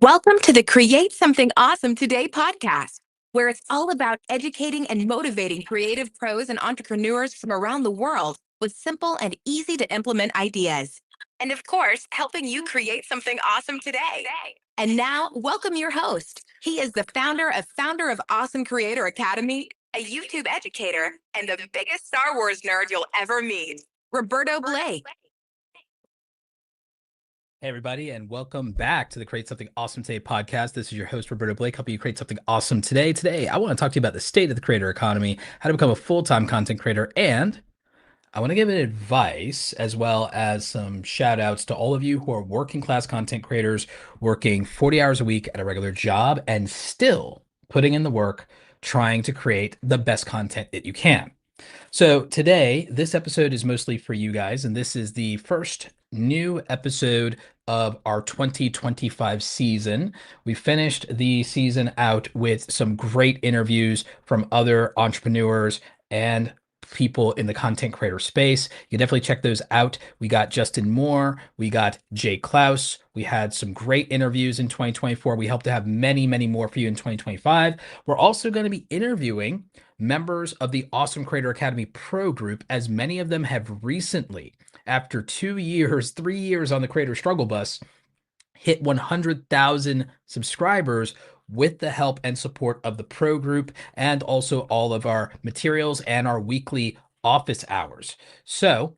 Welcome to the Create Something Awesome Today podcast, where it's all about educating and motivating creative pros and entrepreneurs from around the world with simple and easy to implement ideas. And of course, helping you create something awesome today. And now, welcome your host. He is the founder of Awesome Creator Academy, a YouTube educator, and the biggest Star Wars nerd you'll ever meet, Roberto Blake. Hey, everybody, and welcome back to the Create Something Awesome Today podcast. This is your host, Roberto Blake, helping you create something awesome today. Today, I want to talk to you about the state of the creator economy, how to become a full-time content creator, and I want to give advice as well as some shout outs to all of you who are working class content creators, working 40 hours a week at a regular job and still putting in the work, trying to create the best content that you can. So today, this episode is mostly for you guys, and this is the first new episode of our 2025 season. We finished the season out with some great interviews from other entrepreneurs and people in the content creator space. You can definitely check those out. We got Justin Moore, we got Jay Klaus. We had some great interviews in 2024. We hope to have many, many more for you in 2025. We're also going to be interviewing members of the Awesome Creator Academy Pro Group, as many of them have recently, after 2 years, 3 years on the Creator Struggle Bus, hit 100,000 subscribers with the help and support of the Pro Group and also all of our materials and our weekly office hours. So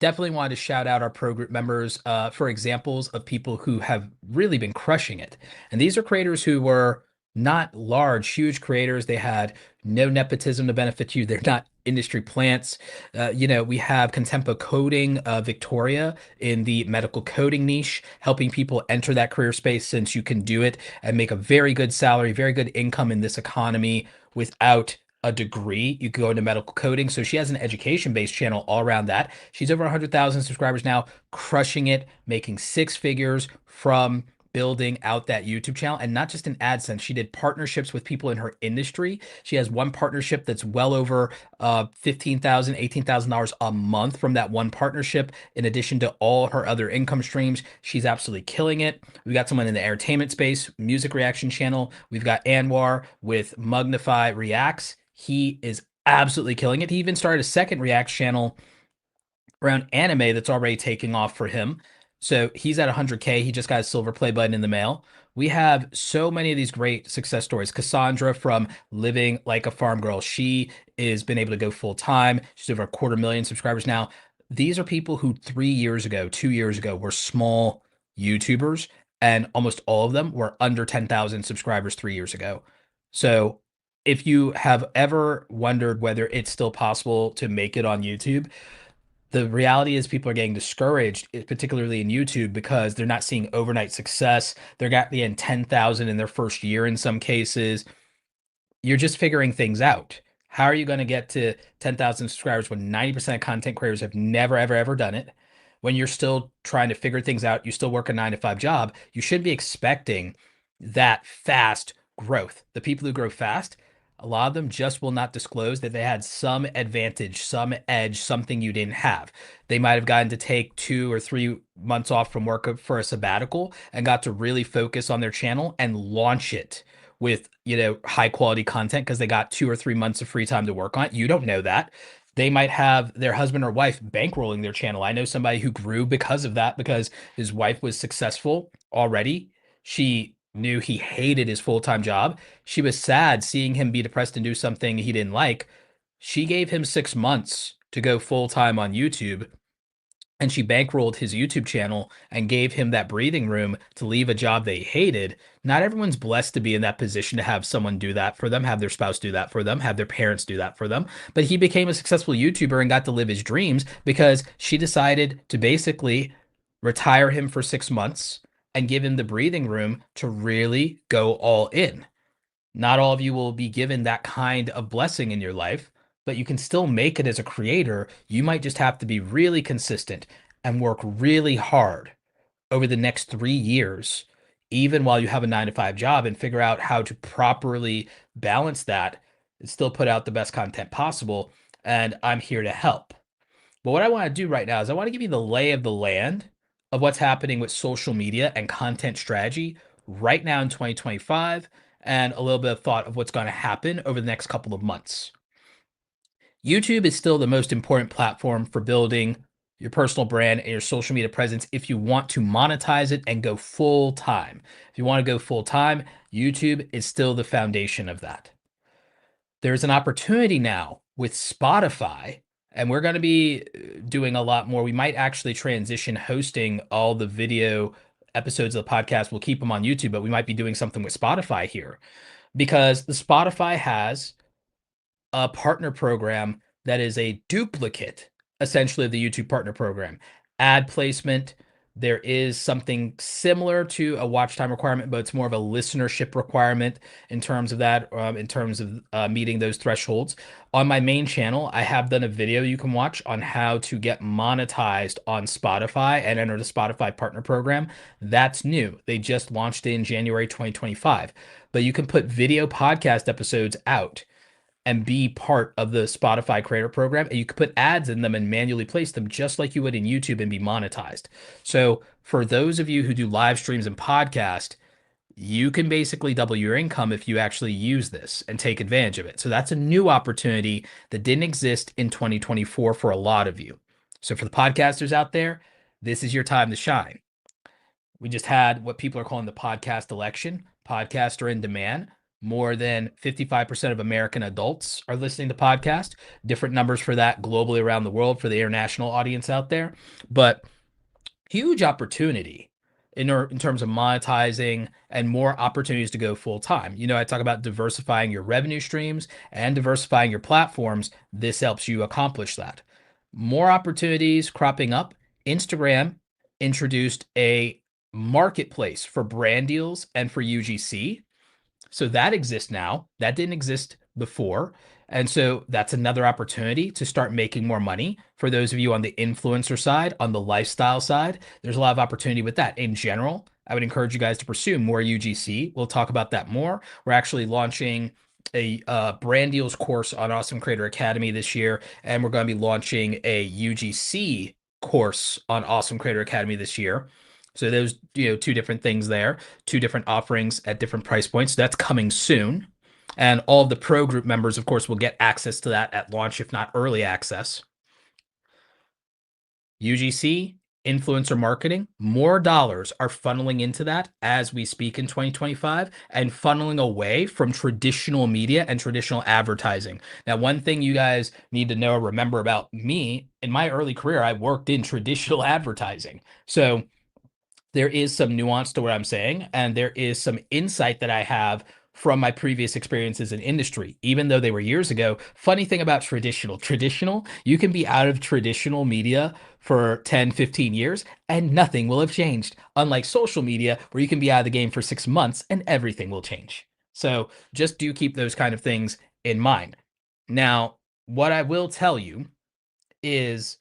definitely wanted to shout out our Pro Group members for examples of people who have really been crushing it. And these are creators who were not large, huge creators. They had no nepotism to benefit you. They're not industry plants. We have Contempo Coding, Victoria in the medical coding niche, helping people enter that career space, since you can do it and make a very good salary, very good income in this economy without a degree. You could go into medical coding. So she has an education-based channel all around that. She's over 100,000 subscribers now, crushing it, making six figures from building out that YouTube channel, and not just in AdSense. She did partnerships with people in her industry. She has one partnership that's well over $15,000, $18,000 a month from that one partnership, in addition to all her other income streams. She's absolutely killing it. We got someone in the entertainment space, music reaction channel. We've got Anwar with Magnify Reacts. He is absolutely killing it. He even started a second React channel around anime that's already taking off for him. So he's at 100K. He just got a silver play button in the mail. We have so many of these great success stories. Cassandra from Living Like a Farm Girl. She has been able to go full time. She's over 250,000 subscribers now. These are people who 3 years ago, 2 years ago, were small YouTubers, and almost all of them were under 10,000 subscribers 3 years ago. So if you have ever wondered whether it's still possible to make it on YouTube, the reality is people are getting discouraged, particularly in YouTube, because they're not seeing overnight success. They're getting 10,000 in their first year in some cases. You're just figuring things out. How are you going to get to 10,000 subscribers when 90% of content creators have never, ever, ever done it? When you're still trying to figure things out, you still work a 9 to 5 job, you should be expecting that fast growth. The people who grow fast, a lot of them just will not disclose that they had some advantage, some edge, something you didn't have. They might have gotten to take 2 or 3 months off from work for a sabbatical and got to really focus on their channel and launch it with, high quality content because they got 2 or 3 months of free time to work on it. You don't know that. They might have their husband or wife bankrolling their channel. I know somebody who grew because of that, because his wife was successful already. She knew he hated his full-time job. She was sad seeing him be depressed and do something he didn't like. She gave him 6 months to go full-time on YouTube, and she bankrolled his YouTube channel and gave him that breathing room to leave a job they hated. Not everyone's blessed to be in that position to have someone do that for them, have their spouse do that for them, have their parents do that for them. But he became a successful YouTuber and got to live his dreams because she decided to basically retire him for 6 months and give him the breathing room to really go all in. Not all of you will be given that kind of blessing in your life, but you can still make it as a creator. You might just have to be really consistent and work really hard over the next 3 years, even while you have a 9 to 5 job, and figure out how to properly balance that and still put out the best content possible. And I'm here to help. But what I want to do right now is I want to give you the lay of the land of what's happening with social media and content strategy right now in 2025 and a little bit of thought of what's going to happen over the next couple of months. YouTube is still the most important platform for building your personal brand and your social media presence if you want to monetize it and go full time. If you want to go full time, YouTube is still the foundation of that. There's an opportunity now with Spotify, and we're going to be doing a lot more. We might actually transition hosting all the video episodes of the podcast. We'll keep them on YouTube, but we might be doing something with Spotify here because the Spotify has a partner program that is a duplicate, essentially, of the YouTube partner program. Ad placement, there is something similar to a watch time requirement, but it's more of a listenership requirement in terms of that, in terms of meeting those thresholds. On my main channel, I have done a video you can watch on how to get monetized on Spotify and enter the Spotify partner program. That's new. They just launched it in January 2025. But you can put video podcast episodes out and be part of the Spotify creator program. And you could put ads in them and manually place them just like you would in YouTube and be monetized. So for those of you who do live streams and podcast, you can basically double your income if you actually use this and take advantage of it. So that's a new opportunity that didn't exist in 2024 for a lot of you. So for the podcasters out there, this is your time to shine. We just had what people are calling the podcast election. Podcasts are in demand. More than 55% of American adults are listening to podcasts. Different numbers for that globally around the world for the international audience out there. But huge opportunity in terms of monetizing and more opportunities to go full time. You know, I talk about diversifying your revenue streams and diversifying your platforms. This helps you accomplish that. More opportunities cropping up. Instagram introduced a marketplace for brand deals and for UGC. So that exists now. That didn't exist before. And so that's another opportunity to start making more money. For those of you on the influencer side, on the lifestyle side, there's a lot of opportunity with that. In general, I would encourage you guys to pursue more UGC. We'll talk about that more. We're actually launching a brand deals course on Awesome Creator Academy this year, and we're going to be launching a UGC course on Awesome Creator Academy this year. So those, two different things there, two different offerings at different price points. So that's coming soon. And all of the pro group members, of course, will get access to that at launch, if not early access. UGC, influencer marketing, more dollars are funneling into that as we speak in 2025 and funneling away from traditional media and traditional advertising. Now, one thing you guys need to know or remember about me, in my early career, I worked in traditional advertising. So there is some nuance to what I'm saying, and there is some insight that I have from my previous experiences in industry, even though they were years ago. Funny thing about traditional, you can be out of traditional media for 10, 15 years and nothing will have changed. Unlike social media, where you can be out of the game for 6 months and everything will change. So just do keep those kind of things in mind. Now, what I will tell you is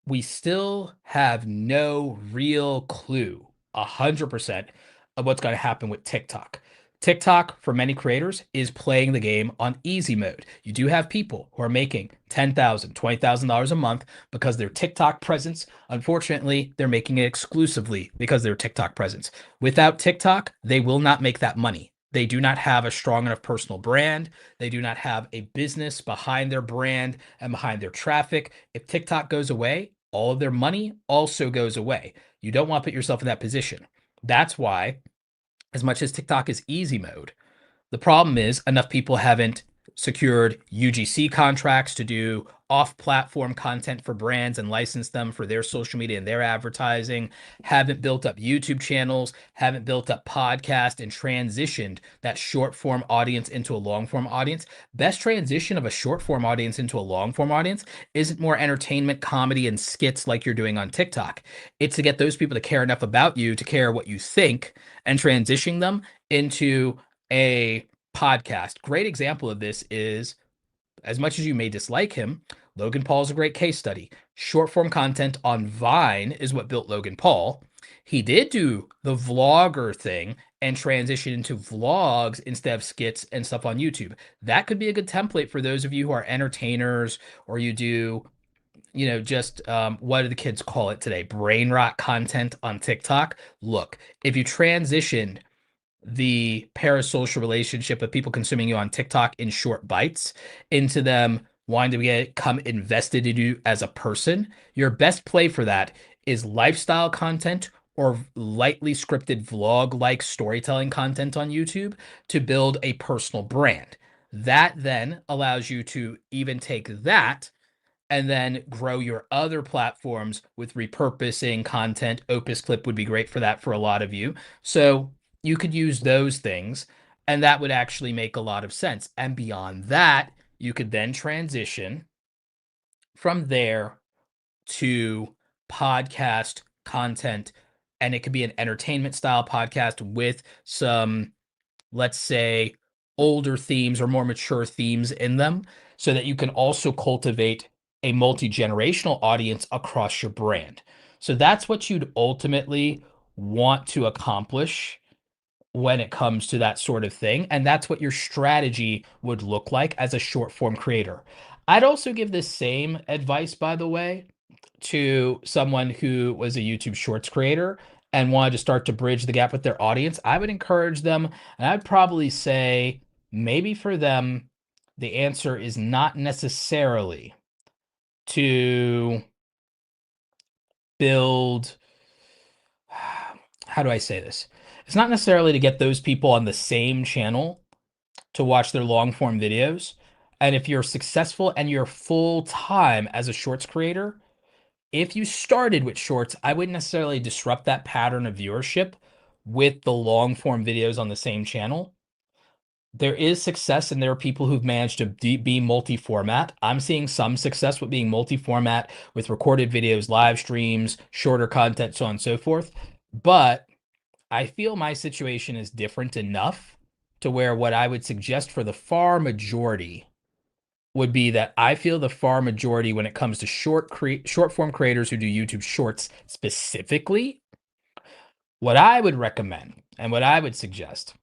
we still have no real clue, 100%, of what's going to happen with TikTok. TikTok, for many creators, is playing the game on easy mode. You do have people who are making $10,000, $20,000 a month because their TikTok presence. Unfortunately, they're making it exclusively because their TikTok presence. Without TikTok, they will not make that money. They do not have a strong enough personal brand. They do not have a business behind their brand and behind their traffic. If TikTok goes away, all of their money also goes away. You don't want to put yourself in that position. That's why, as much as TikTok is easy mode, the problem is enough people haven't secured UGC contracts to do off-platform content for brands and license them for their social media and their advertising, haven't built up YouTube channels, haven't built up podcast and transitioned that short-form audience into a long-form audience. Best transition of a short-form audience into a long-form audience isn't more entertainment, comedy, and skits like you're doing on TikTok. It's to get those people to care enough about you to care what you think and transitioning them into a podcast. Great example of this is, as much as you may dislike him, Logan Paul is a great case study. Short form content on Vine is what built Logan Paul. He did do the vlogger thing and transition into vlogs instead of skits and stuff on YouTube. That could be a good template for those of you who are entertainers, or you do just what do the kids call it today? Brain rot content on TikTok. Look, if you transitioned the parasocial relationship of people consuming you on TikTok in short bites into them wanting to become invested in you as a person, your best play for that is lifestyle content or lightly scripted vlog like storytelling content on YouTube to build a personal brand. That then allows you to even take that and then grow your other platforms with repurposing content. Opus Clip would be great for that for a lot of you. So you could use those things, and that would actually make a lot of sense. And beyond that, you could then transition from there to podcast content, and it could be an entertainment style podcast with some, let's say, older themes or more mature themes in them, so that you can also cultivate a multi-generational audience across your brand. So that's what you'd ultimately want to accomplish when it comes to that sort of thing. And that's what your strategy would look like as a short form creator. I'd also give this same advice, by the way, to someone who was a YouTube Shorts creator and wanted to start to bridge the gap with their audience. I would encourage them, and I'd probably say maybe for them, the answer is not necessarily to build, how do I say this? It's not necessarily to get those people on the same channel to watch their long form videos. And if you're successful and you're full time as a shorts creator, if you started with shorts, I wouldn't necessarily disrupt that pattern of viewership with the long form videos on the same channel. There is success, and there are people who've managed to be multi-format. I'm seeing some success with being multi-format with recorded videos, live streams, shorter content, so on and so forth. But I feel my situation is different enough to where what I would suggest for the far majority would be that I feel the far majority when it comes to short form creators who do YouTube Shorts specifically, what I would recommend and what I would suggest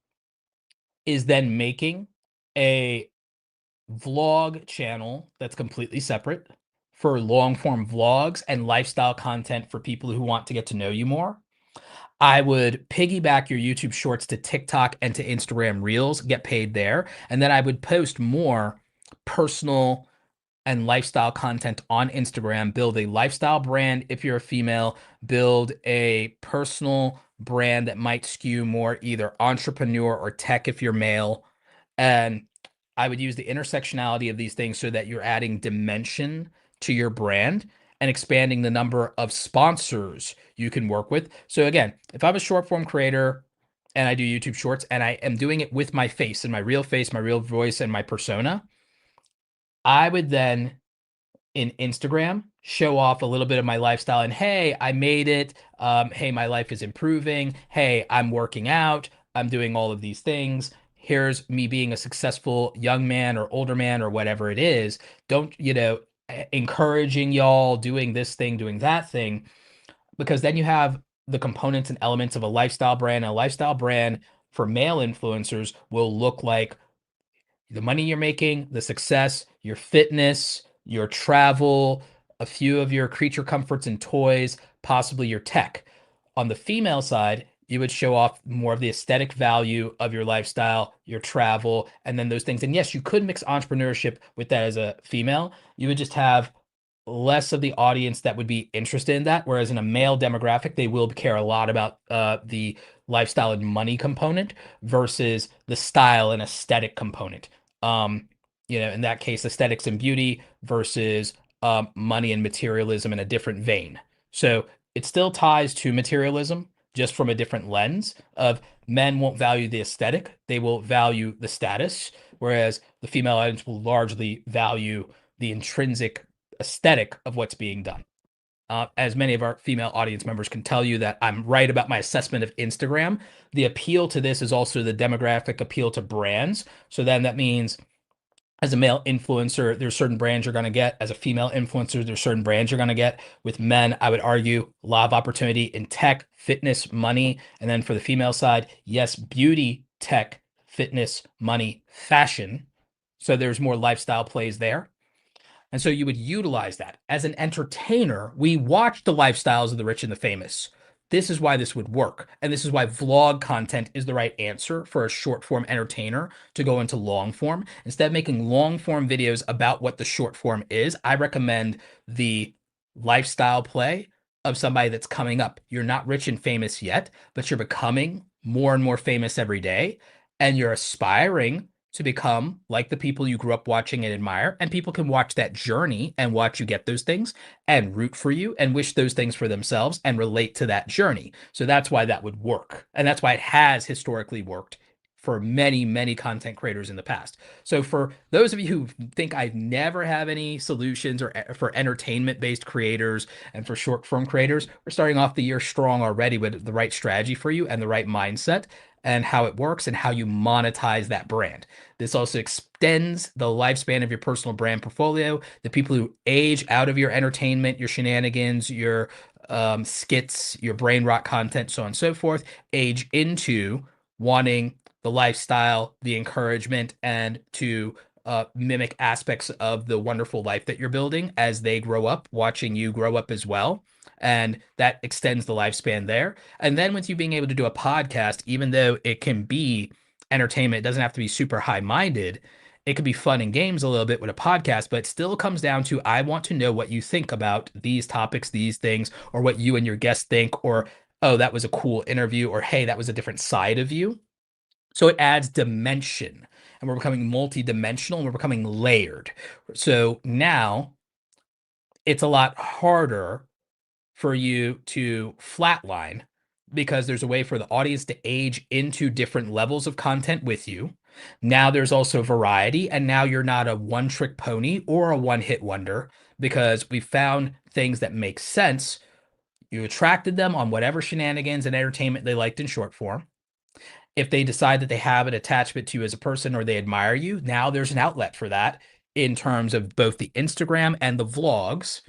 is then making a vlog channel that's completely separate for long form vlogs and lifestyle content for people who want to get to know you more. I would piggyback your YouTube Shorts to TikTok and to Instagram Reels, get paid there. And then I would post more personal and lifestyle content on Instagram, build a lifestyle brand if you're a female, build a personal brand that might skew more either entrepreneur or tech if you're male. And I would use the intersectionality of these things so that you're adding dimension to your brand and expanding the number of sponsors you can work with. So again, if I'm a short form creator and I do YouTube Shorts and I am doing it with my face and my real face, my real voice, and my persona, I would then in Instagram show off a little bit of my lifestyle and hey, I made it. Hey, my life is improving. Hey, I'm working out. I'm doing all of these things. Here's me being a successful young man or older man or whatever it is. Don't, encouraging y'all doing this thing, doing that thing, because then you have the components and elements of a lifestyle brand. A lifestyle brand for male influencers will look like the money you're making, the success, your fitness, your travel, a few of your creature comforts and toys, possibly your tech. On the female side, you would show off more of the aesthetic value of your lifestyle, your travel, and then those things. And yes, you could mix entrepreneurship with that as a female. You would just have less of the audience that would be interested in that. Whereas in a male demographic, they will care a lot about the lifestyle and money component versus the style and aesthetic component. In that case, aesthetics and beauty versus money and materialism in a different vein. So it still ties to materialism, just from a different lens of men won't value the aesthetic, they will value the status, whereas the female audience will largely value the intrinsic aesthetic of what's being done. As many of our female audience members can tell you that I'm right about my assessment of Instagram. The appeal to this is also the demographic appeal to brands. So then that means as a male influencer, there's certain brands you're going to get. As a female influencer, there's certain brands you're going to get. With men, I would argue a lot of opportunity in tech, fitness, money. And then for the female side, yes, beauty, tech, fitness, money, fashion. So there's more lifestyle plays there. And so you would utilize that. As an entertainer, we watch the lifestyles of the rich and the famous. This is why this would work. And this is why vlog content is the right answer for a short form entertainer to go into long form. Instead of making long form videos about what the short form is, I recommend the lifestyle play of somebody that's coming up. You're not rich and famous yet, but you're becoming more and more famous every day. And you're aspiring to become like the people you grew up watching and admire. And people can watch that journey and watch you get those things and root for you and wish those things for themselves and relate to that journey. So that's why that would work. And that's why it has historically worked for many, many content creators in the past. So for those of you who think I never have any solutions or for entertainment based creators and for short form creators, we're starting off the year strong already with the right strategy for you and the right mindset and how it works and how you monetize that brand. This also extends the lifespan of your personal brand portfolio. The people who age out of your entertainment, your shenanigans, your skits, your brain rot content, so on and so forth, age into wanting the lifestyle, the encouragement, and to mimic aspects of the wonderful life that you're building as they grow up, watching you grow up as well. And that extends the lifespan there. And then with you being able to do a podcast, even though it can be entertainment, it doesn't have to be super high minded. It could be fun and games a little bit with a podcast, but it still comes down to I want to know what you think about these topics, these things, or what you and your guests think, or oh, that was a cool interview, or hey, that was a different side of you. So it adds dimension, and we're becoming multidimensional and we're becoming layered. So now it's a lot harder for you to flatline because there's a way for the audience to age into different levels of content with you. Now there's also variety, and now you're not a one trick pony or a one hit wonder because we found things that make sense. You attracted them on whatever shenanigans and entertainment they liked in short form. If they decide that they have an attachment to you as a person or they admire you, now there's an outlet for that in terms of both the Instagram and the vlogs.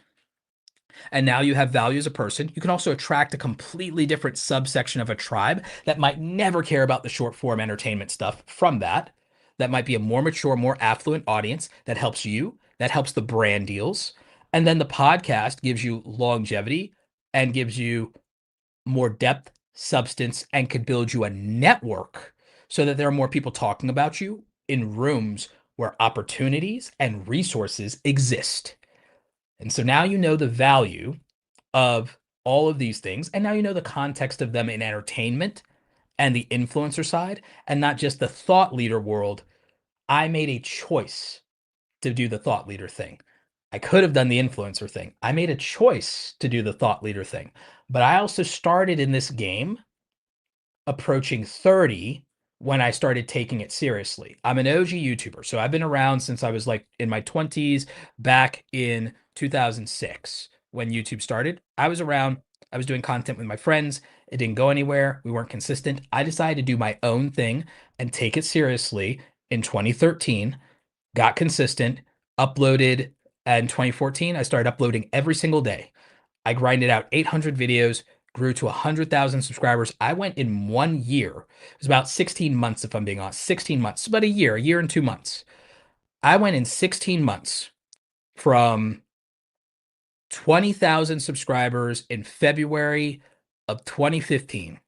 And now you have value as a person. You can also attract a completely different subsection of a tribe that might never care about the short form entertainment stuff from that. That might be a more mature, more affluent audience that helps you, that helps the brand deals. And then the podcast gives you longevity and gives you more depth, substance, and could build you a network so that there are more people talking about you in rooms where opportunities and resources exist. And so now you know the value of all of these things. And now you know the context of them in entertainment and the influencer side, and not just the thought leader world. I made a choice to do the thought leader thing. I could have done the influencer thing. I made a choice to do the thought leader thing. But I also started in this game approaching 30 when I started taking it seriously. I'm an OG YouTuber, so I've been around since I was like in my 20s, back in 2006 when YouTube started. I was around, I was doing content with my friends. It didn't go anywhere. We weren't consistent. I decided to do my own thing and take it seriously in 2013, got consistent, uploaded in 2014. I started uploading every single day. I grinded out 800 videos, grew to 100,000 subscribers. I went in 1 year. It was about 16 months, if I'm being honest, 16 months, about a year and 2 months. I went in 16 months from 20,000 subscribers in February of 2015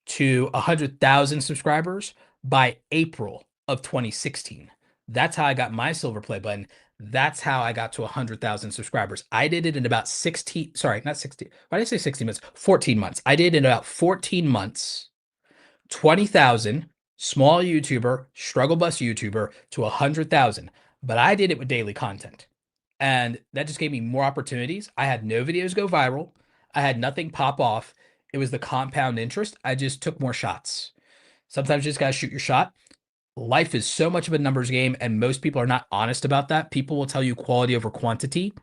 to 100,000 subscribers by April of 2016. That's how I got my silver play button. That's how I got to 100,000 subscribers. I did it in about 16, sorry, not 60. Why did I say 16 months? 14 months. I did it in about 14 months, 20,000, small YouTuber, struggle bus YouTuber to 100,000. But I did it with daily content. And that just gave me more opportunities. I had no videos go viral. I had nothing pop off. It was the compound interest. I just took more shots. Sometimes you just got to shoot your shot. Life is so much of a numbers game, and most people are not honest about that. People will tell you quality over quantity.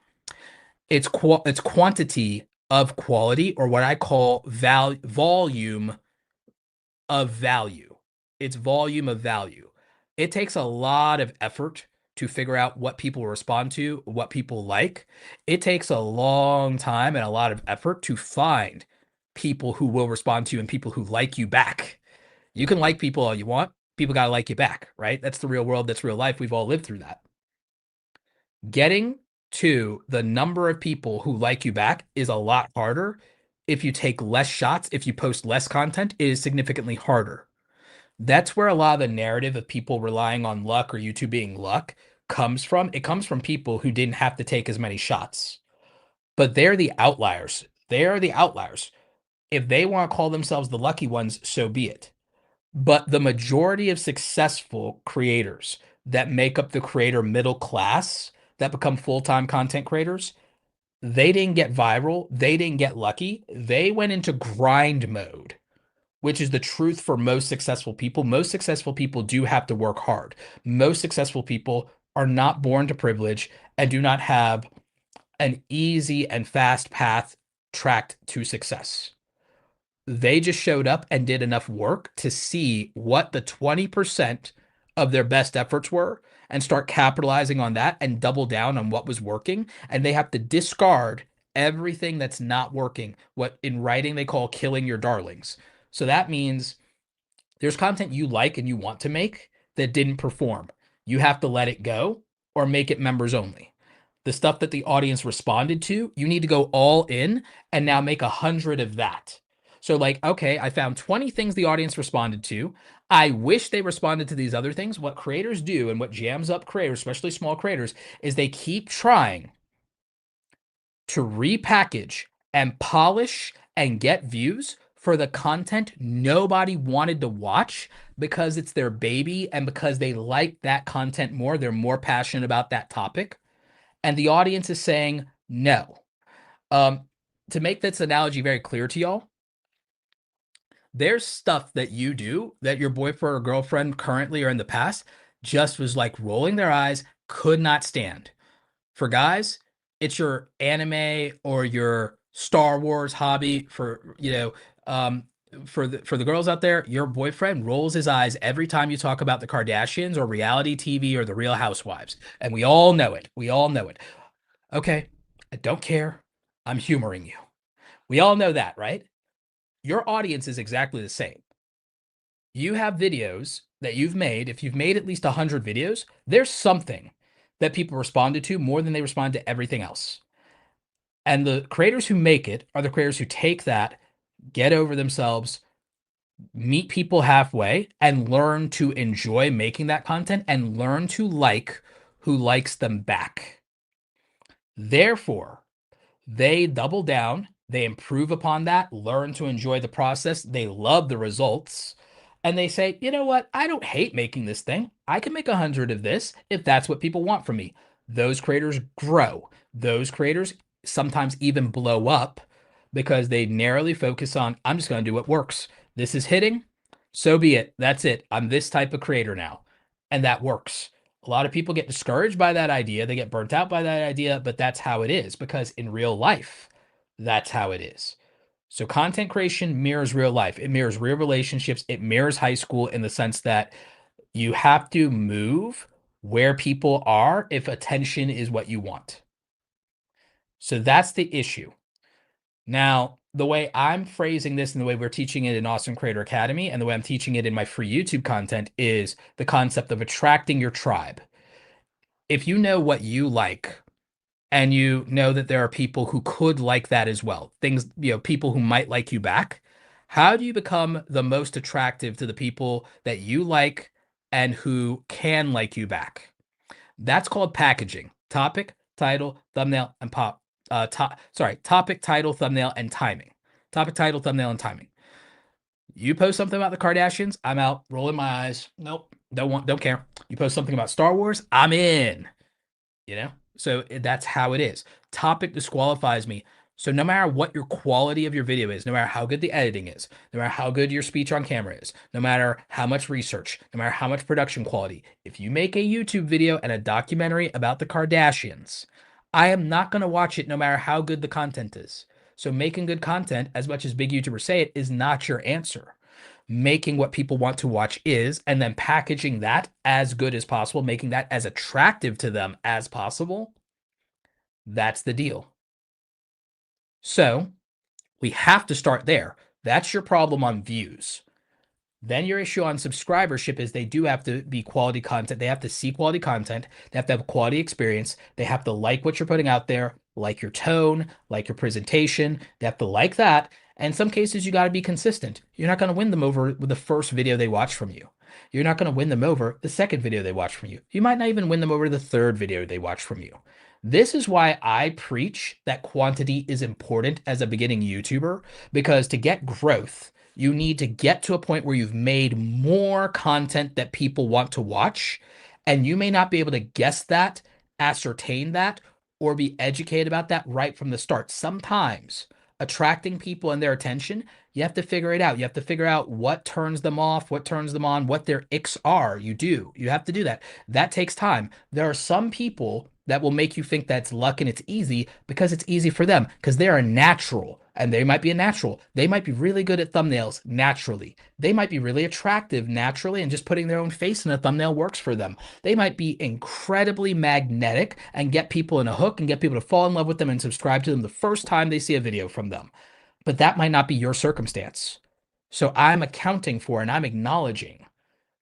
It's quantity of quality, or what I call volume of value. It's volume of value. It takes a lot of effort to figure out what people respond to, what people like. It takes a long time and a lot of effort to find people who will respond to you and people who like you back. You can like people all you want. People got to like you back, right? That's the real world. That's real life. We've all lived through that. Getting to the number of people who like you back is a lot harder. If you take less shots, if you post less content, it is significantly harder. That's where a lot of the narrative of people relying on luck or YouTube being luck comes from. It comes from people who didn't have to take as many shots. But they're the outliers. They are the outliers. If they want to call themselves the lucky ones, so be it. But the majority of successful creators that make up the creator middle class that become full-time content creators, they didn't get viral. They didn't get lucky. They went into grind mode, which is the truth for most successful people. Most successful people do have to work hard. Most successful people are not born to privilege and do not have an easy and fast path tracked to success. They just showed up and did enough work to see what the 20% of their best efforts were and start capitalizing on that and double down on what was working. And they have to discard everything that's not working, what in writing they call killing your darlings. So that means there's content you like and you want to make that didn't perform. You have to let it go or make it members only. The stuff that the audience responded to, you need to go all in and now make 100 of that. So, like, okay, I found 20 things the audience responded to. I wish they responded to these other things. What creators do and what jams up creators, especially small creators, is they keep trying to repackage and polish and get views for the content nobody wanted to watch because it's their baby and because they like that content more. They're more passionate about that topic. And the audience is saying no. Um, to make this analogy very clear to y'all, there's stuff that you do that your boyfriend or girlfriend currently or in the past just was like rolling their eyes, could not stand. For guys, it's your anime or your Star Wars hobby. For the girls out there, your boyfriend rolls his eyes every time you talk about the Kardashians or reality TV or the Real Housewives. And we all know it. We all know it. Okay, I don't care. I'm humoring you. We all know that, right? Your audience is exactly the same. You have videos that you've made. If you've made at least 100 videos, there's something that people responded to more than they respond to everything else. And the creators who make it are the creators who take that, get over themselves, meet people halfway, and learn to enjoy making that content and learn to like who likes them back. Therefore, they double down, they improve upon that, learn to enjoy the process, they love the results, and they say, you know what? I don't hate making this thing. I can make 100 of this if that's what people want from me. Those creators grow. Those creators sometimes even blow up because they narrowly focus on, I'm just going to do what works. This is hitting. So be it. That's it. I'm this type of creator now. And that works. A lot of people get discouraged by that idea. They get burnt out by that idea, but that's how it is because in real life, that's how it is. So content creation mirrors real life. It mirrors real relationships. It mirrors high school in the sense that you have to move where people are if attention is what you want. So that's the issue. Now, the way I'm phrasing this and the way we're teaching it in Awesome Creator Academy and the way I'm teaching it in my free YouTube content is the concept of attracting your tribe. If you know what you like and you know that there are people who could like that as well, things, people who might like you back, how do you become the most attractive to the people that you like and who can like you back? That's called packaging. Topic, title, thumbnail, and topic, title, thumbnail, and timing. Topic, title, thumbnail, and timing. You post something about the Kardashians, I'm out, rolling my eyes. Nope, don't care. You post something about Star Wars, I'm in. So that's how it is. Topic disqualifies me. So no matter what your quality of your video is, no matter how good the editing is, no matter how good your speech on camera is, no matter how much research, no matter how much production quality, if you make a YouTube video and a documentary about the Kardashians, I am not going to watch it no matter how good the content is. So making good content, as much as big YouTubers say it, is not your answer. Making what people want to watch is, and then packaging that as good as possible, making that as attractive to them as possible. That's the deal. So we have to start there. That's your problem on views. Then your issue on subscribership is they do have to be quality content. They have to see quality content. They have to have quality experience. They have to like what you're putting out there, like your tone, like your presentation. They have to like that. And in some cases, you got to be consistent. You're not going to win them over with the first video they watch from you. You're not going to win them over the second video they watch from you. You might not even win them over the third video they watch from you. This is why I preach that quantity is important as a beginning YouTuber, because to get growth, you need to get to a point where you've made more content that people want to watch. And you may not be able to guess that, ascertain that, or be educated about that right from the start. Sometimes attracting people and their attention, you have to figure it out. You have to figure out what turns them off, what turns them on, what their icks are. You have to do that. That takes time. There are some people that will make you think that's luck and it's easy because it's easy for them, because they're a natural, and they might be a natural. They might be really good at thumbnails naturally. They might be really attractive naturally, and just putting their own face in a thumbnail works for them. They might be incredibly magnetic and get people in a hook and get people to fall in love with them and subscribe to them the first time they see a video from them. But that might not be your circumstance. So I'm accounting for and I'm acknowledging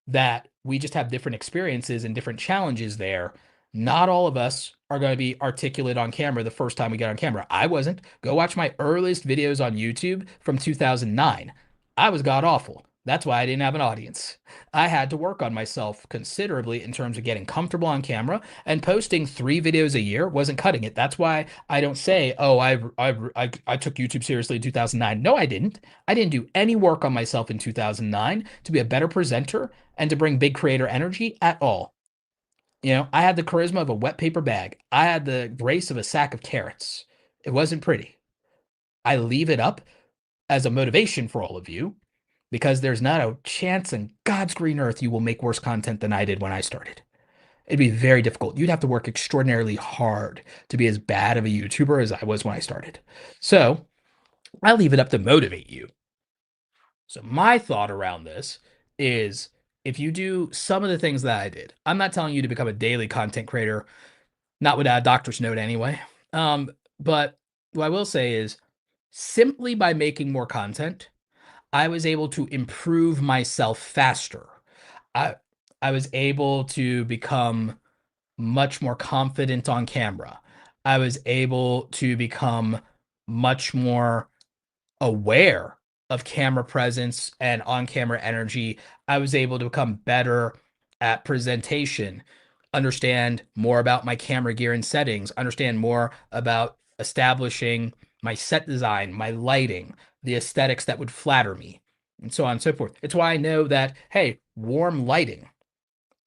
that we just have different experiences and different challenges there. Not all of us are going to be articulate on camera the first time we get on camera. I wasn't. Go watch my earliest videos on YouTube from 2009. I was god awful. That's why I didn't have an audience. I had to work on myself considerably in terms of getting comfortable on camera, and posting 3 videos a year wasn't cutting it. That's why I don't say, oh, I took YouTube seriously in 2009. No, I didn't. I didn't do any work on myself in 2009 to be a better presenter and to bring big creator energy at all. I had the charisma of a wet paper bag. I had the grace of a sack of carrots. It wasn't pretty. I leave it up as a motivation for all of you, because there's not a chance in God's green earth you will make worse content than I did when I started. It'd be very difficult. You'd have to work extraordinarily hard to be as bad of a YouTuber as I was when I started. So I leave it up to motivate you. So my thought around this is, if you do some of the things that I did, I'm not telling you to become a daily content creator, not without a doctor's note anyway. But what I will say is, simply by making more content, I was able to improve myself faster. I I was able to become much more confident on camera. I was able to become much more aware of camera presence and on-camera energy. I was able to become better at presentation, understand more about my camera gear and settings, understand more about establishing my set design, my lighting, the aesthetics that would flatter me, and so on and so forth. It's why I know that, hey, warm lighting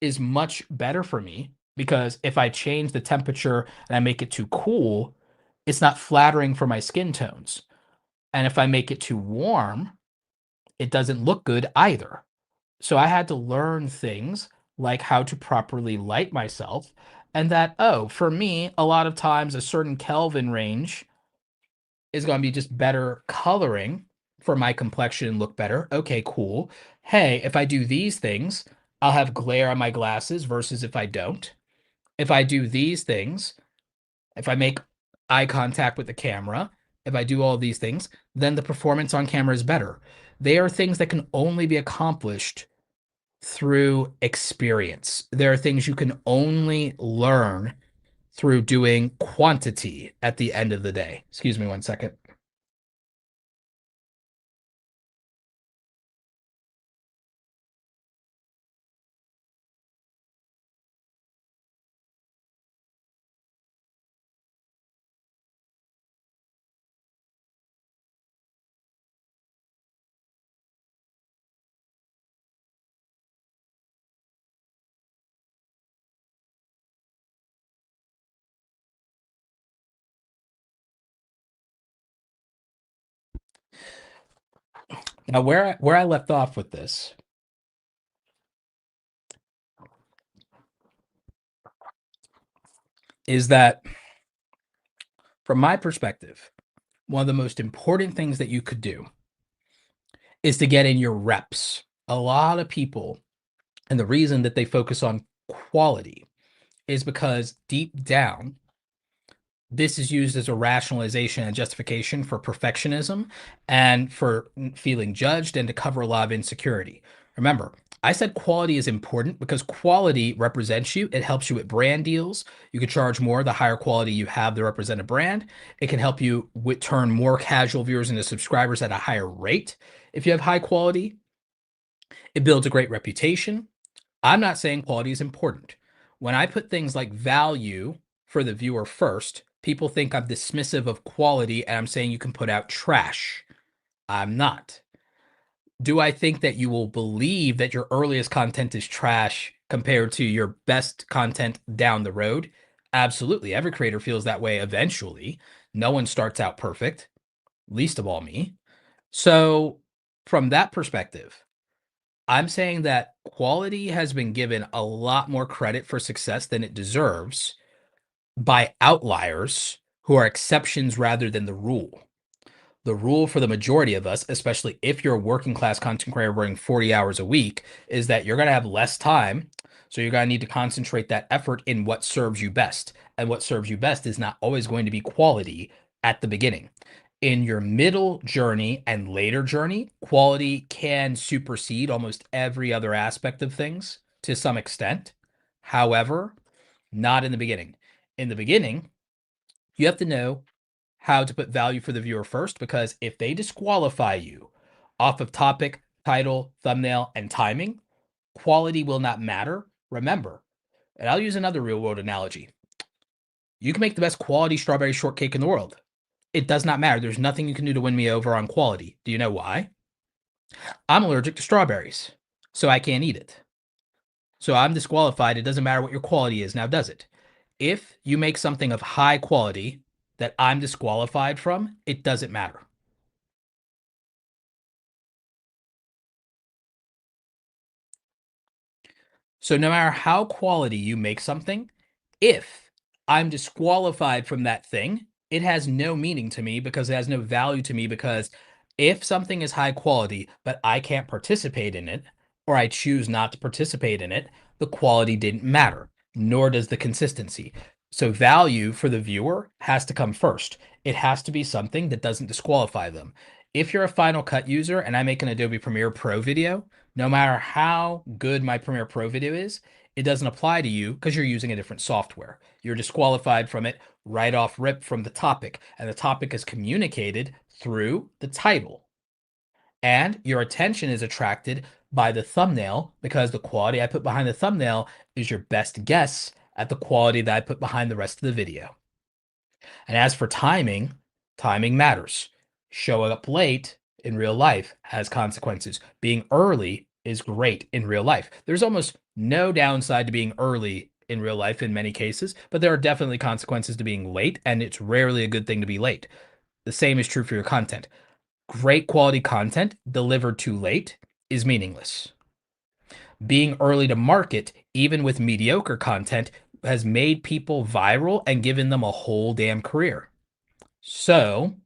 is much better for me, because if I change the temperature and I make it too cool, it's not flattering for my skin tones. And if I make it too warm, it doesn't look good either. So I had to learn things like how to properly light myself. And that, oh, for me, a lot of times a certain Kelvin range is going to be just better coloring for my complexion and look better. Okay, cool. Hey, if I do these things, I'll have glare on my glasses versus if I don't. If I do these things, if I make eye contact with the camera, if I do all these things, then the performance on camera is better. They are things that can only be accomplished through experience. There are things you can only learn through doing quantity at the end of the day. Excuse me 1 second. Now, where I left off with this is that, from my perspective, one of the most important things that you could do is to get in your reps. A lot of people, and the reason that they focus on quality is because deep down, this is used as a rationalization and justification for perfectionism and for feeling judged and to cover a lot of insecurity. Remember, I said quality is important because quality represents you. It helps you with brand deals. You can charge more the higher quality you have to represent a brand. It can help you with turn more casual viewers into subscribers at a higher rate. If you have high quality, it builds a great reputation. I'm not saying quality is important. When I put things like value for the viewer first, people think I'm dismissive of quality and I'm saying you can put out trash. I'm not. Do I think that you will believe that your earliest content is trash compared to your best content down the road? Absolutely. Every creator feels that way eventually. No one starts out perfect, least of all me. So, from that perspective, I'm saying that quality has been given a lot more credit for success than it deserves by outliers who are exceptions rather than the rule. The rule for the majority of us, especially if you're a working class content creator working 40 hours a week, is that you're going to have less time. So you're going to need to concentrate that effort in what serves you best. And what serves you best is not always going to be quality at the beginning. In your middle journey and later journey, quality can supersede almost every other aspect of things to some extent. However, not in the beginning. In the beginning, you have to know how to put value for the viewer first, because if they disqualify you off of topic, title, thumbnail, and timing, quality will not matter. Remember, and I'll use another real world analogy. You can make the best quality strawberry shortcake in the world. It does not matter. There's nothing you can do to win me over on quality. Do you know why? I'm allergic to strawberries, so I can't eat it. So I'm disqualified. It doesn't matter what your quality is now, does it? If you make something of high quality that I'm disqualified from, it doesn't matter. So no matter how quality you make something, if I'm disqualified from that thing, it has no meaning to me because it has no value to me, because if something is high quality, but I can't participate in it, or I choose not to participate in it, the quality didn't matter, nor does the consistency. So value for the viewer has to come first. It has to be something that doesn't disqualify them. If you're a Final Cut user and I make an Adobe Premiere Pro video, no matter how good my Premiere Pro video is, it doesn't apply to you because you're using a different software. You're disqualified from it right off rip from the topic, and the topic is communicated through the title. And your attention is attracted by the thumbnail because the quality I put behind the thumbnail is your best guess at the quality that I put behind the rest of the video. And as for timing, timing matters. Showing up late in real life has consequences. Being early is great in real life. There's almost no downside to being early in real life in many cases, but there are definitely consequences to being late, and it's rarely a good thing to be late. The same is true for your content. Great quality content delivered too late is meaningless. Being early to market, even with mediocre content, has made people viral and given them a whole damn career. So,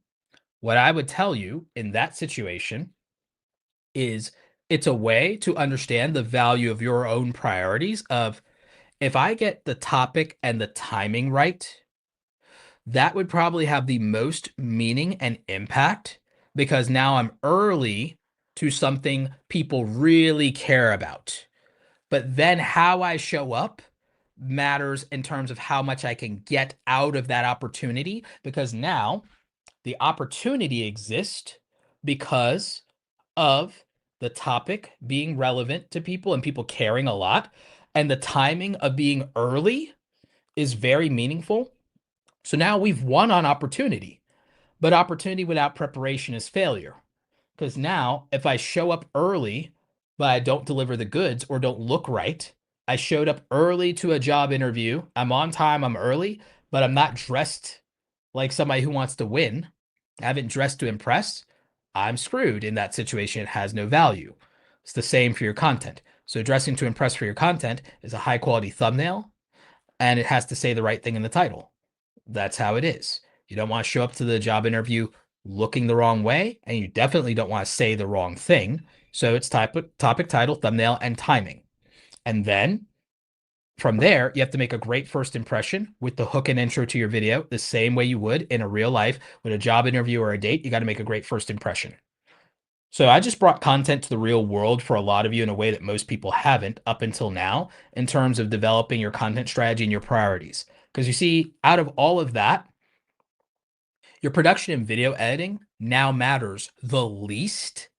what I would tell you in that situation is it's a way to understand the value of your own priorities of, if I get the topic and the timing right, that would probably have the most meaning and impact because now I'm early to something people really care about. But then how I show up matters in terms of how much I can get out of that opportunity, because now the opportunity exists because of the topic being relevant to people and people caring a lot. And the timing of being early is very meaningful. So now we've won on opportunity, but opportunity without preparation is failure. Because now, if I show up early, but I don't deliver the goods or don't look right, I showed up early to a job interview. I'm on time, I'm early, but I'm not dressed like somebody who wants to win. I haven't dressed to impress. I'm screwed in that situation. It has no value. It's the same for your content. So, dressing to impress for your content is a high quality thumbnail, and it has to say the right thing in the title. That's how it is. You don't want to show up to the job interview looking the wrong way, and you definitely don't want to say the wrong thing. So it's topic, title, thumbnail, and timing. And then from there, you have to make a great first impression with the hook and intro to your video, the same way you would in a real life with a job interview or a date. You got to make a great first impression. So I just brought content to the real world for a lot of you in a way that most people haven't up until now in terms of developing your content strategy and your priorities. Because you see, out of all of that, your production and video editing now matters the least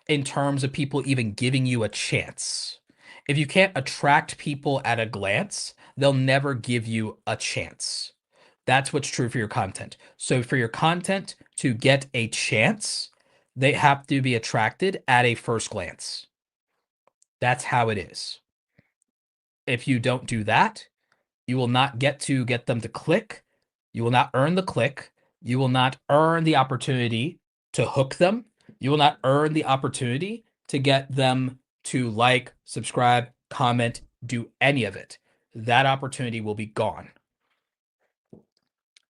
in terms of people even giving you a chance. If you can't attract people at a glance, they'll never give you a chance. That's what's true for your content. So for your content to get a chance, they have to be attracted at a first glance. That's how it is. If you don't do that, you will not get them to click. You will not earn the click. You will not earn the opportunity to hook them. You will not earn the opportunity to get them to like, subscribe, comment, do any of it. That opportunity will be gone.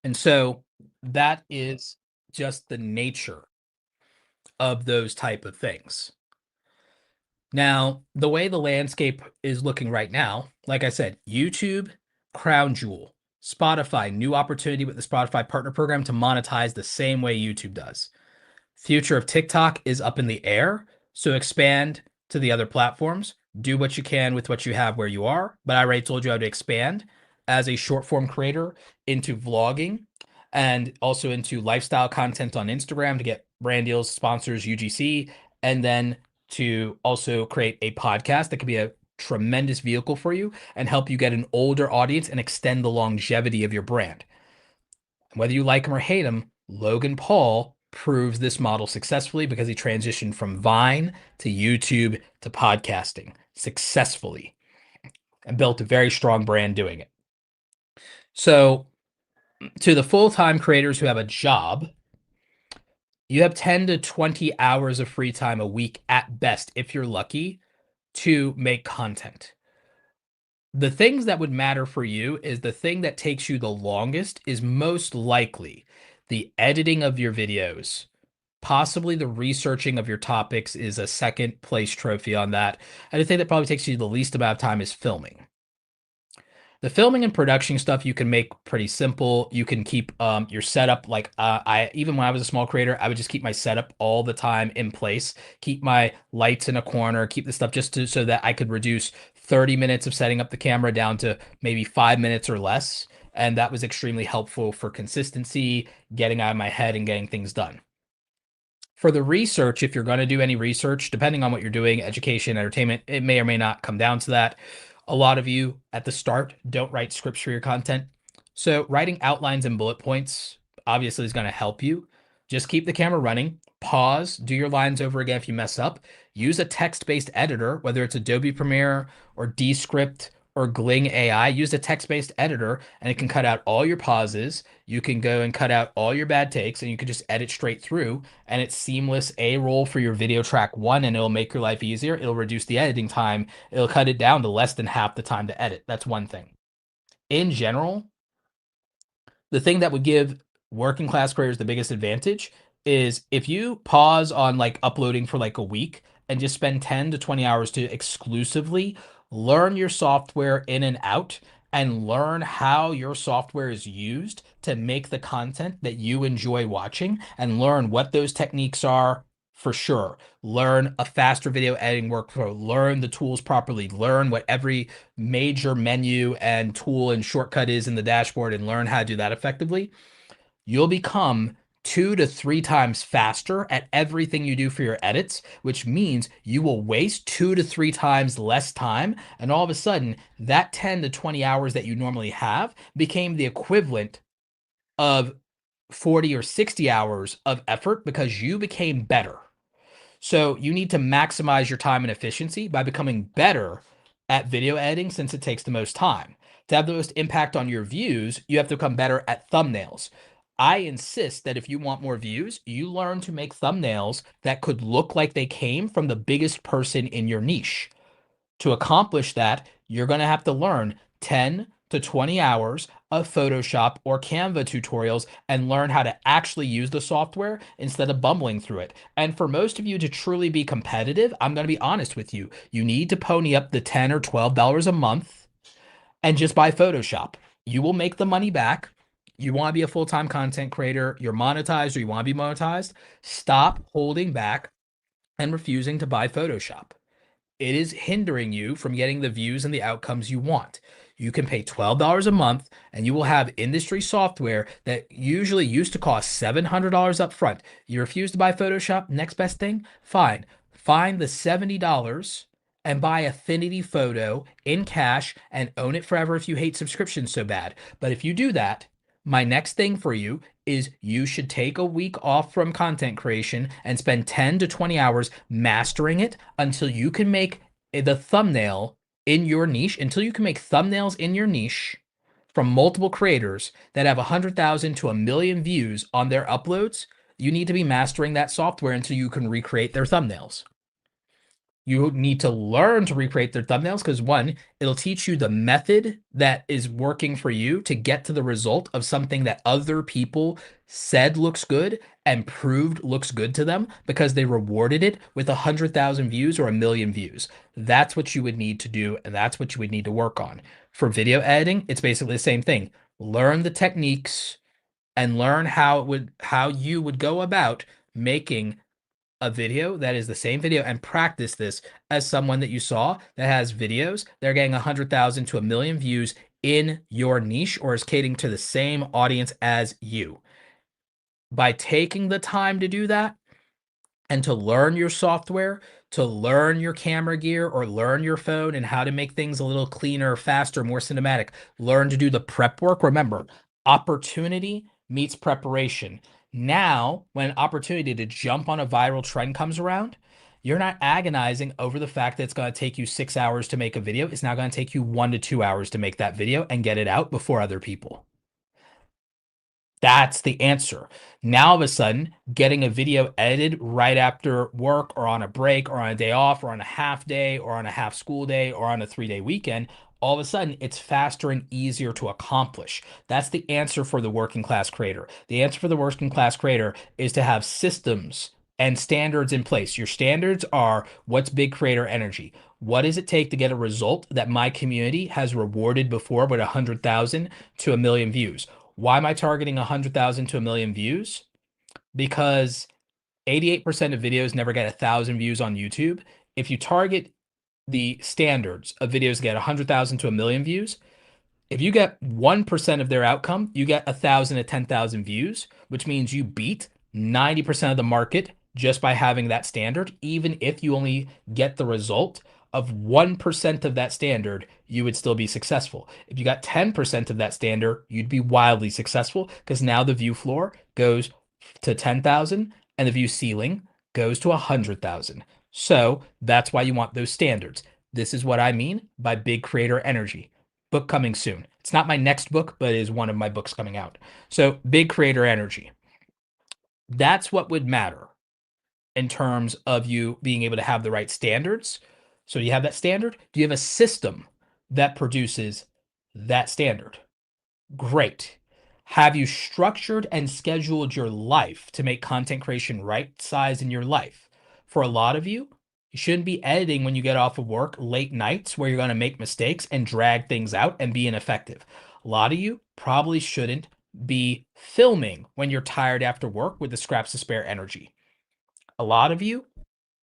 And so that is just the nature of those type of things. Now, the way the landscape is looking right now, like I said, YouTube, crown jewel. Spotify, new opportunity with the Spotify partner program to monetize the same way YouTube does. Future of TikTok is up in the air, so expand to the other platforms. Do what you can with what you have where you are, but I already told you how to expand as a short form creator into vlogging and also into lifestyle content on Instagram to get brand deals, sponsors, UGC, and then to also create a podcast that could be a tremendous vehicle for you and help you get an older audience and extend the longevity of your brand. Whether you like him or hate him, Logan Paul proves this model successfully because he transitioned from Vine to YouTube to podcasting successfully and built a very strong brand doing it. So, to the full-time creators who have a job, you have 10 to 20 hours of free time a week at best, if you're lucky, to make content. The things that would matter for you is the thing that takes you the longest is most likely the editing of your videos. Possibly the researching of your topics is a second place trophy on that. And the thing that probably takes you the least amount of time is filming. The filming and production stuff you can make pretty simple. You can keep your setup like I even when I was a small creator, I would just keep my setup all the time in place. Keep my lights in a corner. Keep the stuff so that I could reduce 30 minutes of setting up the camera down to maybe 5 minutes or less. And that was extremely helpful for consistency, getting out of my head, and getting things done. For the research, if you're going to do any research, depending on what you're doing, education, entertainment, it may or may not come down to that. A lot of you at the start don't write scripts for your content. So writing outlines and bullet points obviously is going to help you. Just keep the camera running, pause, do your lines over again if you mess up. Use a text-based editor, whether it's Adobe Premiere or Descript or Gling AI. Use a text-based editor and it can cut out all your pauses. You can go and cut out all your bad takes and you can just edit straight through, and it's seamless A-roll for your video track one, and it'll make your life easier. It'll reduce the editing time. It'll cut it down to less than half the time to edit. That's one thing. In general, the thing that would give working class creators the biggest advantage is if you pause on like uploading for like a week and just spend 10 to 20 hours to exclusively learn your software in and out and learn how your software is used to make the content that you enjoy watching and learn what those techniques are for sure. Learn a faster video editing workflow, learn the tools properly, learn what every major menu and tool and shortcut is in the dashboard and learn how to do that effectively. You'll become 2 to 3 times faster at everything you do for your edits, which means you will waste 2 to 3 times less time. And all of a sudden, that 10 to 20 hours that you normally have became the equivalent of 40 or 60 hours of effort because you became better. So you need to maximize your time and efficiency by becoming better at video editing since it takes the most time. To have the most impact on your views, you have to become better at thumbnails. I insist that if you want more views, you learn to make thumbnails that could look like they came from the biggest person in your niche. To accomplish that, you're going to have to learn 10 to 20 hours of Photoshop or Canva tutorials and learn how to actually use the software instead of bumbling through it. And for most of you to truly be competitive, I'm going to be honest with you. You need to pony up the $10 or $12 a month and just buy Photoshop. You will make the money back. You want to be a full-time content creator, you're monetized or you want to be monetized, stop holding back and refusing to buy Photoshop. It is hindering you from getting the views and the outcomes you want. You can pay $12 a month and you will have industry software that usually used to cost $700 up front. You refuse to buy Photoshop, next best thing? Fine. Find the $70 and buy Affinity Photo in cash and own it forever if you hate subscriptions so bad. But if you do that, my next thing for you is you should take a week off from content creation and spend 10 to 20 hours mastering it until you can make the thumbnail in your niche, until you can make thumbnails in your niche from multiple creators that have 100,000 to 1 million views on their uploads. You need to be mastering that software until you can recreate their thumbnails. You need to learn to recreate their thumbnails because one, it'll teach you the method that is working for you to get to the result of something that other people said looks good and proved looks good to them because they rewarded it with 100,000 views or 1 million views. That's what you would need to do, and that's what you would need to work on. For video editing, it's basically the same thing. Learn the techniques and learn how you would go about making a video that is the same video and practice this as someone that you saw that has videos they're getting 100,000 to 1 million views in your niche or is catering to the same audience as you. By taking the time to do that and to learn your software, to learn your camera gear or learn your phone and how to make things a little cleaner, faster, more cinematic, learn to do the prep work. Remember, opportunity meets preparation. Now, when an opportunity to jump on a viral trend comes around, you're not agonizing over the fact that it's going to take you 6 hours to make a video. It's now going to take you 1 to 2 hours to make that video and get it out before other people. That's the answer. Now, all of a sudden, getting a video edited right after work or on a break or on a day off or on a half day or on a half school day or on a 3-day weekend, all of a sudden it's faster and easier to accomplish. That's the answer for the working class creator. The answer for the working class creator is to have systems and standards in place. Your standards are what's big creator energy? What does it take to get a result that my community has rewarded before with 100,000 to 1 million views? Why am I targeting 100,000 to 1 million views? Because 88% of videos never get 1,000 views on YouTube. If you target the standards of videos that get 100,000 to 1 million views, if you get 1% of their outcome, you get 1,000 to 10,000 views, which means you beat 90% of the market just by having that standard. Even if you only get the result of 1% of that standard, you would still be successful. If you got 10% of that standard, you'd be wildly successful because now the view floor goes to 10,000 and the view ceiling goes to 100,000. So that's why you want those standards. This is what I mean by big creator energy. Book coming soon. It's not my next book, but it is one of my books coming out. So big creator energy. That's what would matter in terms of you being able to have the right standards. So you have that standard. Do you have a system that produces that standard? Great. Have you structured and scheduled your life to make content creation right size in your life? For a lot of you, you shouldn't be editing when you get off of work late nights where you're going to make mistakes and drag things out and be ineffective. A lot of you probably shouldn't be filming when you're tired after work with the scraps of spare energy. A lot of you,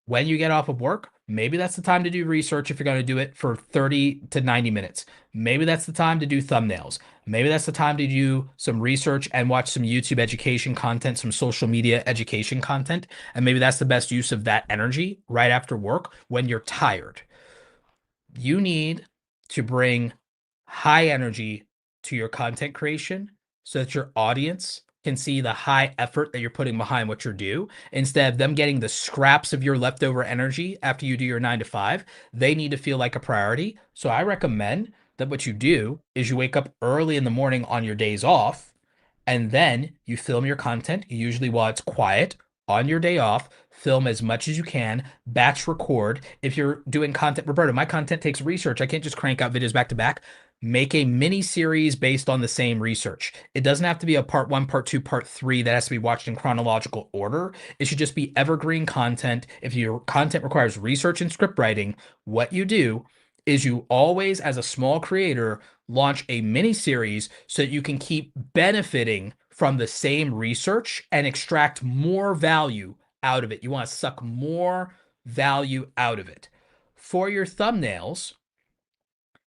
when you get off of work, maybe that's the time to do research if you're going to do it for 30 to 90 minutes. Maybe that's the time to do thumbnails. Maybe that's the time to do some research and watch some YouTube education content, some social media education content. And maybe that's the best use of that energy right after work when you're tired. You need to bring high energy to your content creation so that your audience can see the high effort that you're putting behind what you're doing. Instead of them getting the scraps of your leftover energy after you do your 9 to 5, they need to feel like a priority. So I recommend that what you do is you wake up early in the morning on your days off, and then you film your content, usually while it's quiet on your day off. Film as much as you can, batch record. If you're doing content, Roberto, my content takes research. I can't just crank out videos back to back. Make a mini series based on the same research. It doesn't have to be a part 1, part 2, part 3 that has to be watched in chronological order. It should just be evergreen content. If your content requires research and script writing, what you do is you always, as a small creator, launch a mini series so that you can keep benefiting from the same research and extract more value out of it. You want to suck more value out of it. For your thumbnails,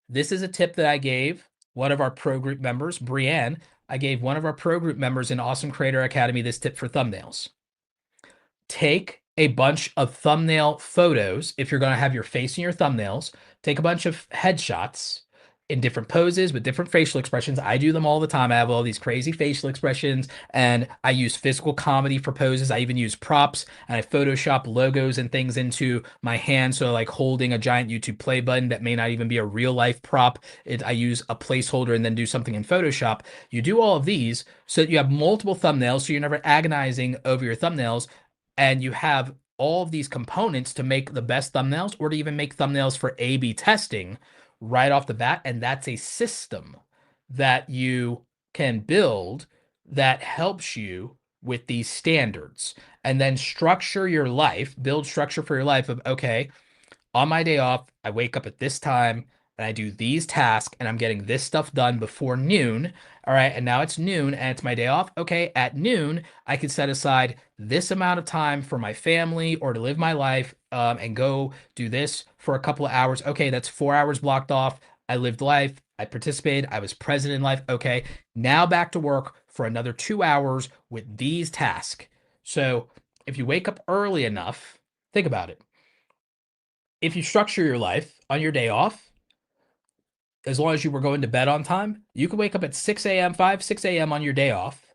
this is a tip that I gave one of our pro group members, Brienne. I gave one of our pro group members in Awesome Creator Academy this tip for thumbnails. Take a bunch of thumbnail photos. If you're going to have your face in your thumbnails, take a bunch of headshots in different poses with different facial expressions. I do them all the time. I have all these crazy facial expressions, and I use physical comedy for poses. I even use props, and I Photoshop logos and things into my hand. So like holding a giant YouTube play button that may not even be a real life prop. I use a placeholder and then do something in Photoshop. You do all of these so that you have multiple thumbnails, so you're never agonizing over your thumbnails, and you have all of these components to make the best thumbnails, or to even make thumbnails for A/B testing right off the bat. And that's a system that you can build that helps you with these standards. And then structure your life, build structure for your life of, okay, on my day off, I wake up at this time and I do these tasks and I'm getting this stuff done before noon. All right. And now it's noon and it's my day off. Okay. At noon, I can set aside this amount of time for my family or to live my life, and go do this for a couple of hours. Okay. That's 4 hours blocked off. I lived life. I participated. I was present in life. Okay. Now back to work for another 2 hours with these tasks. So if you wake up early enough, think about it. If you structure your life on your day off, as long as you were going to bed on time, you could wake up at 6 a.m., 6 a.m. on your day off.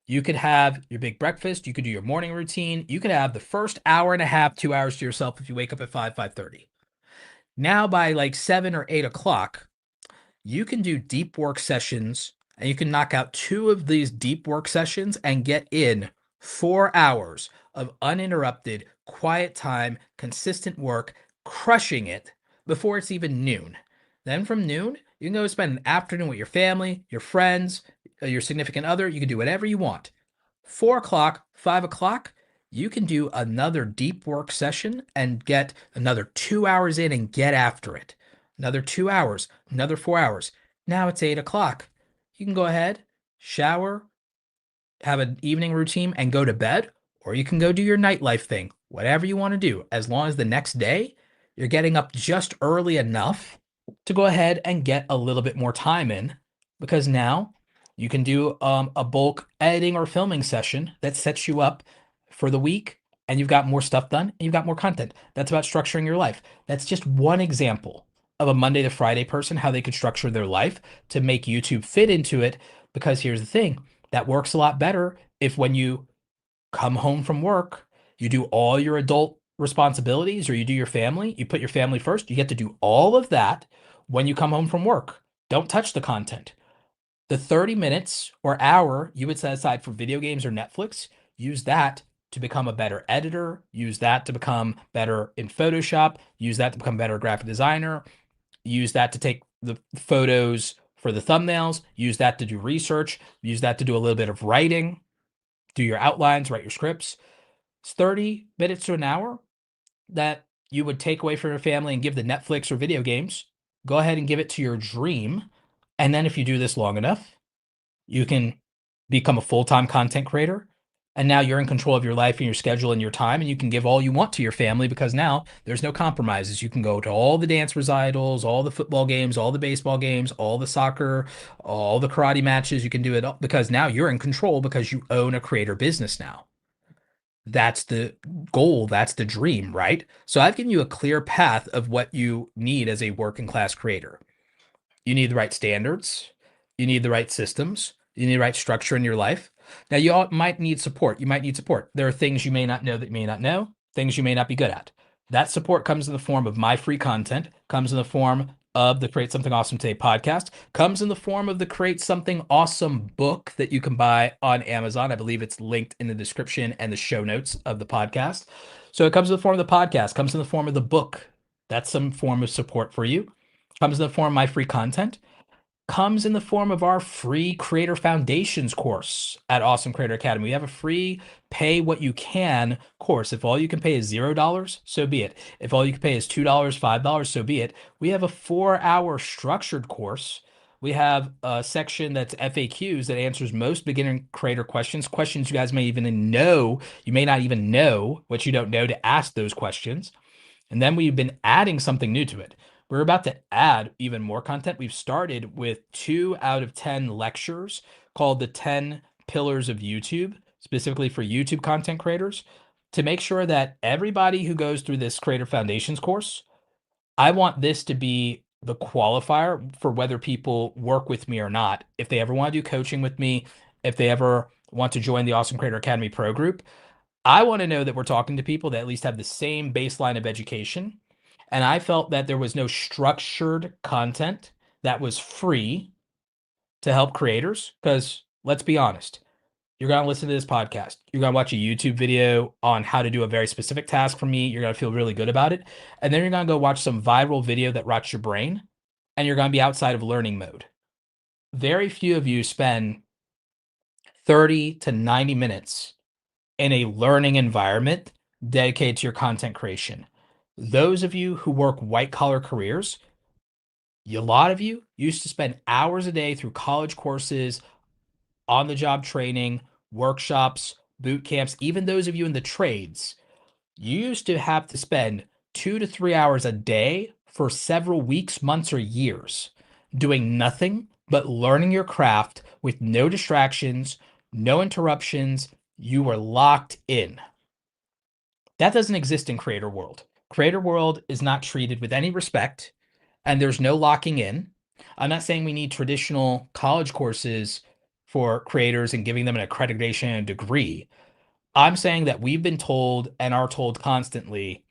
You could have your big breakfast. You could do your morning routine. You could have the first hour and a half, 2 hours to yourself if you wake up at 5:30. Now by like 7 or 8 o'clock, you can do deep work sessions, and you can knock out 2 of these deep work sessions and get in 4 hours of uninterrupted, quiet time, consistent work, crushing it before it's even noon. Then from noon, you can go spend an afternoon with your family, your friends, your significant other. You can do whatever you want. 4 o'clock, 5 o'clock, you can do another deep work session and get another 2 hours in and get after it. Another 2 hours, another 4 hours. Now it's 8 o'clock. You can go ahead, shower, have an evening routine, and go to bed, or you can go do your nightlife thing, whatever you want to do, as long as the next day you're getting up just early enough to go ahead and get a little bit more time in, because now you can do a bulk editing or filming session that sets you up for the week, and you've got more stuff done and you've got more content. That's about structuring your life. That's just one example of a Monday to Friday person, how they could structure their life to make YouTube fit into it. Because here's the thing, that works a lot better if when you come home from work, you do all your adult responsibilities, or you do your family, you put your family first. You get to do all of that when you come home from work. Don't touch the content. The 30 minutes or hour you would set aside for video games or Netflix, use that to become a better editor, use that to become better in Photoshop, use that to become a better graphic designer, use that to take the photos for the thumbnails, use that to do research, use that to do a little bit of writing, do your outlines, write your scripts. It's 30 minutes to an hour that you would take away from your family and give to Netflix or video games. Go ahead and give it to your dream. And then if you do this long enough, you can become a full-time content creator. And now you're in control of your life and your schedule and your time, and you can give all you want to your family, because now there's no compromises. You can go to all the dance recitals, all the football games, all the baseball games, all the soccer, all the karate matches. You can do it all because now you're in control, because you own a creator business now. That's the goal. That's the dream, right? So I've given you a clear path of what you need as a working class creator. You need the right standards. You need the right systems. You need the right structure in your life. Now, you all might need support. You might need support. There are things you may not know that you may not know, things you may not be good at. That support comes in the form of my free content, comes in the form of the Create Something Awesome Today podcast, comes in the form of the Create Something Awesome book that you can buy on Amazon. I believe it's linked in the description and the show notes of the podcast. So it comes in the form of the podcast, comes in the form of the book. That's some form of support for you. Comes in the form of my free content, comes in the form of our free Creator Foundations course at Awesome Creator Academy. We have a free pay what you can course. If all you can pay is $0, so be it. If all you can pay is $2, $5, so be it. We have a 4-hour structured course We have a section that's FAQs that answers most beginner creator questions, questions you guys may even know. You may not even know what you don't know to ask those questions. And then we've been adding something new to it. We're about to add even more content. We've started with 2 out of 10 lectures called the 10 Pillars of YouTube, specifically for YouTube content creators, to make sure that everybody who goes through this Creator Foundations course, I want this to be the qualifier for whether people work with me or not. If they ever want to do coaching with me, if they ever want to join the Awesome Creator Academy Pro group, I want to know that we're talking to people that at least have the same baseline of education. And I felt that there was no structured content that was free to help creators. Because let's be honest, you're going to listen to this podcast. You're going to watch a YouTube video on how to do a very specific task from me. You're going to feel really good about it. And then you're going to go watch some viral video that rots your brain. And you're going to be outside of learning mode. Very few of you spend 30 to 90 minutes in a learning environment dedicated to your content creation. Those of you who work white collar careers, a lot of you used to spend hours a day through college courses, on the job training, workshops, boot camps, even those of you in the trades. You used to have to spend 2 to 3 hours a day for several weeks, months, or years doing nothing but learning your craft with no distractions, no interruptions. You were locked in. That doesn't exist in creator world. Creator world is not treated with any respect, and there's no locking in. I'm not saying we need traditional college courses for creators and giving them an accreditation and a degree. I'm saying that we've been told and are told constantly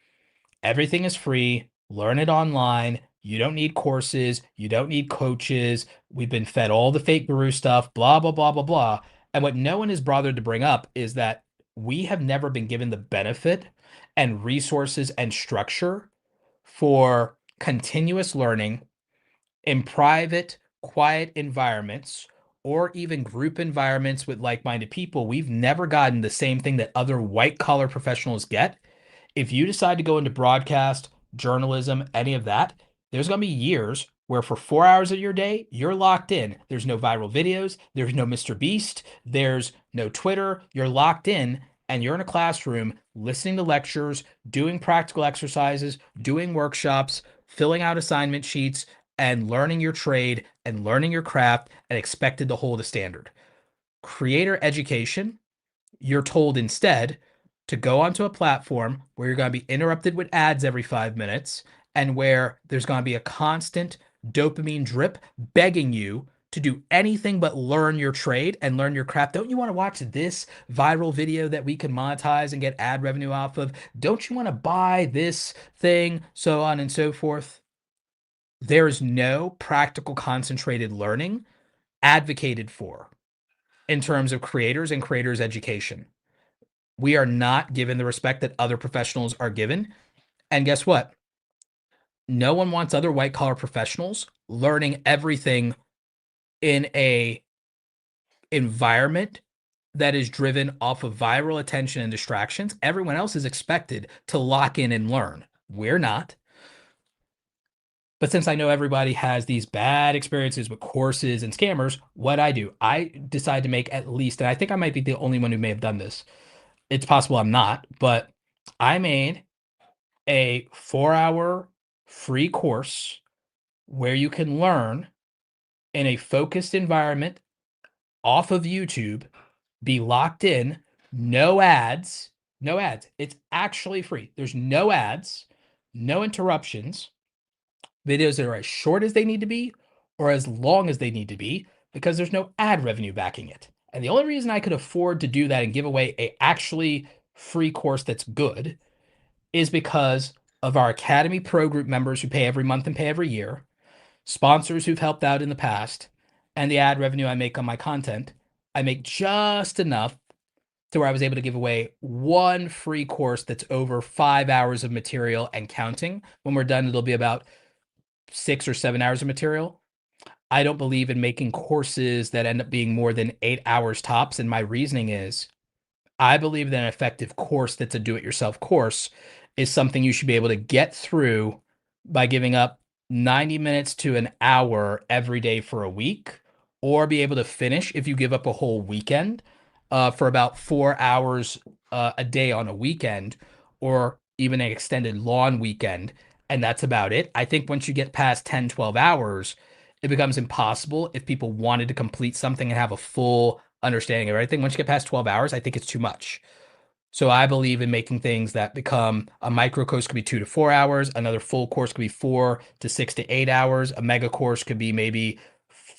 everything is free. Learn it online. You don't need courses. You don't need coaches. We've been fed all the fake guru stuff, blah, blah, blah, blah, blah. And what no one has bothered to bring up is that we have never been given the benefit and resources and structure for continuous learning in private, quiet environments or even group environments with like-minded people. We've never gotten the same thing that other white-collar professionals get. If you decide to go into broadcast, journalism, any of that, there's going to be years where for 4 hours of your day, you're locked in. There's no viral videos. There's no Mr. Beast. There's no Twitter. You're locked in and you're in a classroom listening to lectures, doing practical exercises, doing workshops, filling out assignment sheets, and learning your trade and learning your craft and expected to hold a standard. Creator education, you're told instead to go onto a platform where you're going to be interrupted with ads every 5 minutes and where there's going to be a constant dopamine drip begging you to do anything but learn your trade and learn your craft. Don't you want to watch this viral video that we can monetize and get ad revenue off of? Don't you want to buy this thing, so on and so forth? There is no practical concentrated learning advocated for in terms of creators and creators education. We are not given the respect that other professionals are given. And guess what? No one wants other white collar professionals learning everything in a environment that is driven off of viral attention and distractions. Everyone else is expected to lock in and learn. We're not. But since I know everybody has these bad experiences with courses and scammers, what I do, I decide to make at least, and I think I might be the only one who may have done this. It's possible I'm not, but I made a 4 hour free course where you can learn in a focused environment off of YouTube, be locked in, no ads, no ads. It's actually free. There's no ads, no interruptions, videos that are as short as they need to be or as long as they need to be because there's no ad revenue backing it. And the only reason I could afford to do that and give away a actually free course that's good is because of our Academy Pro Group members who pay every month and pay every year, sponsors who've helped out in the past, and the ad revenue I make on my content. I make just enough to where I was able to give away one free course that's over 5 hours of material and counting. When we're done, it'll be about 6 or 7 hours of material. I don't believe in making courses that end up being more than 8 hours tops. And my reasoning is I believe that an effective course that's a do-it-yourself course is something you should be able to get through by giving up 90 minutes to an hour every day for a week, or be able to finish if you give up a whole weekend for about 4 hours a day on a weekend, or even an extended long weekend. And that's about it. I think once you get past 10, 12 hours, it becomes impossible if people wanted to complete something and have a full understanding of everything. Once you get past 12 hours, I think it's too much. So I believe in making things that become a micro course could be 2 to 4 hours, another full course could be 4 to 6 to 8 hours, a mega course could be maybe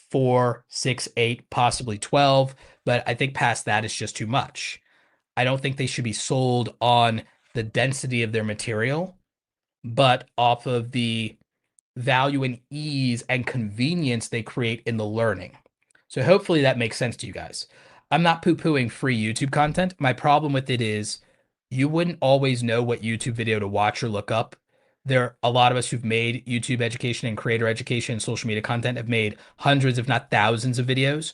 4, 6, 8, possibly 12. But I think past that is just too much. I don't think they should be sold on the density of their material, but off of the value and ease and convenience they create in the learning. So hopefully that makes sense to you guys. I'm not poo-pooing free YouTube content. My problem with it is you wouldn't always know what YouTube video to watch or look up. There are a lot of us who've made YouTube education and creator education and social media content have made hundreds, if not thousands of videos.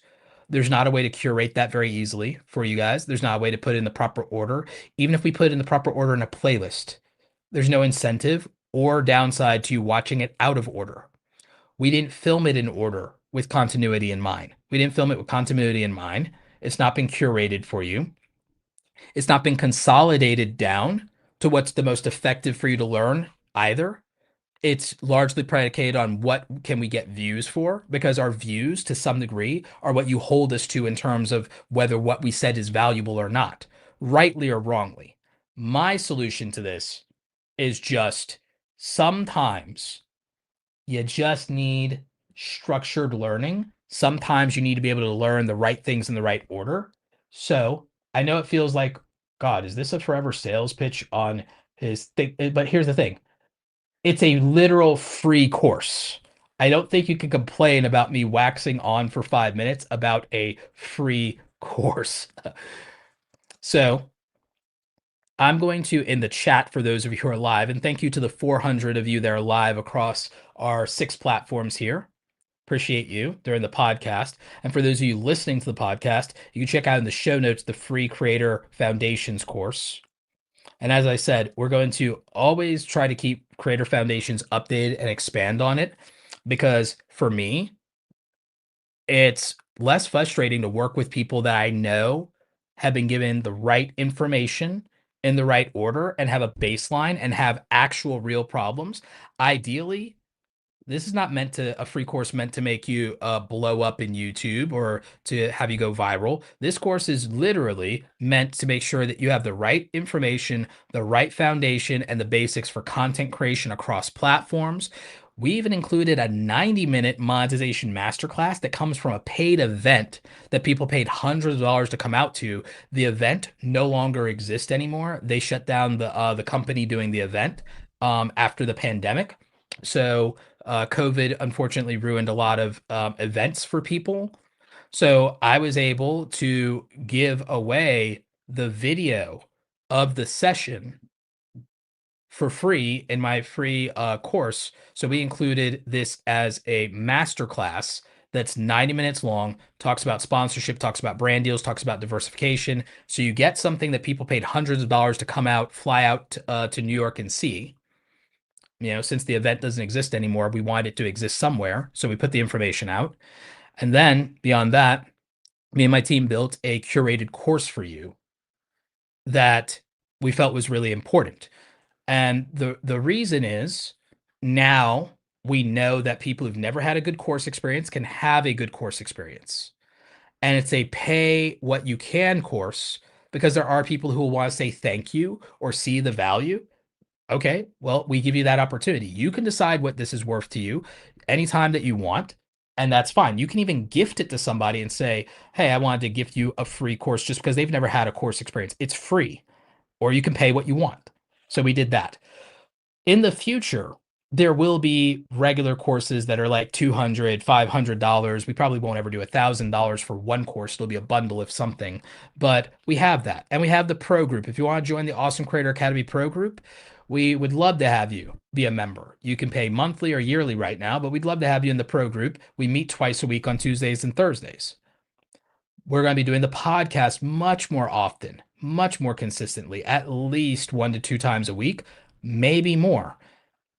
There's not a way to curate that very easily for you guys. There's not a way to put it in the proper order. Even if we put it in the proper order in a playlist, there's no incentive or downside to you watching it out of order. We didn't film it in order with continuity in mind. We didn't film it with continuity in mind. It's not been curated for you. It's not been consolidated down to what's the most effective for you to learn either. It's largely predicated on what can we get views for, because our views to some degree are what you hold us to in terms of whether what we said is valuable or not, rightly or wrongly. My solution to this is just sometimes you just need structured learning. Sometimes you need to be able to learn the right things in the right order. So I know it feels like, God, is this a forever sales pitch on his thing? But here's the thing, it's a literal free course. I don't think you can complain about me waxing on for 5 minutes about a free course. So I'm going to, in the chat for those of you who are live, and thank you to the 400 of you that are live across our 6 platforms here. Appreciate you during the podcast. And for those of you listening to the podcast, you can check out in the show notes the free Creator Foundations course. And as I said, we're going to always try to keep Creator Foundations updated and expand on it, because for me, it's less frustrating to work with people that I know have been given the right information in the right order and have a baseline and have actual real problems. Ideally, this is not meant to, a free course meant to make you blow up in YouTube or to have you go viral. This course is literally meant to make sure that you have the right information, the right foundation, and the basics for content creation across platforms. We even included a 90-minute monetization masterclass that comes from a paid event that people paid hundreds of dollars to come out to. The event no longer exists anymore. They shut down the company doing the event after the pandemic. So COVID unfortunately ruined a lot of events for people. So I was able to give away the video of the session for free in my free course. So we included this as a masterclass that's 90 minutes long, talks about sponsorship, talks about brand deals, talks about diversification. So you get something that people paid hundreds of dollars to come out, fly out to New York and see. You know, since the event doesn't exist anymore, we want it to exist somewhere. So we put the information out. And then beyond that, me and my team built a curated course for you that we felt was really important. And the reason is, now we know that people who've never had a good course experience can have a good course experience. And it's a pay what you can course, because there are people who will want to say thank you or see the value. Okay, well, we give you that opportunity. You can decide what this is worth to you anytime that you want, and that's fine. You can even gift it to somebody and say, hey, I wanted to gift you a free course just because they've never had a course experience. It's free, or you can pay what you want. So we did that. In the future, there will be regular courses that are like $200, $500. We probably won't ever do $1,000 for one course. It'll be a bundle of something, but we have that. And we have the pro group. If you want to join the Awesome Creator Academy pro group, we would love to have you be a member. You can pay monthly or yearly right now, but we'd love to have you in the pro group. We meet twice a week on Tuesdays and Thursdays. We're going to be doing the podcast much more often, much more consistently, at least 1 to 2 times a week, maybe more.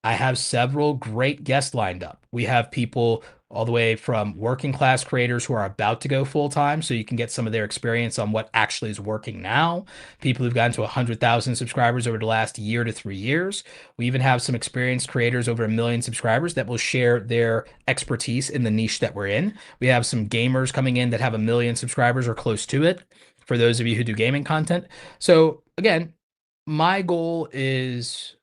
I have several great guests lined up. We have people all the way from working class creators who are about to go full time, so you can get some of their experience on what actually is working now. People who've gotten to 100,000 subscribers over the last year to 3 years. We even have some experienced creators over 1 million subscribers that will share their expertise in the niche that we're in. We have some gamers coming in that have 1 million subscribers or close to it, for those of you who do gaming content. So, again, my goal is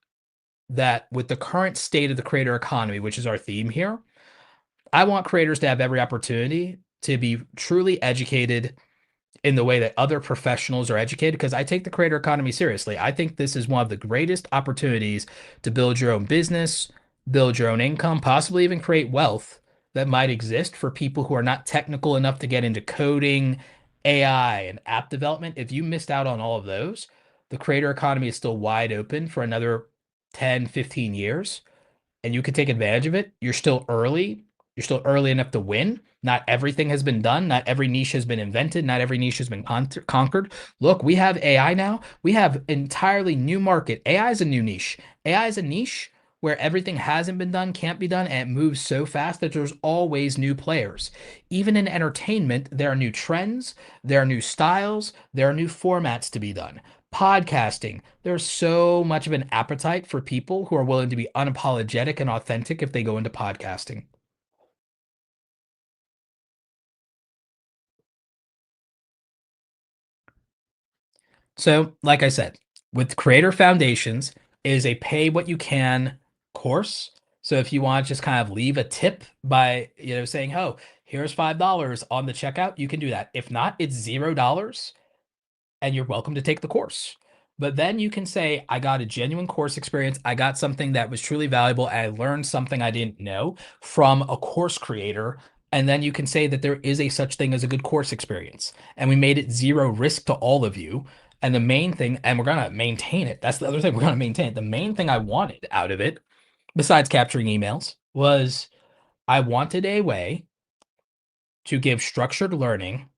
that with the current state of the creator economy, which is our theme here, I want creators to have every opportunity to be truly educated in the way that other professionals are educated, because I take the creator economy seriously. I think this is one of the greatest opportunities to build your own business, build your own income, possibly even create wealth that might exist for people who are not technical enough to get into coding, AI, and app development. If you missed out on all of those, the creator economy is still wide open for another 10, 15 years, and you could take advantage of it. You're still early. You're still early enough to win. Not everything has been done. Not every niche has been invented. Not every niche has been conquered. Look, we have AI now. We have entirely new market. AI is a new niche. AI is a niche where everything hasn't been done, can't be done, and it moves so fast that there's always new players. Even in entertainment, there are new trends, there are new styles, there are new formats to be done. Podcasting, there's so much of an appetite for people who are willing to be unapologetic and authentic if they go into podcasting. So, like I said, with Creator Foundations is a pay what you can course. So if you want to just kind of leave a tip by, saying, "Oh, here's $5 on the checkout," you can do that. If not, it's $0 and you're welcome to take the course. But then you can say, I got a genuine course experience. I got something that was truly valuable. And I learned something I didn't know from a course creator. And then you can say that there is a such thing as a good course experience. And we made it zero risk to all of you. And the main thing, and we're going to maintain it. That's the other thing, we're going to maintain it. The main thing I wanted out of it, besides capturing emails, was I wanted a way to give structured learning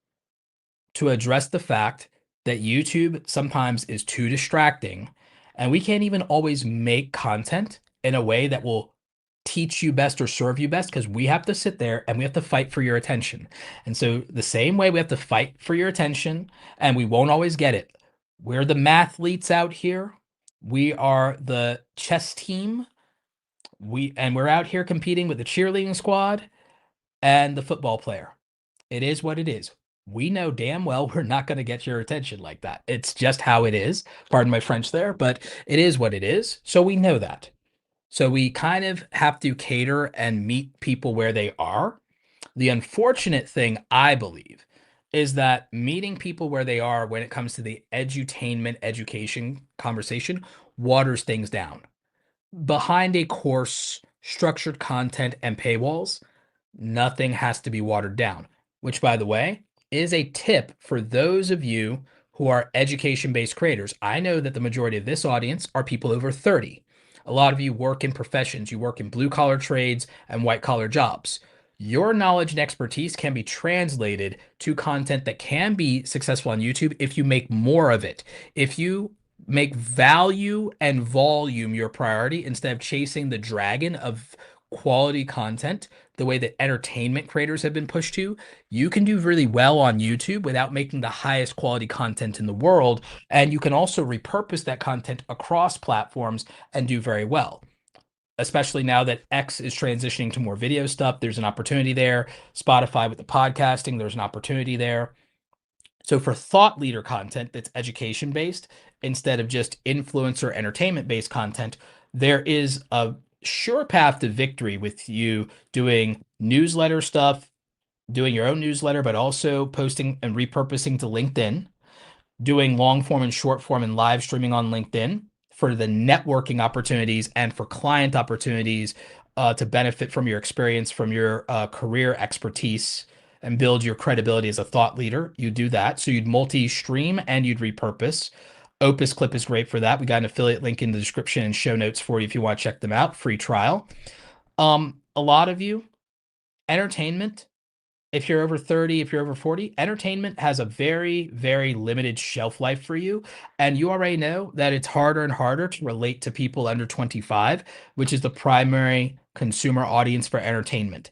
to address the fact that YouTube sometimes is too distracting, and we can't even always make content in a way that will teach you best or serve you best, because we have to sit there and we have to fight for your attention. And so, the same way we have to fight for your attention, and we won't always get it. We're the mathletes out here. We are the chess team. We're out here competing with the cheerleading squad and the football player. It is what it is. We know damn well we're not going to get your attention like that. It's just how it is. Pardon my French there, but it is what it is. So we know that. So we kind of have to cater and meet people where they are. The unfortunate thing, I believe, is that meeting people where they are when it comes to the edutainment education conversation waters things down. Behind a course, structured content, and paywalls, nothing has to be watered down, which, by the way, is a tip for those of you who are education based creators. I know that the majority of this audience are people over 30. A lot of you work in professions, you work in blue collar trades and white collar jobs. Your knowledge and expertise can be translated to content that can be successful on YouTube if you make more of it. If you make value and volume your priority instead of chasing the dragon of quality content, the way that entertainment creators have been pushed to, you can do really well on YouTube without making the highest quality content in the world. And you can also repurpose that content across platforms and do very well. Especially now that X is transitioning to more video stuff, there's an opportunity there. Spotify with the podcasting, there's an opportunity there. So for thought leader content that's education based instead of just influencer entertainment based content, there is a sure path to victory with you doing newsletter stuff, doing your own newsletter, but also posting and repurposing to LinkedIn, doing long form and short form and live streaming on LinkedIn for the networking opportunities and for client opportunities, to benefit from your experience, from your career expertise, and build your credibility as a thought leader. You do that. So you'd multi-stream and you'd repurpose. Opus Clip is great for that. We got an affiliate link in the description and show notes for you if you want to check them out. Free trial. A lot of you, entertainment If you're over 30, if you're over 40, entertainment has a very, very limited shelf life for you. And you already know that it's harder and harder to relate to people under 25, which is the primary consumer audience for entertainment.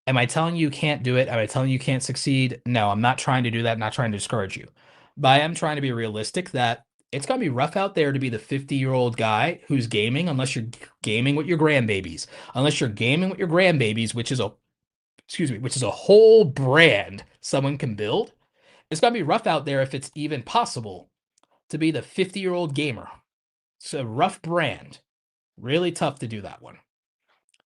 Am I telling you can't do it? Am I telling you can't succeed? No, I'm not trying to do that. I'm not trying to discourage you. But I am trying to be realistic that it's going to be rough out there to be the 50-year-old guy who's gaming unless you're gaming with your grandbabies. Unless you're gaming with your grandbabies, which is a which is a whole brand someone can build. It's going to be rough out there if it's even possible to be the 50-year-old gamer. It's a rough brand. Really tough to do that one.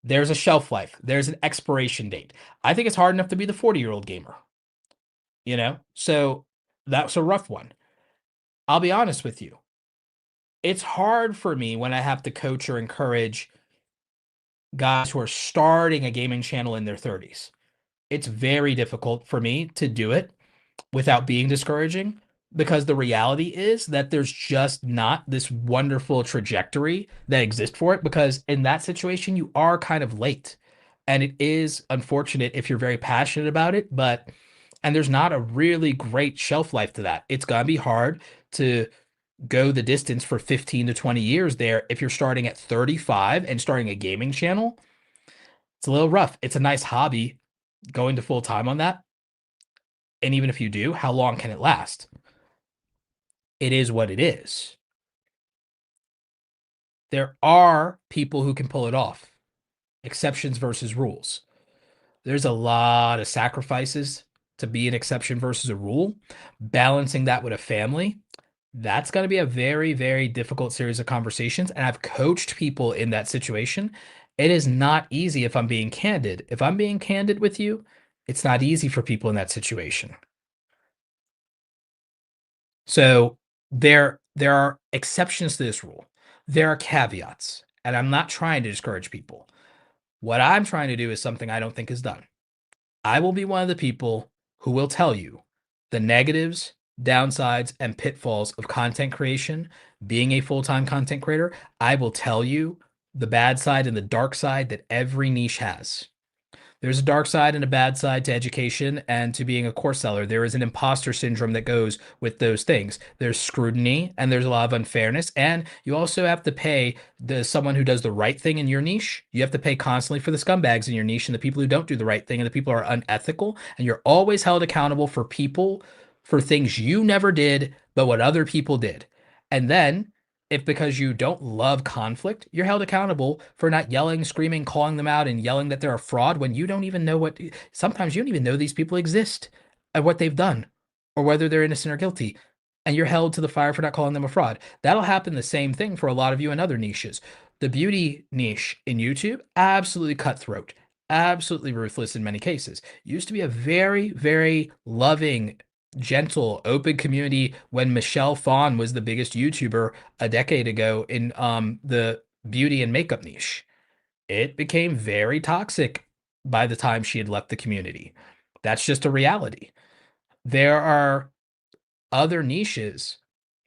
There's a shelf life. There's an expiration date. I think it's hard enough to be the 40-year-old gamer, you know? So that's a rough one. I'll be honest with you. It's hard for me when I have to coach or encourage guys who are starting a gaming channel in their 30s. It's very difficult for me to do it without being discouraging, because the reality is that there's just not this wonderful trajectory that exists for it, because in that situation you are kind of late, and it is unfortunate if you're very passionate about it, but and there's not a really great shelf life to that. It's going to be hard to go the distance for 15 to 20 years there if you're starting at 35 and starting a gaming channel. It's a little rough. It's a nice hobby going to full time on that. And even if you do, how long can it last? It is what it is. There are people who can pull it off. Exceptions versus rules. There's a lot of sacrifices to be an exception versus a rule. Balancing that with a family, that's going to be a very, very difficult series of conversations. And I've coached people in that situation. It is not easy if I'm being candid. If I'm being candid with you, it's not easy for people in that situation. So there are exceptions to this rule. There are caveats, and I'm not trying to discourage people. What I'm trying to do is something I don't think is done. I will be one of the people who will tell you the negatives, downsides, and pitfalls of content creation, being a full-time content creator. I will tell you the bad side and the dark side that every niche has. There's a dark side and a bad side to education and to being a course seller. There is an imposter syndrome that goes with those things. There's scrutiny and there's a lot of unfairness. And you also have to pay someone who does the right thing in your niche. You have to pay constantly for the scumbags in your niche and the people who don't do the right thing and the people who are unethical. And you're always held accountable for people, for things you never did, but what other people did. And then if because you don't love conflict, you're held accountable for not yelling, screaming, calling them out, and yelling that they're a fraud when you don't even know sometimes you don't even know these people exist and what they've done or whether they're innocent or guilty. And you're held to the fire for not calling them a fraud. That'll happen the same thing for a lot of you in other niches. The beauty niche in YouTube, absolutely cutthroat, absolutely ruthless in many cases. Used to be a very, very loving, gentle, open community when Michelle Phan was the biggest YouTuber a decade ago in the beauty and makeup niche. It became very toxic by the time she had left the community. That's just a reality. There are other niches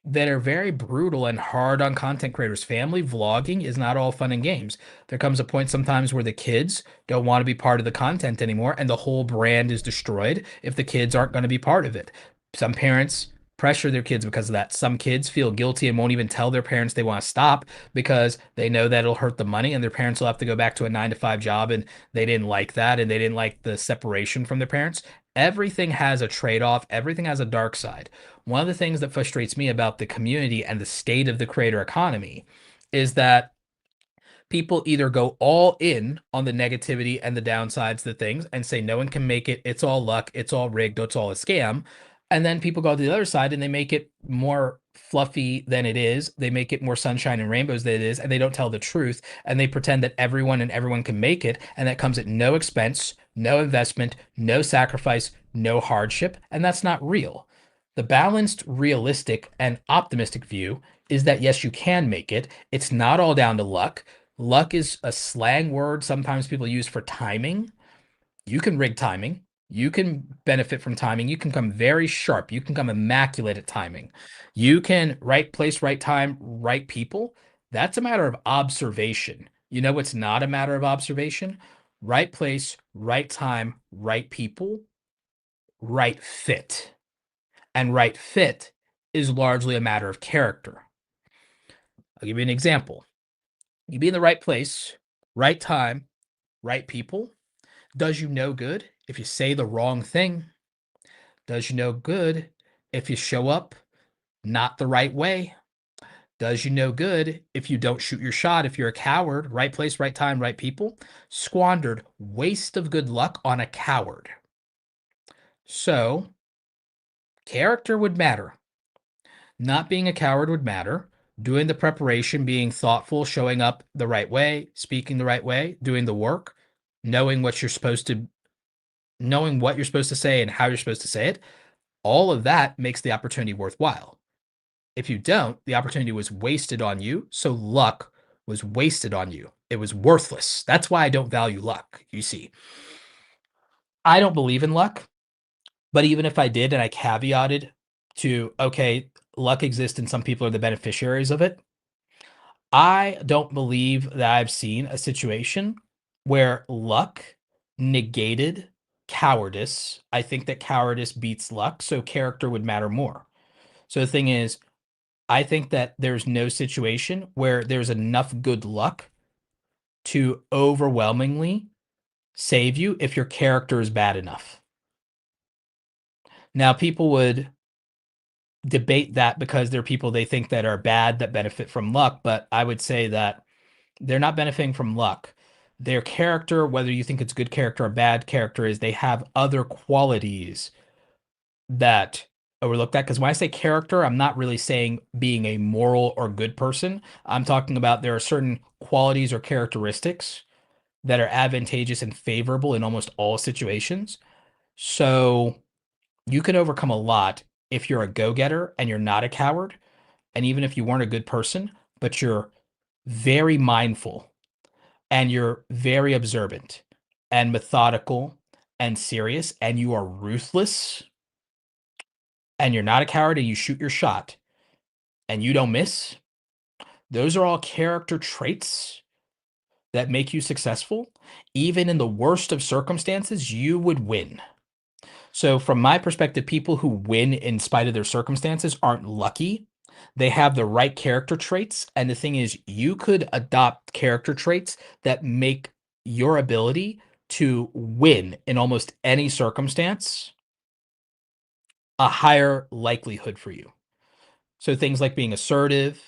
that are very brutal and hard on content creators. Family vlogging is not all fun and games. There comes a point sometimes where the kids don't want to be part of the content anymore, and the whole brand is destroyed if the kids aren't going to be part of it. Some parents pressure their kids because of that. Some kids feel guilty and won't even tell their parents they want to stop because they know that it'll hurt the money, and their parents will have to go back to a 9 to 5 job, and they didn't like that, and they didn't like the separation from their parents. Everything has a trade-off. Everything has a dark side. One of the things that frustrates me about the community and the state of the creator economy is that people either go all in on the negativity and the downsides to things and say no one can make it, it's all luck, it's all rigged, it's all a scam. And then people go to the other side and they make it more fluffy than it is. They make it more sunshine and rainbows than it is, and they don't tell the truth. And they pretend that everyone can make it, and that comes at no expense, no investment, no sacrifice, no hardship. And that's not real. The balanced, realistic, and optimistic view is that yes, you can make it. It's not all down to luck. Luck is a slang word sometimes people use for timing. You can rig timing. You can benefit from timing. You can come very sharp. You can come immaculate at timing. You can right place, right time, right people. That's a matter of observation. What's not a matter of observation? Right place, right time, right people right fit. And right fit is largely a matter of character. I'll give you an example. You be in the right place, right time, right people. Does you no good if you say the wrong thing? Does you no good if you show up not the right way? Does you no good if you don't shoot your shot, if you're a coward? Right place, right time, right people. Squandered waste of good luck on a coward. So, character would matter. Not being a coward would matter. Doing the preparation, being thoughtful, showing up the right way, speaking the right way, doing the work, knowing what you're supposed to knowing what you're supposed to say and how you're supposed to say it, all of that makes the opportunity worthwhile. If you don't, the opportunity was wasted on you, so luck was wasted on you. It was worthless. That's why I don't value luck, you see. I don't believe in luck, but even if I did and I caveated to, okay, luck exists and some people are the beneficiaries of it, I don't believe that I've seen a situation where luck negated cowardice. I think that cowardice beats luck, so character would matter more. So the thing is, I think that there's no situation where there's enough good luck to overwhelmingly save you if your character is bad enough. Now, people would debate that because there are people they think that are bad that benefit from luck, but I would say that they're not benefiting from luck. Their character, whether you think it's good character or bad character, is they have other qualities that are looked at. Because when I say character, I'm not really saying being a moral or good person. I'm talking about there are certain qualities or characteristics that are advantageous and favorable in almost all situations. So you can overcome a lot if you're a go-getter and you're not a coward. And even if you weren't a good person, but you're very mindful and you're very observant and methodical and serious and you are ruthless and you're not a coward and you shoot your shot and you don't miss, those are all character traits that make you successful. Even in the worst of circumstances, you would win. So, from my perspective, people who win in spite of their circumstances aren't lucky. They have the right character traits. And the thing is, you could adopt character traits that make your ability to win in almost any circumstance a higher likelihood for you. So, things like being assertive,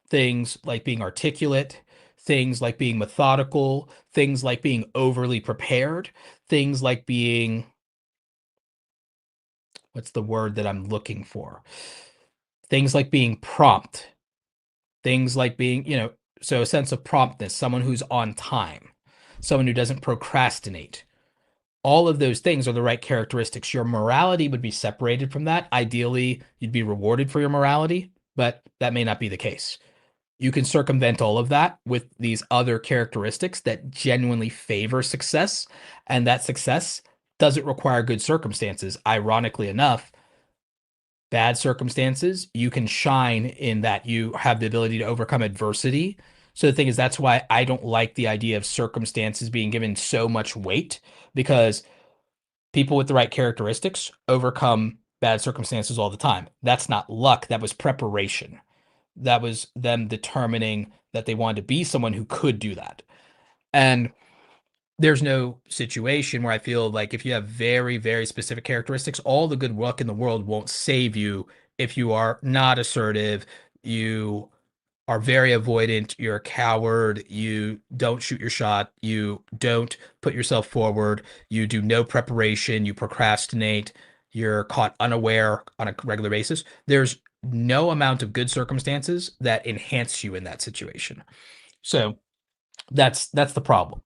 things like being articulate, things like being methodical, things like being overly prepared, things like being, what's the word that I'm looking for? Things like being prompt, things like being, so a sense of promptness, someone who's on time, someone who doesn't procrastinate. All of those things are the right characteristics. Your morality would be separated from that. Ideally, you'd be rewarded for your morality, but that may not be the case. You can circumvent all of that with these other characteristics that genuinely favor success, and that success doesn't require good circumstances. Ironically enough, bad circumstances, you can shine in that you have the ability to overcome adversity. So the thing is, that's why I don't like the idea of circumstances being given so much weight, because people with the right characteristics overcome bad circumstances all the time. That's not luck, that was preparation. That was them determining that they wanted to be someone who could do that. And there's no situation where I feel like if you have very, very specific characteristics, all the good luck in the world won't save you if you are not assertive, you are very avoidant, you're a coward, you don't shoot your shot, you don't put yourself forward, you do no preparation, you procrastinate, you're caught unaware on a regular basis. There's no amount of good circumstances that enhance you in that situation. So that's the problem.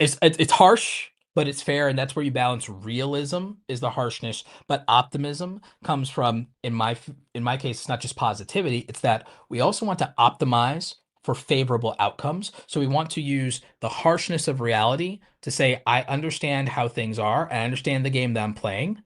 It's harsh, but it's fair, and that's where you balance. Realism is the harshness, but optimism comes from, in my case, it's not just positivity, it's that we also want to optimize for favorable outcomes. So we want to use the harshness of reality to say, I understand how things are, and I understand the game that I'm playing,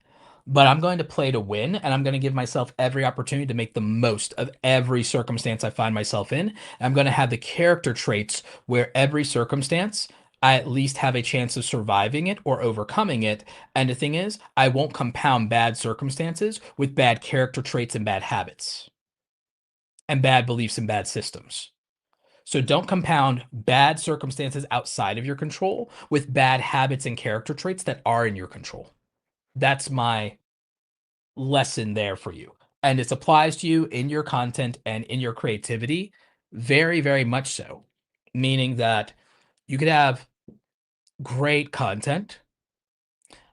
but I'm going to play to win, and I'm going to give myself every opportunity to make the most of every circumstance I find myself in. And I'm going to have the character traits where every circumstance I at least have a chance of surviving it or overcoming it. And the thing is, I won't compound bad circumstances with bad character traits and bad habits and bad beliefs and bad systems. So don't compound bad circumstances outside of your control with bad habits and character traits that are in your control. That's my lesson there for you. And this applies to you in your content and in your creativity very, very much so. Meaning that you could have great content,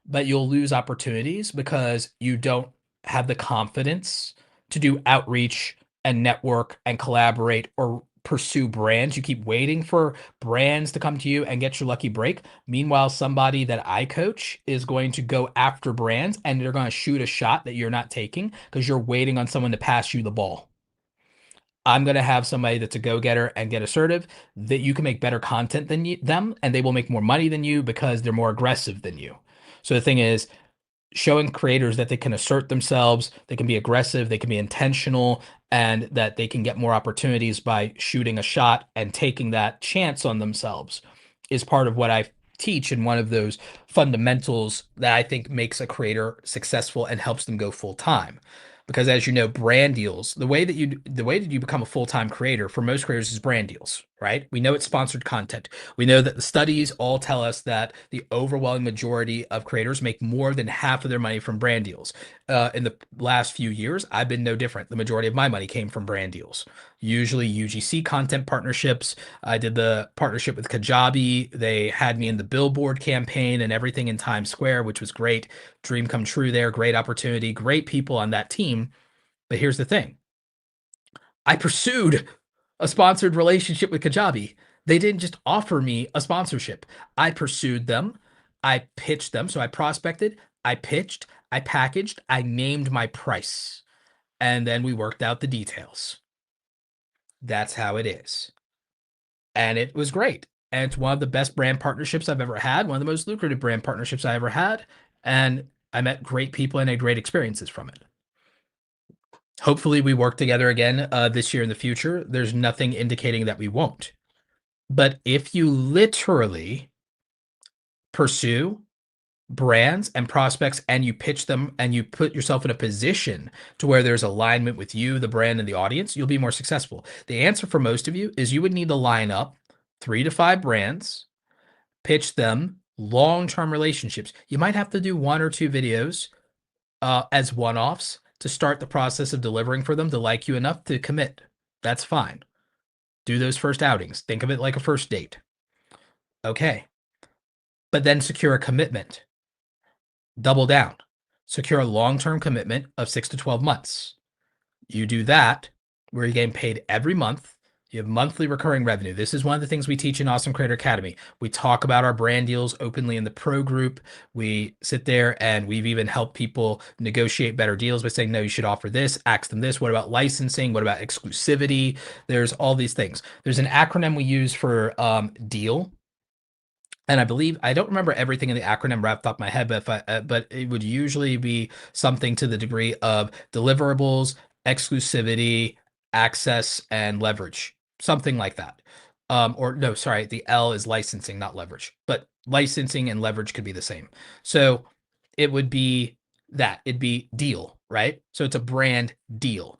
but you'll lose opportunities because you don't have the confidence to do outreach and network and collaborate or pursue brands. You keep waiting for brands to come to you and get your lucky break. Meanwhile, somebody that I coach is going to go after brands and they're going to shoot a shot that you're not taking because you're waiting on someone to pass you the ball. I'm going to have somebody that's a go-getter and get assertive, that you can make better content than them, and they will make more money than you because they're more aggressive than you. So the thing is, showing creators that they can assert themselves, they can be aggressive, they can be intentional, and that they can get more opportunities by shooting a shot and taking that chance on themselves is part of what I teach, and one of those fundamentals that I think makes a creator successful and helps them go full time. Because as you know, brand deals, the way that you become a full-time creator for most creators is brand deals, right? We know it's sponsored content. We know that the studies all tell us that the overwhelming majority of creators make more than half of their money from brand deals. In the last few years, I've been no different. The majority of my money came from brand deals, usually UGC content partnerships. I did the partnership with Kajabi. They had me in the Billboard campaign and everything in Times Square, which was great. Dream come true there. Great opportunity. Great people on that team. But here's the thing. I pursued a sponsored relationship with Kajabi. They didn't just offer me a sponsorship. I pursued them. I pitched them. So I prospected, I pitched, I packaged, I named my price, and then we worked out the details. That's how it is. And it was great. And it's one of the best brand partnerships I've ever had, one of the most lucrative brand partnerships I ever had. And I met great people and had great experiences from it. Hopefully, we work together again this year in the future. There's nothing indicating that we won't. But if you literally pursue brands and prospects and you pitch them and you put yourself in a position to where there's alignment with you, the brand, and the audience, you'll be more successful. The answer for most of you is you would need to line up 3 to 5 brands, pitch them long-term relationships. You might have to do 1 or 2 videos as one-offs to start the process of delivering for them to like you enough to commit. That's fine. Do those first outings. Think of it like a first date. Okay. But then secure a commitment. Double down. Secure a long-term commitment of 6 to 12 months. You do that where you're getting paid every month. You have monthly recurring revenue. This is one of the things we teach in Awesome Creator Academy. We talk about our brand deals openly in the pro group. We sit there and we've even helped people negotiate better deals by saying, no, you should offer this, ask them this. What about licensing? What about exclusivity? There's all these things. There's an acronym we use for deal. And I believe I don't remember everything in the acronym right off the top of my head, but but it would usually be something to the degree of deliverables, exclusivity, access, and leverage, something like that. Or no, sorry, the L is licensing, not leverage, but licensing and leverage could be the same. So it would be that it'd be deal, right? So it's a brand deal.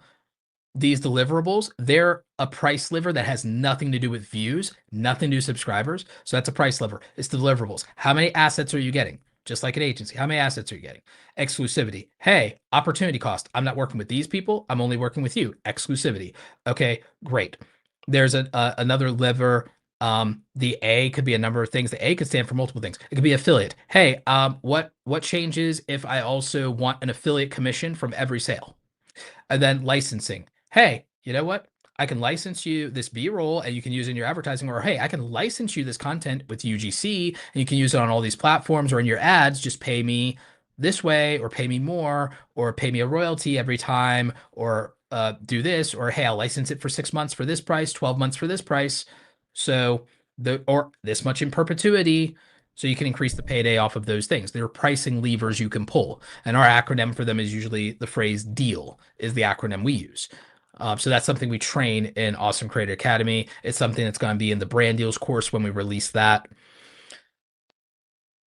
These deliverables, they're a price lever that has nothing to do with views, nothing to do with subscribers. So that's a price lever. It's deliverables. How many assets are you getting? Just like an agency, how many assets are you getting? Exclusivity. Hey, opportunity cost. I'm not working with these people. I'm only working with you. Exclusivity. Okay, great. There's another lever. The A could be a number of things. The A could stand for multiple things. It could be affiliate. Hey, what changes if I also want an affiliate commission from every sale? And then licensing. Hey, you know what? I can license you this B-roll and you can use it in your advertising, or hey, I can license you this content with UGC and you can use it on all these platforms or in your ads. Just pay me this way, or pay me more, or pay me a royalty every time, or do this, or hey, I'll license it for 6 months for this price, 12 months for this price. So or this much in perpetuity. So you can increase the payday off of those things. There are pricing levers you can pull. And our acronym for them is usually the phrase deal is the acronym we use. So that's something we train in Awesome Creator Academy. It's something that's going to be in the brand deals course when we release that.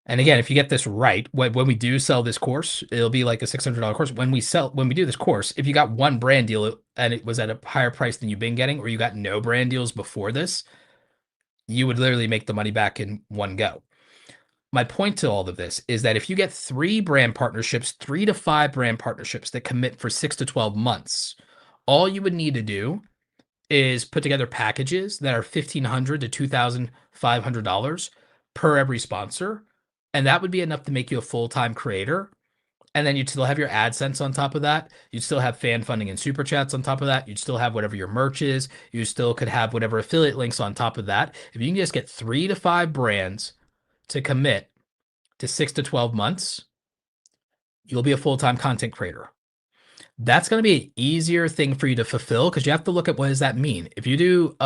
And again, if you get this right, when we do sell this course, it'll be like a $600 course. When we do this course, if you got one brand deal and it was at a higher price than you've been getting, or you got no brand deals before this, you would literally make the money back in one go. My point to all of this is that if you get 3 to 5 brand partnerships that commit for 6 to 12 months, all you would need to do is put together packages that are $1,500 to $2,500 per every sponsor. And that would be enough to make you a full-time creator. And then you'd still have your AdSense on top of that. You'd still have fan funding and super chats on top of that. You'd still have whatever your merch is. You still could have whatever affiliate links on top of that. If you can just get 3 to 5 brands to commit to 6 to 12 months, you'll be a full-time content creator. That's going to be an easier thing for you to fulfill because you have to look at what does that mean. If you do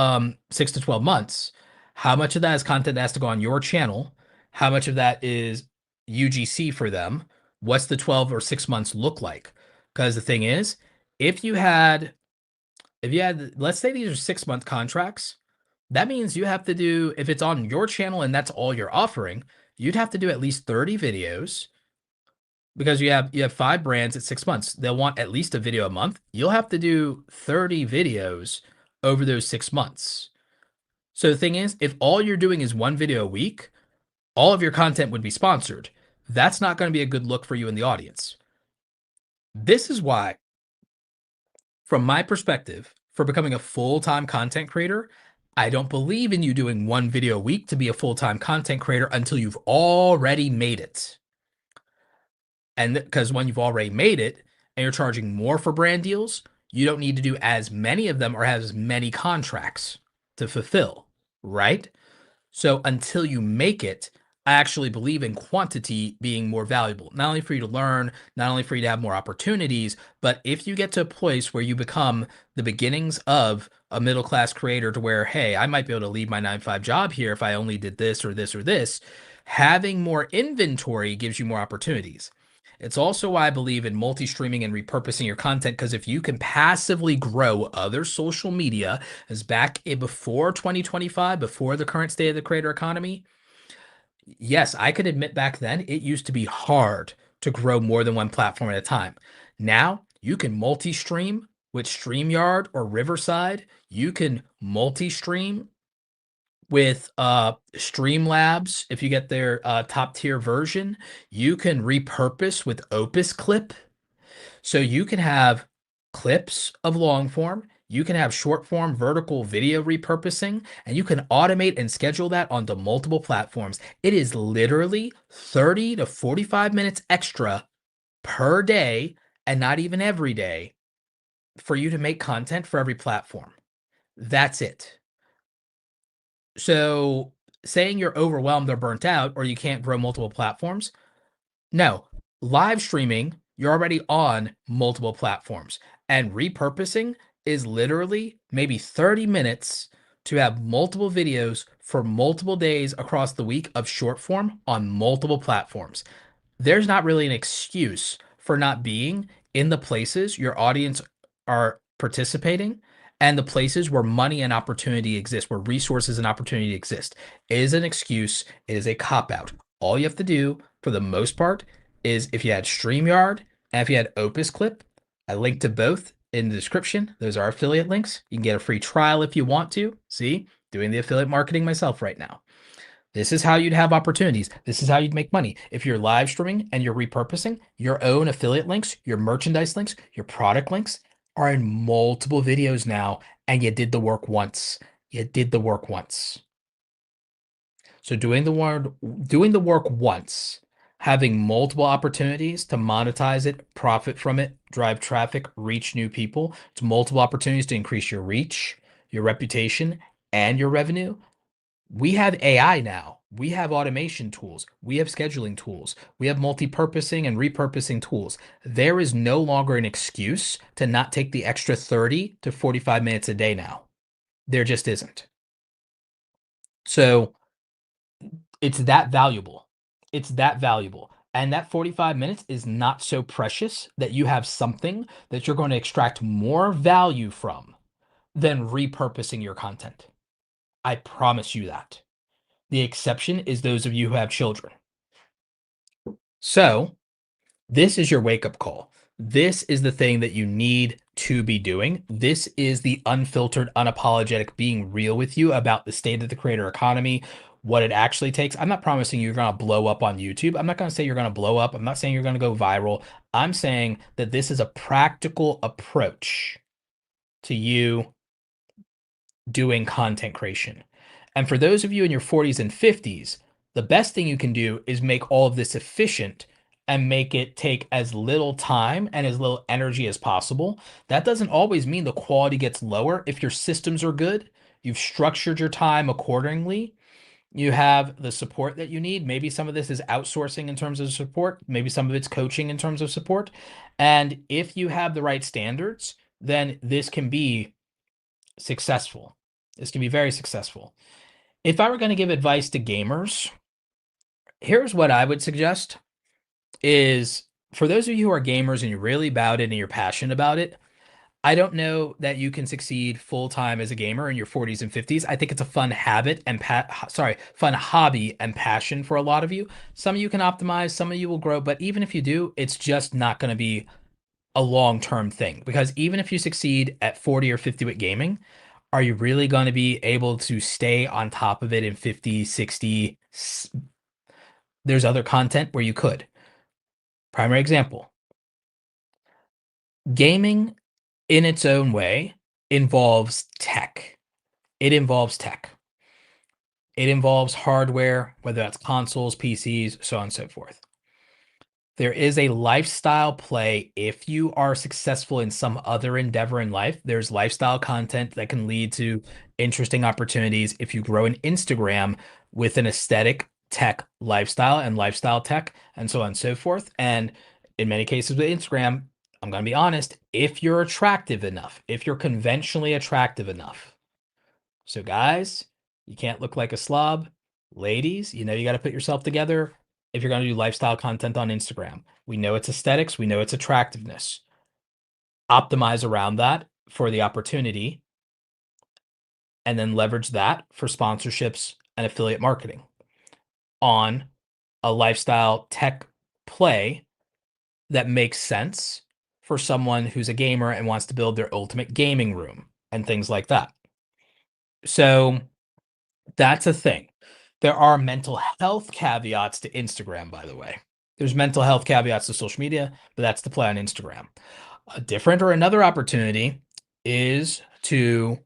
6 to 12 months, how much of that is content that has to go on your channel? How much of that is UGC for them? What's the 12 or 6 months look like? Because the thing is, if you had, let's say these are 6 month contracts, that means you have to do, if it's on your channel and that's all you're offering, you'd have to do at least 30 videos because you have 5 brands at 6 months. They'll want at least a video a month. You'll have to do 30 videos over those 6 months. So the thing is, if all you're doing is one video a week, all of your content would be sponsored. That's not going to be a good look for you in the audience. This is why, from my perspective, for becoming a full-time content creator, I don't believe in you doing one video a week to be a full-time content creator until you've already made it. And because when you've already made it and you're charging more for brand deals, you don't need to do as many of them or have as many contracts to fulfill, right? So until you make it, I actually believe in quantity being more valuable, not only for you to learn, not only for you to have more opportunities, but if you get to a place where you become the beginnings of a middle class creator to where, hey, I might be able to leave my 9 to 5 job here if I only did this or this or this, having more inventory gives you more opportunities. It's also why I believe in multi-streaming and repurposing your content, because if you can passively grow other social media, as back before 2025, before the current state of the creator economy, yes, I could admit back then it used to be hard to grow more than one platform at a time. Now you can multi-stream with StreamYard or Riverside. You can multi-stream with Streamlabs if you get their top tier version. You can repurpose with Opus Clip. So you can have clips of long form, you can have short form vertical video repurposing, and you can automate and schedule that onto multiple platforms. It is literally 30 to 45 minutes extra per day, and not even every day, for you to make content for every platform. That's it. So saying you're overwhelmed or burnt out or you can't grow multiple platforms, no. Live streaming, you're already on multiple platforms. And repurposing is literally maybe 30 minutes to have multiple videos for multiple days across the week of short form on multiple platforms. There's not really an excuse for not being in the places your audience are participating and the places where money and opportunity exist, where resources and opportunity exist. It is an excuse. It is a cop out. All you have to do for the most part is if you had StreamYard and if you had Opus Clip, I linked to both in the description. Those are affiliate links. You can get a free trial if you want to. See, doing the affiliate marketing myself right now. This is how you'd have opportunities. This is how you'd make money. If you're live streaming and you're repurposing, your own affiliate links, your merchandise links, your product links are in multiple videos now, and you did the work once. You did the work once. So doing the work once, having multiple opportunities to monetize it, profit from it, drive traffic, reach new people. It's multiple opportunities to increase your reach, your reputation, and your revenue. We have AI now. We have automation tools. We have scheduling tools. We have multi-purposing and repurposing tools. There is no longer an excuse to not take the extra 30 to 45 minutes a day now. There just isn't. So it's that valuable. It's that valuable. And that 45 minutes is not so precious that you have something that you're going to extract more value from than repurposing your content. I promise you that. The exception is those of you who have children. So this is your wake-up call. This is the thing that you need to be doing. This is the unfiltered, unapologetic being real with you about the state of the creator economy, what it actually takes. I'm not promising you're going to blow up on YouTube. I'm not going to say you're going to blow up. I'm not saying you're going to go viral. I'm saying that this is a practical approach to you doing content creation. And for those of you in your 40s and 50s, the best thing you can do is make all of this efficient and make it take as little time and as little energy as possible. That doesn't always mean the quality gets lower. If your systems are good, you've structured your time accordingly, you have the support that you need. Maybe some of this is outsourcing in terms of support, maybe some of it's coaching in terms of support. And if you have the right standards, then this can be successful. This can be very successful. If I were going to give advice to gamers, here's what I would suggest is for those of you who are gamers and you're really about it and you're passionate about it, I don't know that you can succeed full time as a gamer in your 40s and 50s. I think it's a fun habit and fun hobby and passion for a lot of you. Some of you can optimize, some of you will grow, but even if you do, it's just not going to be a long-term thing because even if you succeed at 40 or 50 with gaming, are you really going to be able to stay on top of it in 50, 60? There's other content where you could. Primary example, gaming in its own way involves tech. It involves tech. It involves hardware, whether that's consoles, PCs, so on and so forth. There is a lifestyle play. If you are successful in some other endeavor in life, there's lifestyle content that can lead to interesting opportunities. If you grow an Instagram with an aesthetic tech lifestyle and lifestyle tech and so on and so forth. And in many cases with Instagram, I'm going to be honest, if you're attractive enough, if you're conventionally attractive enough. So guys, you can't look like a slob. Ladies, you know you got to put yourself together if you're going to do lifestyle content on Instagram. We know it's aesthetics, we know it's attractiveness. Optimize around that for the opportunity and then leverage that for sponsorships and affiliate marketing on a lifestyle tech play that makes sense for someone who's a gamer and wants to build their ultimate gaming room and things like that. So that's a thing. There are mental health caveats to Instagram, by the way. There's mental health caveats to social media, but that's the play on Instagram. A different or another opportunity is to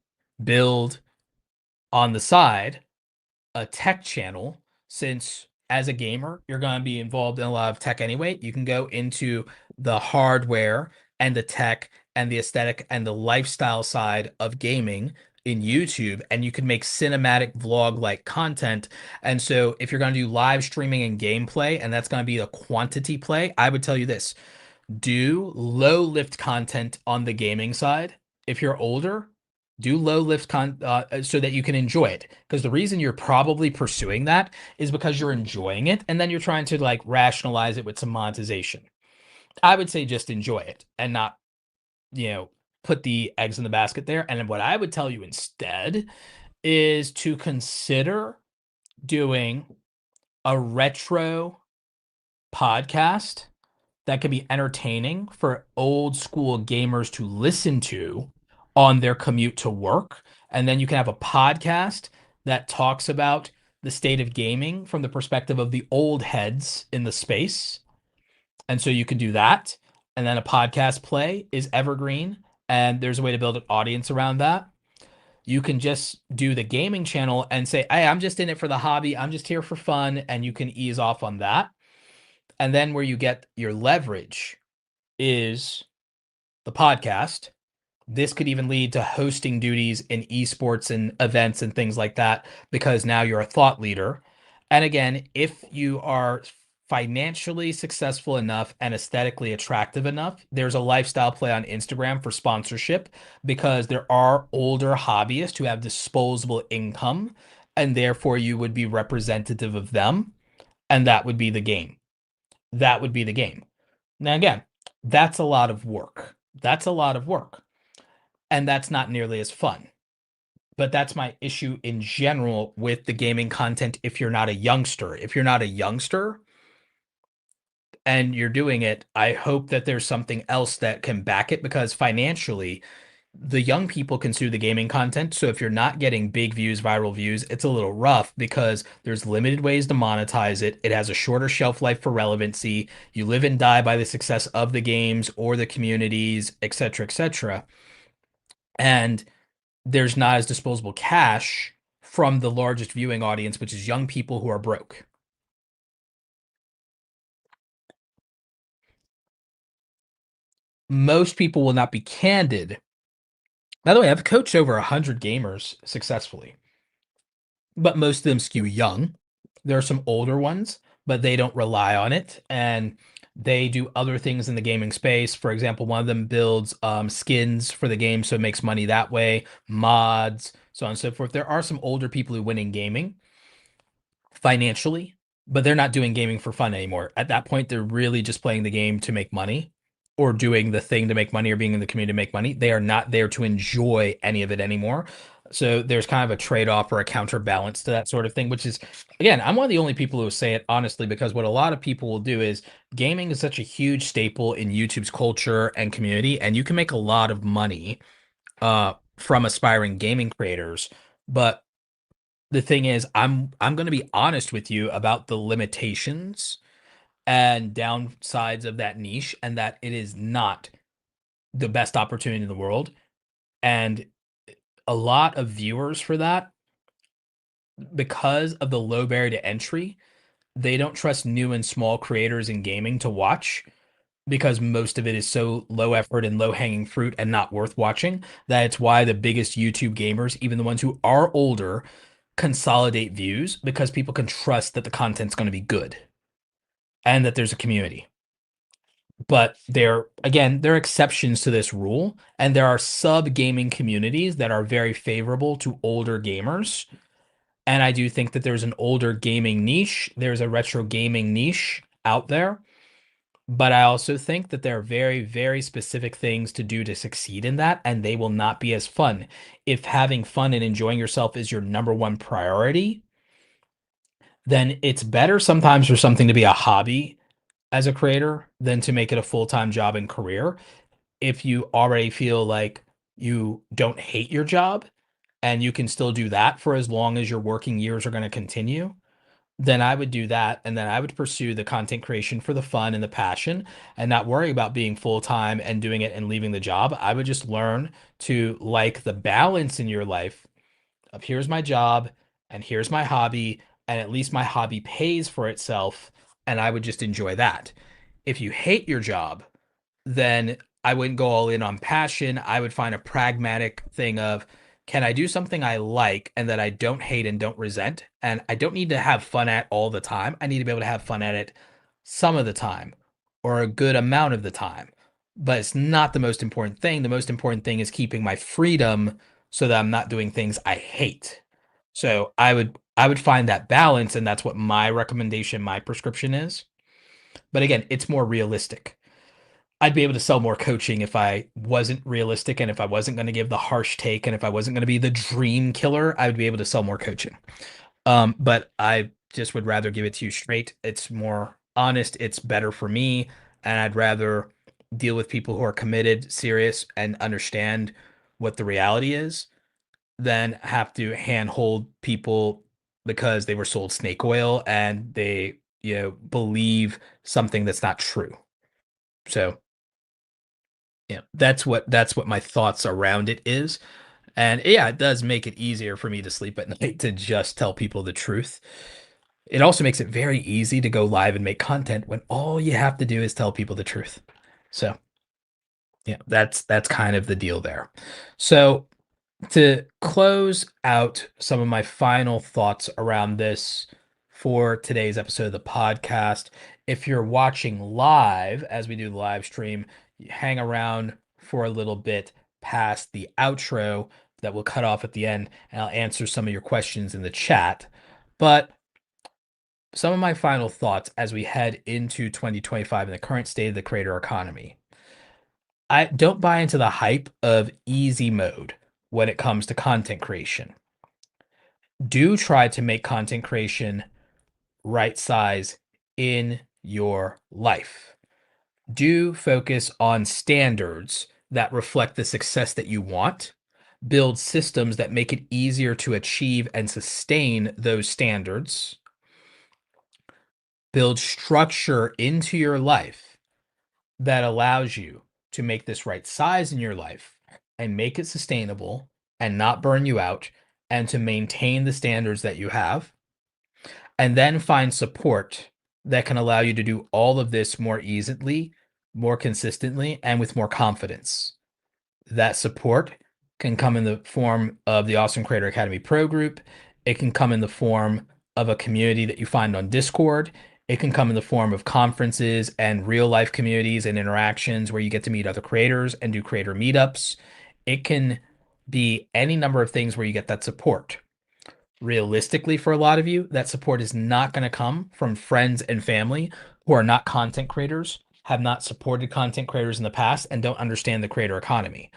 build on the side a tech channel, since as a gamer, you're going to be involved in a lot of tech anyway. You can go into the hardware and the tech and the aesthetic and the lifestyle side of gaming in YouTube, and you can make cinematic vlog like content. And so if you're going to do live streaming and gameplay, and that's going to be a quantity play, I would tell you this: do low lift content on the gaming side. If you're older, do low lift so that you can enjoy it. Because the reason you're probably pursuing that is because you're enjoying it, and then you're trying to like rationalize it with some monetization. I would say just enjoy it and not, put the eggs in the basket there. And what I would tell you instead is to consider doing a retro podcast that could be entertaining for old school gamers to listen to on their commute to work. And then you can have a podcast that talks about the state of gaming from the perspective of the old heads in the space. And so you can do that. And then a podcast play is evergreen. And there's a way to build an audience around that. You can just do the gaming channel and say, hey, I'm just in it for the hobby. I'm just here for fun. And you can ease off on that. And then where you get your leverage is the podcast. This could even lead to hosting duties in esports and events and things like that, because now you're a thought leader. And again, if you are financially successful enough and aesthetically attractive enough, there's a lifestyle play on Instagram for sponsorship, because there are older hobbyists who have disposable income, and therefore you would be representative of them. And that would be the game. That would be the game. Now, again, that's a lot of work. That's a lot of work. And that's not nearly as fun. But that's my issue in general with the gaming content if you're not a youngster. If you're not a youngster, and you're doing it, I hope that there's something else that can back it, because financially, the young people consume the gaming content. So if you're not getting big views, viral views, it's a little rough because there's limited ways to monetize it. It has a shorter shelf life for relevancy. You live and die by the success of the games or the communities, et cetera, et cetera. And there's not as disposable cash from the largest viewing audience, which is young people who are broke. Most people will not be candid. By the way, I've coached over 100 gamers successfully, but most of them skew young. There are some older ones, but they don't rely on it, and they do other things in the gaming space. For example, one of them builds skins for the game, so it makes money that way, mods, so on and so forth. There are some older people who win in gaming financially, but they're not doing gaming for fun anymore. At that point, they're really just playing the game to make money, or doing the thing to make money, or being in the community to make money. They are not there to enjoy any of it anymore. So there's kind of a trade-off or a counterbalance to that sort of thing, which is, again, I'm one of the only people who say it honestly, because what a lot of people will do is, gaming is such a huge staple in YouTube's culture and community, and you can make a lot of money from aspiring gaming creators. But the thing is, I'm going to be honest with you about the limitations and downsides of that niche, and that it is not the best opportunity in the world. And a lot of viewers for that, because of the low barrier to entry, they don't trust new and small creators in gaming to watch, because most of it is so low effort and low hanging fruit and not worth watching, that it's why the biggest YouTube gamers, even the ones who are older, consolidate views, because people can trust that the content's going to be good and that there's a community. But there are exceptions to this rule, and there are sub gaming communities that are very favorable to older gamers. And I do think that there's an older gaming niche, there's a retro gaming niche out there. But I also think that there are very, very specific things to do to succeed in that, and they will not be as fun. If having fun and enjoying yourself is your number one priority, then it's better sometimes for something to be a hobby as a creator than to make it a full-time job and career. If you already feel like you don't hate your job and you can still do that for as long as your working years are going to continue, then I would do that. And then I would pursue the content creation for the fun and the passion, and not worry about being full-time and doing it and leaving the job. I would just learn to like the balance in your life of, here's my job and here's my hobby, and at least my hobby pays for itself, and I would just enjoy that. If you hate your job, then I wouldn't go all in on passion. I would find a pragmatic thing of, can I do something I like and that I don't hate and don't resent? And I don't need to have fun at all the time. I need to be able to have fun at it some of the time, or a good amount of the time. But it's not the most important thing. The most important thing is keeping my freedom so that I'm not doing things I hate. So I would find that balance, and that's what my recommendation, my prescription is. But again, it's more realistic. I'd be able to sell more coaching if I wasn't realistic, and if I wasn't going to give the harsh take, and if I wasn't going to be the dream killer, I would be able to sell more coaching. But I just would rather give it to you straight. It's more honest, it's better for me, and I'd rather deal with people who are committed, serious, and understand what the reality is, than have to handhold people because they were sold snake oil and they, believe something that's not true. So yeah, that's what my thoughts around it is. And yeah, it does make it easier for me to sleep at night to just tell people the truth. It also makes it very easy to go live and make content when all you have to do is tell people the truth. So yeah, that's kind of the deal there. So to close out some of my final thoughts around this for today's episode of the podcast, if you're watching live as we do the live stream, hang around for a little bit past the outro that will cut off at the end, and I'll answer some of your questions in the chat. But some of my final thoughts as we head into 2025 in the current state of the creator economy. I don't buy into the hype of easy mode when it comes to content creation. Do try to make content creation right size in your life. Do focus on standards that reflect the success that you want. Build systems that make it easier to achieve and sustain those standards. Build structure into your life that allows you to make this right size in your life and make it sustainable and not burn you out and to maintain the standards that you have. And then find support that can allow you to do all of this more easily, more consistently, and with more confidence. That support can come in the form of the Awesome Creator Academy Pro Group. It can come in the form of a community that you find on Discord. It can come in the form of conferences and real life communities and interactions where you get to meet other creators and do creator meetups. It can be any number of things where you get that support. Realistically, for a lot of you, that support is not going to come from friends and family who are not content creators, have not supported content creators in the past, and don't understand the creator economy.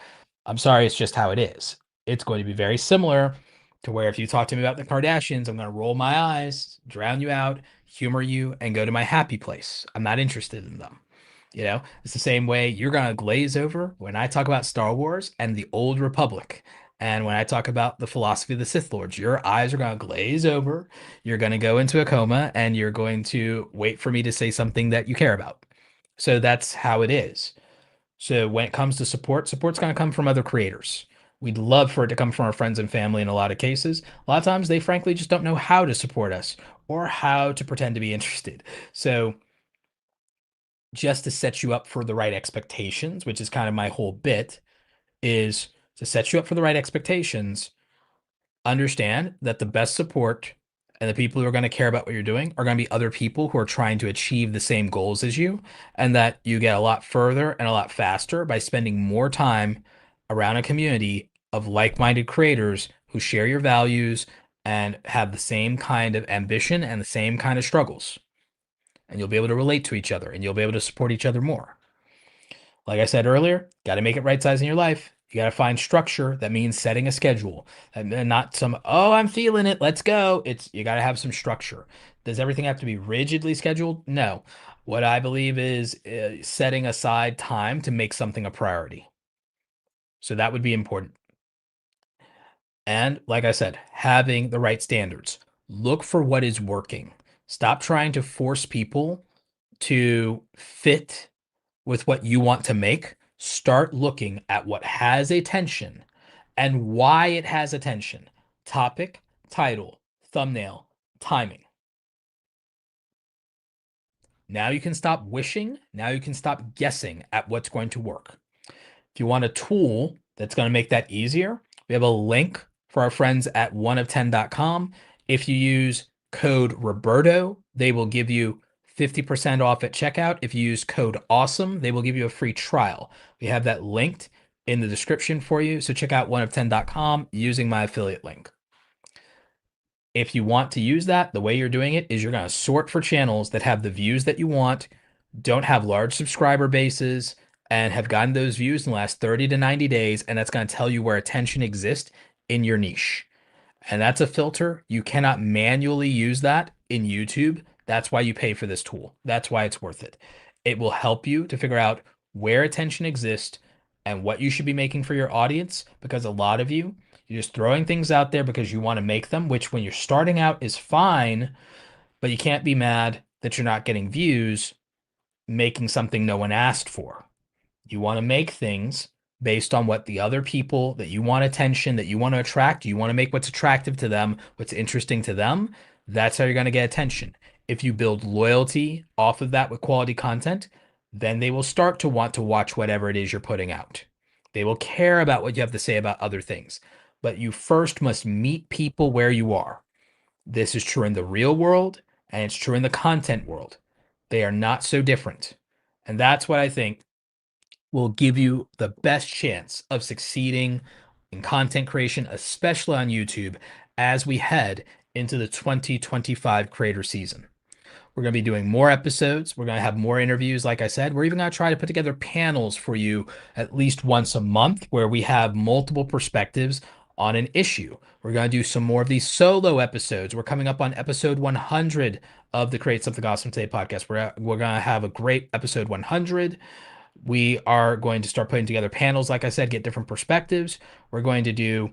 I'm sorry, it's just how it is. It's going to be very similar to where if you talk to me about the Kardashians, I'm going to roll my eyes, drown you out, humor you, and go to my happy place. I'm not interested in them. It's the same way you're going to glaze over when I talk about Star Wars and the Old Republic. And when I talk about the philosophy of the Sith Lords, your eyes are going to glaze over. You're going to go into a coma and you're going to wait for me to say something that you care about. So that's how it is. So when it comes to support, support's going to come from other creators. We'd love for it to come from our friends and family in a lot of cases. A lot of times they frankly just don't know how to support us or how to pretend to be interested. So just to set you up for the right expectations, which is kind of my whole bit, is to set you up for the right expectations. Understand that the best support and the people who are going to care about what you're doing are going to be other people who are trying to achieve the same goals as you, and that you get a lot further and a lot faster by spending more time around a community of like-minded creators who share your values and have the same kind of ambition and the same kind of struggles. And you'll be able to relate to each other and you'll be able to support each other more. Like I said earlier, got to make it right size in your life. You got to find structure. That means setting a schedule and not some, oh, I'm feeling it. Let's go. You got to have some structure. Does everything have to be rigidly scheduled? No. What I believe is setting aside time to make something a priority. So that would be important. And like I said, having the right standards. Look for what is working. Stop trying to force people to fit with what you want to make. Start looking at what has attention and why it has attention. Topic, title, thumbnail, timing. Now you can stop wishing. Now you can stop guessing at what's going to work. If you want a tool that's going to make that easier, we have a link for our friends at oneof10.com. If you use code ROBERTO, they will give you 50% off at checkout. If you use code AWESOME, they will give you a free trial. We have that linked in the description for you. So check out oneof10.com using my affiliate link. If you want to use that, the way you're doing it is you're going to sort for channels that have the views that you want, don't have large subscriber bases, and have gotten those views in the last 30 to 90 days. And that's going to tell you where attention exists in your niche. And that's a filter. You cannot manually use that in YouTube. That's why you pay for this tool. That's why it's worth it. It will help you to figure out where attention exists and what you should be making for your audience, because a lot of you, you're just throwing things out there because you want to make them, which when you're starting out is fine, but you can't be mad that you're not getting views making something no one asked for. You want to make things based on what the other people that you want attention, that you want to attract, you want to make what's attractive to them, what's interesting to them. That's how you're going to get attention. If you build loyalty off of that with quality content, then they will start to want to watch whatever it is you're putting out. They will care about what you have to say about other things. But you first must meet people where you are. This is true in the real world and it's true in the content world. They are not so different. And that's what I think will give you the best chance of succeeding in content creation, especially on YouTube, as we head into the 2025 creator season. We're going to be doing more episodes. We're going to have more interviews. Like I said, we're even going to try to put together panels for you at least once a month where we have multiple perspectives on an issue. We're going to do some more of these solo episodes. We're coming up on episode 100 of the Create Something Awesome Today podcast. We're going to have a great episode 100. We are going to start putting together panels, like I said, get different perspectives. We're going to do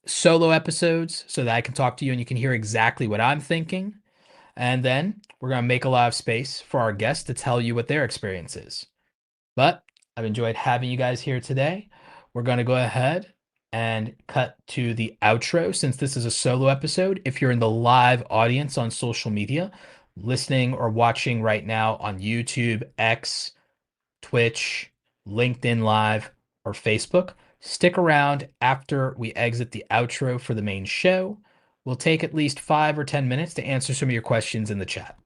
solo episodes so that I can talk to you and you can hear exactly what I'm thinking. And then we're going to make a lot of space for our guests to tell you what their experience is. But I've enjoyed having you guys here today. We're going to go ahead and cut to the outro since this is a solo episode. If you're in the live audience on social media, listening or watching right now on YouTube, X, Twitch, LinkedIn Live, or Facebook, stick around after we exit the outro for the main show. We'll take at least 5 or 10 minutes to answer some of your questions in the chat.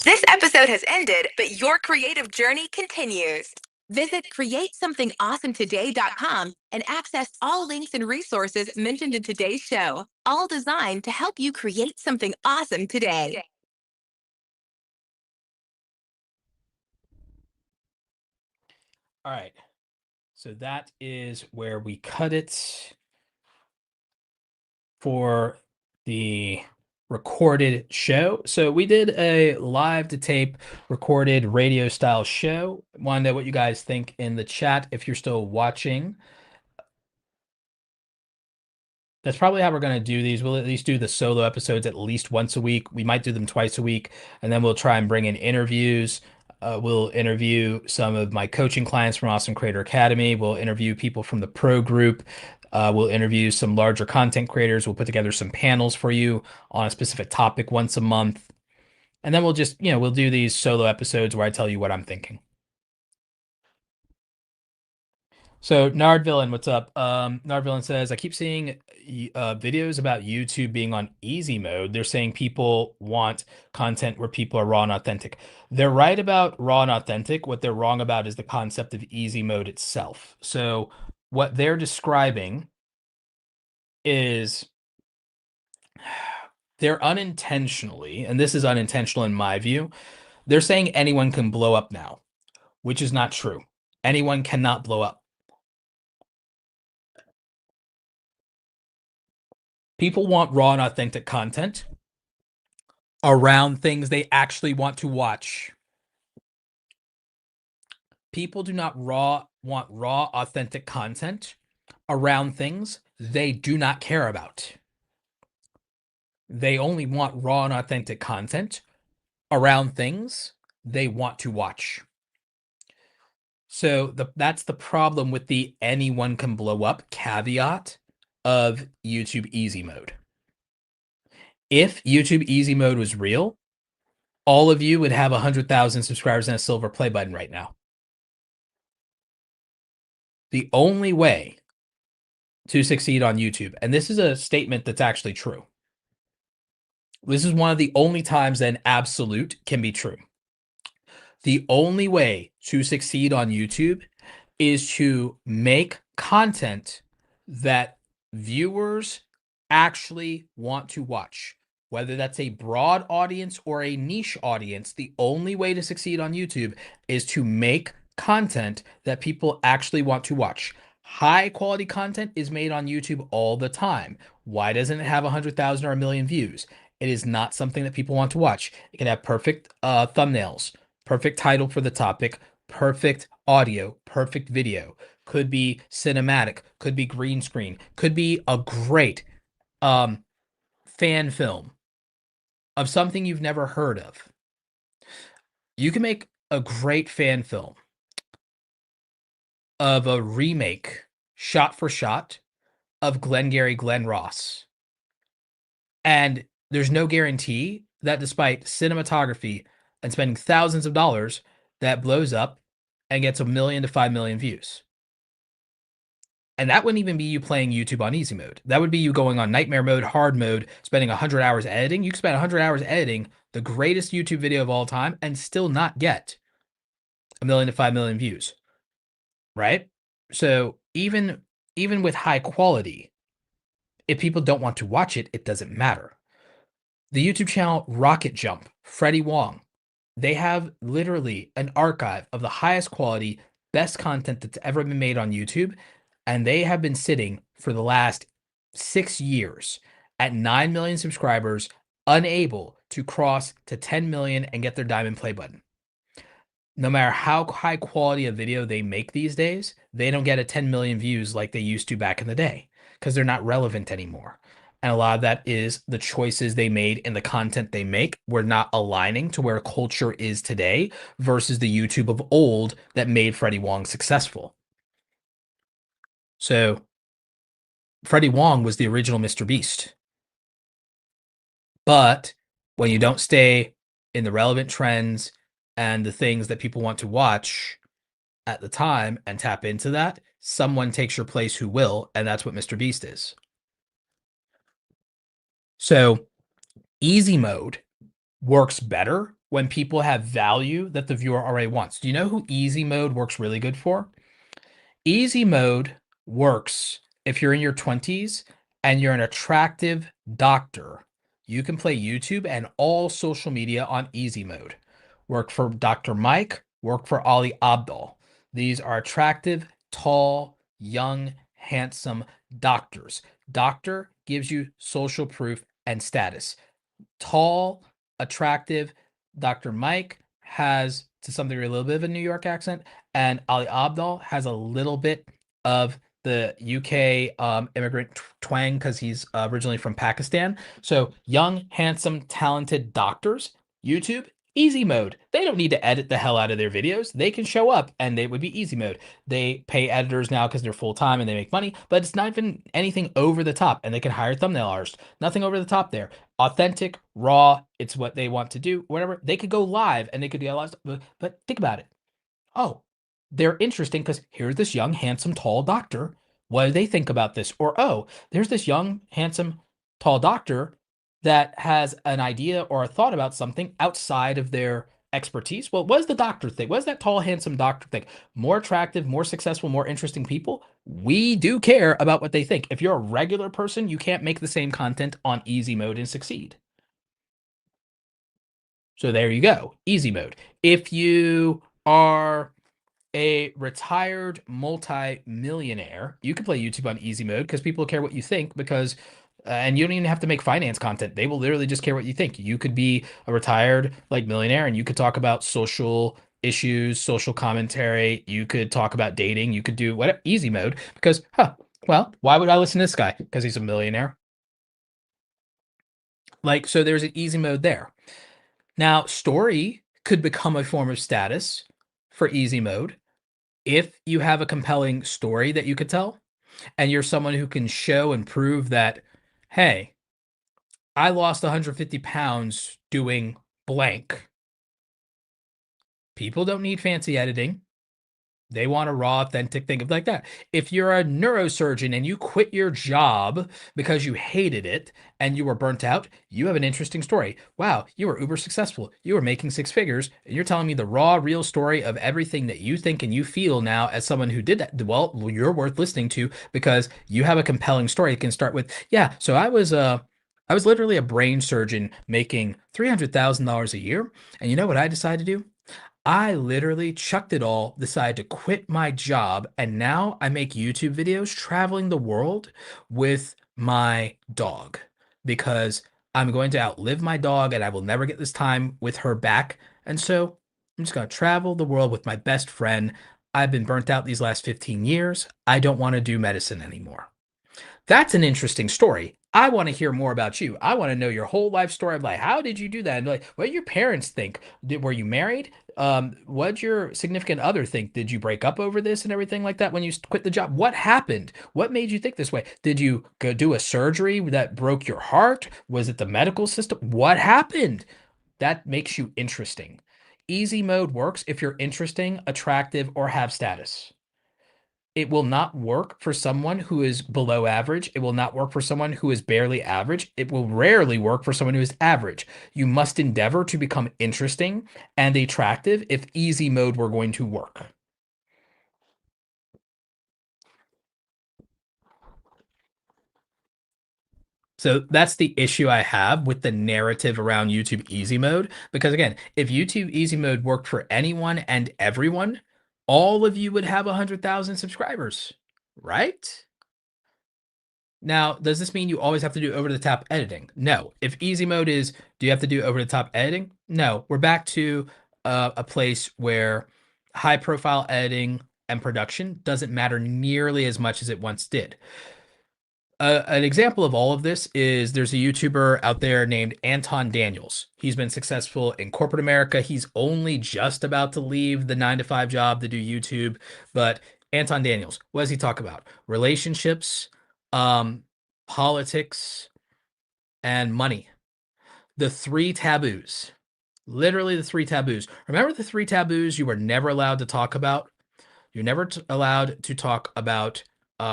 This episode has ended, but your creative journey continues. Visit createsomethingawesomeToday.com and access all links and resources mentioned in today's show, all designed to help you create something awesome today. All right. So that is where we cut it for the recorded show. So we did a live to tape recorded radio style show. Want to know what you guys think in the chat if you're still watching. That's probably how we're going to do these. We'll at least do the solo episodes at least once a week. We might do them twice a week, and then we'll try and bring in interviews. We'll interview some of my coaching clients from Awesome Creator Academy. We'll interview people from the pro group. We'll interview some larger content creators. We'll put together some panels for you on a specific topic once a month. And then we'll just, we'll do these solo episodes where I tell you what I'm thinking. So Nard Villain, what's up? Nard Villain says, I keep seeing videos about YouTube being on easy mode. They're saying people want content where people are raw and authentic. They're right about raw and authentic. What they're wrong about is the concept of easy mode itself. So what they're describing is they're unintentionally, and this is unintentional in my view, they're saying anyone can blow up now, which is not true. Anyone cannot blow up. People want raw and authentic content around things they actually want to watch. People do not want raw, authentic content around things they do not care about. They only want raw and authentic content around things they want to watch. So that's the problem with the anyone can blow up caveat of YouTube easy mode. If YouTube easy mode was real, all of you would have 100,000 subscribers and a silver play button right now. The only way to succeed on YouTube, and this is a statement that's actually true. This is one of the only times that an absolute can be true. The only way to succeed on YouTube is to make content that viewers actually want to watch. Whether that's a broad audience or a niche audience, the only way to succeed on YouTube is to make content that people actually want to watch. High quality content is made on YouTube all the time. Why doesn't it have 100,000 or a million views? It is not something that people want to watch. It can have perfect thumbnails, perfect title for the topic, perfect audio, perfect video, could be cinematic, could be green screen, could be a great fan film of something you've never heard of. You can make a great fan film of a remake, shot for shot, of Glengarry Glen Ross. And there's no guarantee that despite cinematography and spending thousands of dollars, that blows up and gets 1 million to 5 million views. And that wouldn't even be you playing YouTube on easy mode. That would be you going on nightmare mode, hard mode, spending 100 hours editing. You could spend 100 hours editing the greatest YouTube video of all time and still not get 1 million to 5 million views, right? So even with high quality, if people don't want to watch it, it doesn't matter. The YouTube channel Rocket Jump, Freddie Wong, they have literally an archive of the highest quality, best content that's ever been made on YouTube. and they have been sitting for the last 6 years at 9 million subscribers, unable to cross to 10 million and get their diamond play button. No matter how high quality of video they make these days, they don't get a 10 million views like they used to back in the day because they're not relevant anymore. And a lot of that is the choices they made in the content they make were not aligning to where culture is today versus the YouTube of old that made Freddie Wong successful. So Freddie Wong was the original Mr. Beast. But when you don't stay in the relevant trends and the things that people want to watch at the time and tap into that, someone takes your place who will, and that's what Mr. Beast is. So easy mode works better when people have value that the viewer already wants. Do you know who easy mode works really good for? Easy mode works if you're in your 20s and you're an attractive doctor. You can play YouTube and all social media on easy mode. Work for Dr. Mike, work for Ali Abdal. These are attractive, tall, young, handsome doctors. Doctor gives you social proof and status. Tall, attractive. Dr. Mike has, to some degree, a little bit of a New York accent, and Ali Abdal has a little bit of the UK immigrant twang because he's originally from Pakistan. So young, handsome, talented doctors, YouTube, easy mode. They don't need to edit the hell out of their videos. They can show up and they would be easy mode. They pay editors now because they're full time and they make money, but it's not even anything over the top, and they can hire thumbnail artists. Nothing over the top there. Authentic, raw, it's what they want to do, whatever. They could go live and they could do a lot of stuff, but think about it. Oh, they're interesting because here's this young, handsome, tall doctor. What do they think about this? Or, oh, there's this young, handsome, tall doctor that has an idea or a thought about something outside of their expertise. Well, what does the doctor think? What does that tall, handsome doctor think? More attractive, more successful, more interesting people? We do care about what they think. If you're a regular person, you can't make the same content on easy mode and succeed. So there you go, easy mode. If you are a retired multi-millionaire, you can play YouTube on easy mode because people care what you think because and you don't even have to make finance content. They will literally just care what you think. You could be a retired like millionaire and you could talk about social issues, social commentary. You could talk about dating. You could do whatever easy mode because, well, why would I listen to this guy? Because he's a millionaire. Like, so there's an easy mode there. Now, story could become a form of status for easy mode if you have a compelling story that you could tell and you're someone who can show and prove that, hey, I lost 150 pounds doing blank. People don't need fancy editing. They want a raw, authentic thing of like that. If you're a neurosurgeon and you quit your job because you hated it and you were burnt out, you have an interesting story. Wow, you were uber successful. You were making six figures, and you're telling me the raw, real story of everything that you think and you feel now as someone who did that. Well, you're worth listening to because you have a compelling story. It can start with, yeah, so I was literally a brain surgeon making $300,000 a year. And you know what I decided to do? I literally chucked it all, decided to quit my job, and now I make YouTube videos traveling the world with my dog because I'm going to outlive my dog and I will never get this time with her back. And so I'm just going to travel the world with my best friend. I've been burnt out these last 15 years. I don't want to do medicine anymore. That's an interesting story. I want to hear more about you. I want to know your whole life story of like, how did you do that? And like, what did your parents think? Were you married? What did your significant other think? Did you break up over this and everything like that when you quit the job? What happened? What made you think this way? Did you go do a surgery that broke your heart? Was it the medical system? What happened? That makes you interesting. Easy mode works if you're interesting, attractive, or have status. It will not work for someone who is below average. It will not work for someone who is barely average. It will rarely work for someone who is average. You must endeavor to become interesting and attractive if easy mode were going to work. So that's the issue I have with the narrative around YouTube easy mode. Because again, if YouTube easy mode worked for anyone and everyone, all of you would have 100,000 subscribers. right? Now, does this mean you always have to do over-the-top editing? No. If easy mode is, do you have to do over-the-top editing? No. We're back to a place where high-profile editing and production doesn't matter nearly as much as it once did. An example of all of this is there's a YouTuber out there named Anton Daniels. He's been successful in corporate America. He's only just about to leave the 9 to 5 job to do YouTube. But Anton Daniels, what does he talk about? Relationships, politics, and money. The three taboos. Literally the three taboos. Remember the three taboos you were never allowed to talk about? You're never allowed to talk about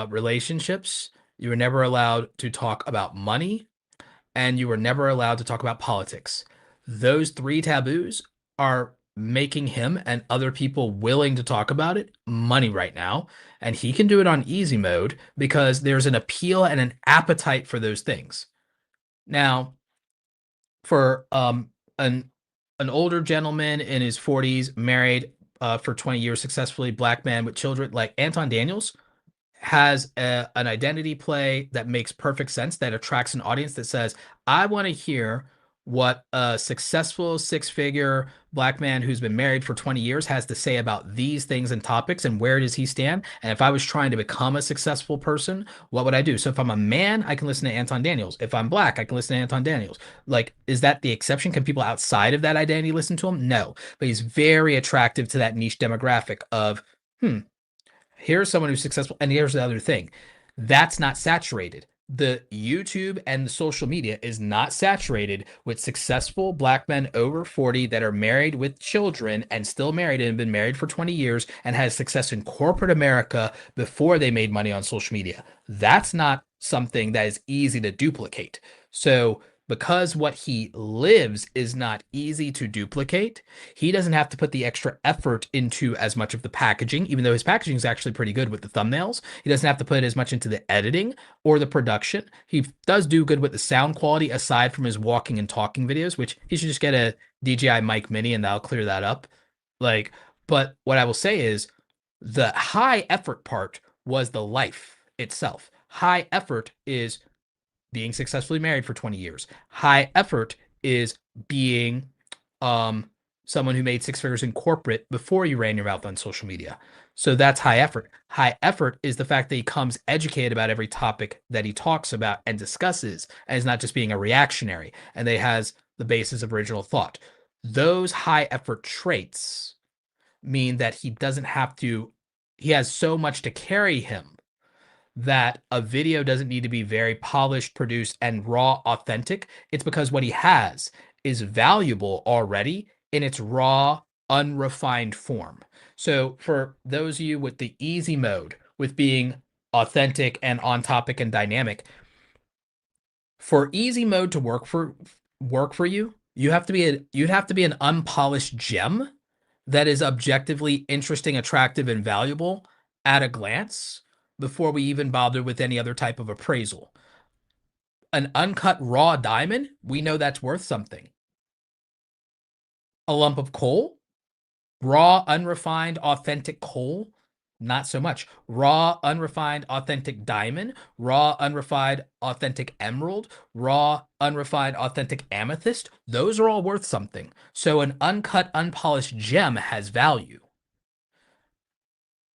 relationships. You were never allowed to talk about money, and you were never allowed to talk about politics. Those three taboos are making him and other people willing to talk about it money right now. And he can do it on easy mode because there's an appeal and an appetite for those things. Now, for an older gentleman in his 40s, married for 20 years successfully, black man with children, like Anton Daniels, has an identity play that makes perfect sense, that attracts an audience that says, I want to hear what a successful six-figure black man who's been married for 20 years has to say about these things and topics, and where does he stand? And if I was trying to become a successful person, what would I do? So if I'm a man, I can listen to Anton Daniels. If I'm black, I can listen to Anton Daniels. Like, is that the exception? Can people outside of that identity listen to him? No, but he's very attractive to that niche demographic of, here's someone who's successful. And here's the other thing, that's not saturated. The YouTube and the social media is not saturated with successful black men over 40 that are married with children and still married and have been married for 20 years and has success in corporate America before they made money on social media. That's not something that is easy to duplicate. So because what he lives is not easy to duplicate, he doesn't have to put the extra effort into as much of the packaging, even though his packaging is actually pretty good with the thumbnails. He doesn't have to put as much into the editing or the production. He does do good with the sound quality aside from his walking and talking videos, which he should just get a DJI mic mini and that'll clear that up. Like, but what I will say is the high effort part was the life itself. High effort is being successfully married for 20 years. High effort is being someone who made six figures in corporate before you ran your mouth on social media. So that's high effort. High effort is the fact that he comes educated about every topic that he talks about and discusses, and is not just being a reactionary, and that has the basis of original thought. Those high effort traits mean that he doesn't have to, he has so much to carry him that a video doesn't need to be very polished, produced, and raw authentic. It's because what he has is valuable already in its raw, unrefined form. So for those of you with the easy mode, with being authentic and on topic and dynamic, for easy mode to work for you, you'd have to be an unpolished gem that is objectively interesting, attractive, and valuable at a glance before we even bother with any other type of appraisal. An uncut raw diamond, we know that's worth something. A lump of coal, raw, unrefined, authentic coal, not so much. Raw, unrefined, authentic diamond, raw, unrefined, authentic emerald, raw, unrefined, authentic amethyst, those are all worth something. So an uncut, unpolished gem has value.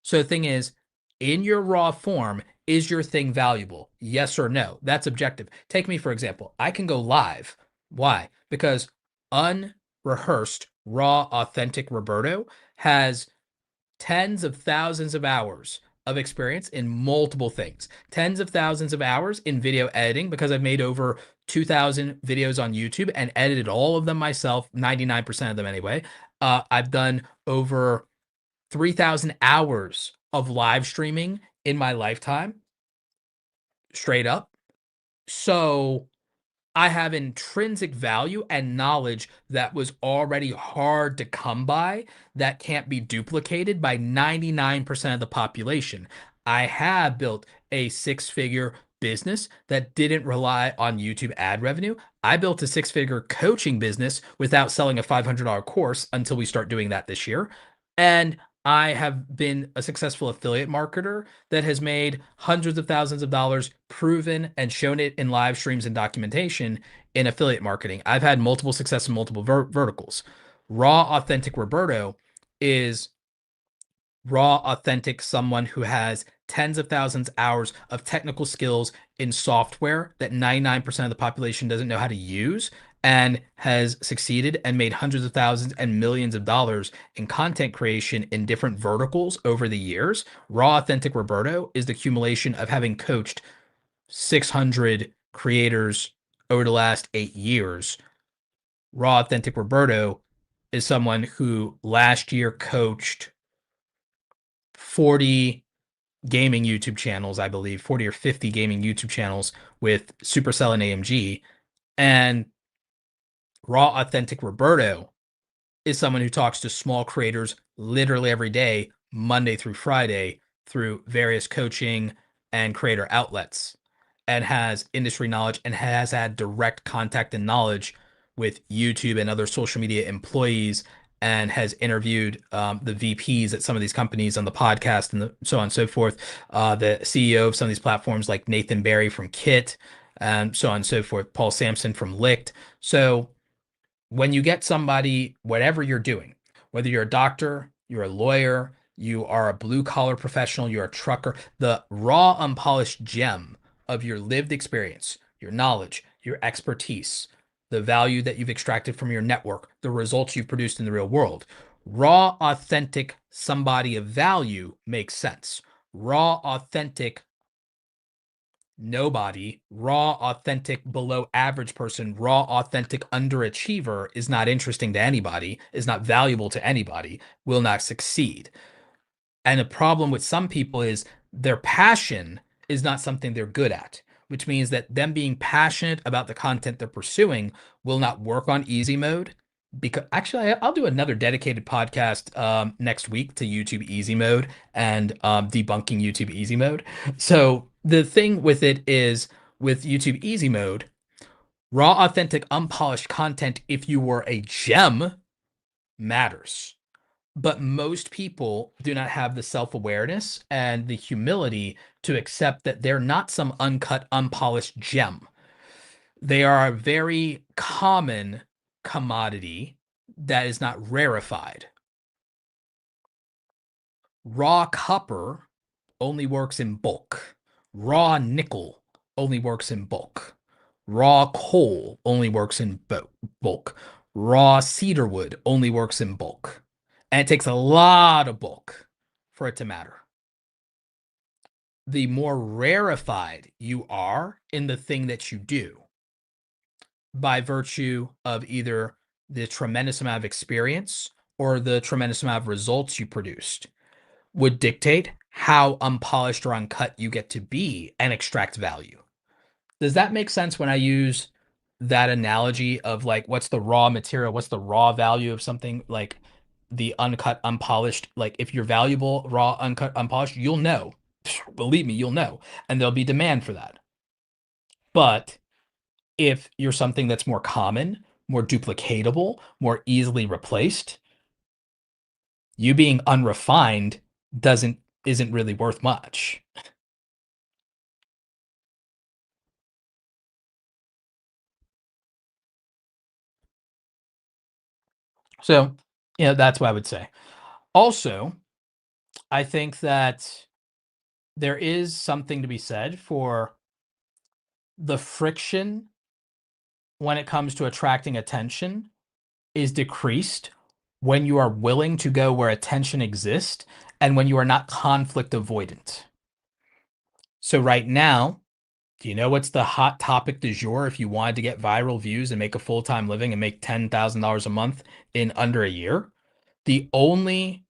So the thing is, in your raw form, is your thing valuable? Yes or no? That's objective. Take me, for example. I can go live. Why? Because unrehearsed, raw, authentic Roberto has tens of thousands of hours of experience in multiple things. Tens of thousands of hours in video editing, because I've made over 2,000 videos on YouTube and edited all of them myself, 99% of them anyway. I've done over 3,000 hours of live streaming in my lifetime, straight up. So I have intrinsic value and knowledge that was already hard to come by, that can't be duplicated by 99% of the population. I have built a six-figure business that didn't rely on YouTube ad revenue. I built a six-figure coaching business without selling a $500 course until we start doing that this year. And I have been a successful affiliate marketer that has made hundreds of thousands of dollars, proven and shown it in live streams and documentation in affiliate marketing. I've had multiple success in multiple verticals. Raw, authentic Roberto is raw, authentic someone who has tens of thousands of hours of technical skills in software that 99% of the population doesn't know how to use and has succeeded and made hundreds of thousands and millions of dollars in content creation in different verticals over the years. Raw, authentic Roberto is the accumulation of having coached 600 creators over the last 8 years. Raw, authentic Roberto is someone who last year coached 40 gaming YouTube channels, I believe, 40 or 50 gaming YouTube channels with Supercell and AMG. And Raw Authentic Roberto is someone who talks to small creators literally every day, Monday through Friday, through various coaching and creator outlets, and has industry knowledge and has had direct contact and knowledge with YouTube and other social media employees, and has interviewed the VPs at some of these companies on the podcast and so on and so forth. The CEO of some of these platforms like Nathan Barry from Kit, and so on and so forth. Paul Sampson from Licked. So when you get somebody, whatever you're doing, whether you're a doctor, you're a lawyer, you are a blue collar professional, you're a trucker, the raw, unpolished gem of your lived experience, your knowledge, your expertise, the value that you've extracted from your network, the results you've produced in the real world. Raw, authentic, somebody of value makes sense. Raw, authentic, nobody, raw, authentic, below average person, raw, authentic, underachiever is not interesting to anybody, is not valuable to anybody, will not succeed. And the problem with some people is their passion is not something they're good at, which means that them being passionate about the content they're pursuing will not work on easy mode. Because actually, I'll do another dedicated podcast next week to YouTube easy mode and debunking YouTube easy mode. So the thing with it is with YouTube easy mode, raw, authentic, unpolished content, if you were a gem, matters. But most people do not have the self-awareness and the humility to accept that they're not some uncut, unpolished gem. They are a very common commodity that is not rarefied. Raw copper only works in bulk. Raw nickel only works in bulk. Raw coal only works in bulk. Raw cedar wood only works in bulk. And it takes a lot of bulk for it to matter. The more rarefied you are in the thing that you do, by virtue of either the tremendous amount of experience or the tremendous amount of results you produced, would dictate how unpolished or uncut you get to be and extract value. Does that make sense when I use that analogy of like, what's the raw material? What's the raw value of something? Like the uncut, unpolished, like if you're valuable, raw, uncut, unpolished, you'll know. Believe me, you'll know. And there'll be demand for that. But if you're something that's more common, more duplicatable, more easily replaced, you being unrefined isn't really worth much. So, that's what I would say. Also, I think that there is something to be said for the friction when it comes to attracting attention is decreased when you are willing to go where attention exists and when you are not conflict avoidant. So right now, do you know what's the hot topic du jour if you wanted to get viral views and make a full-time living and make $10,000 a month in under a year? The only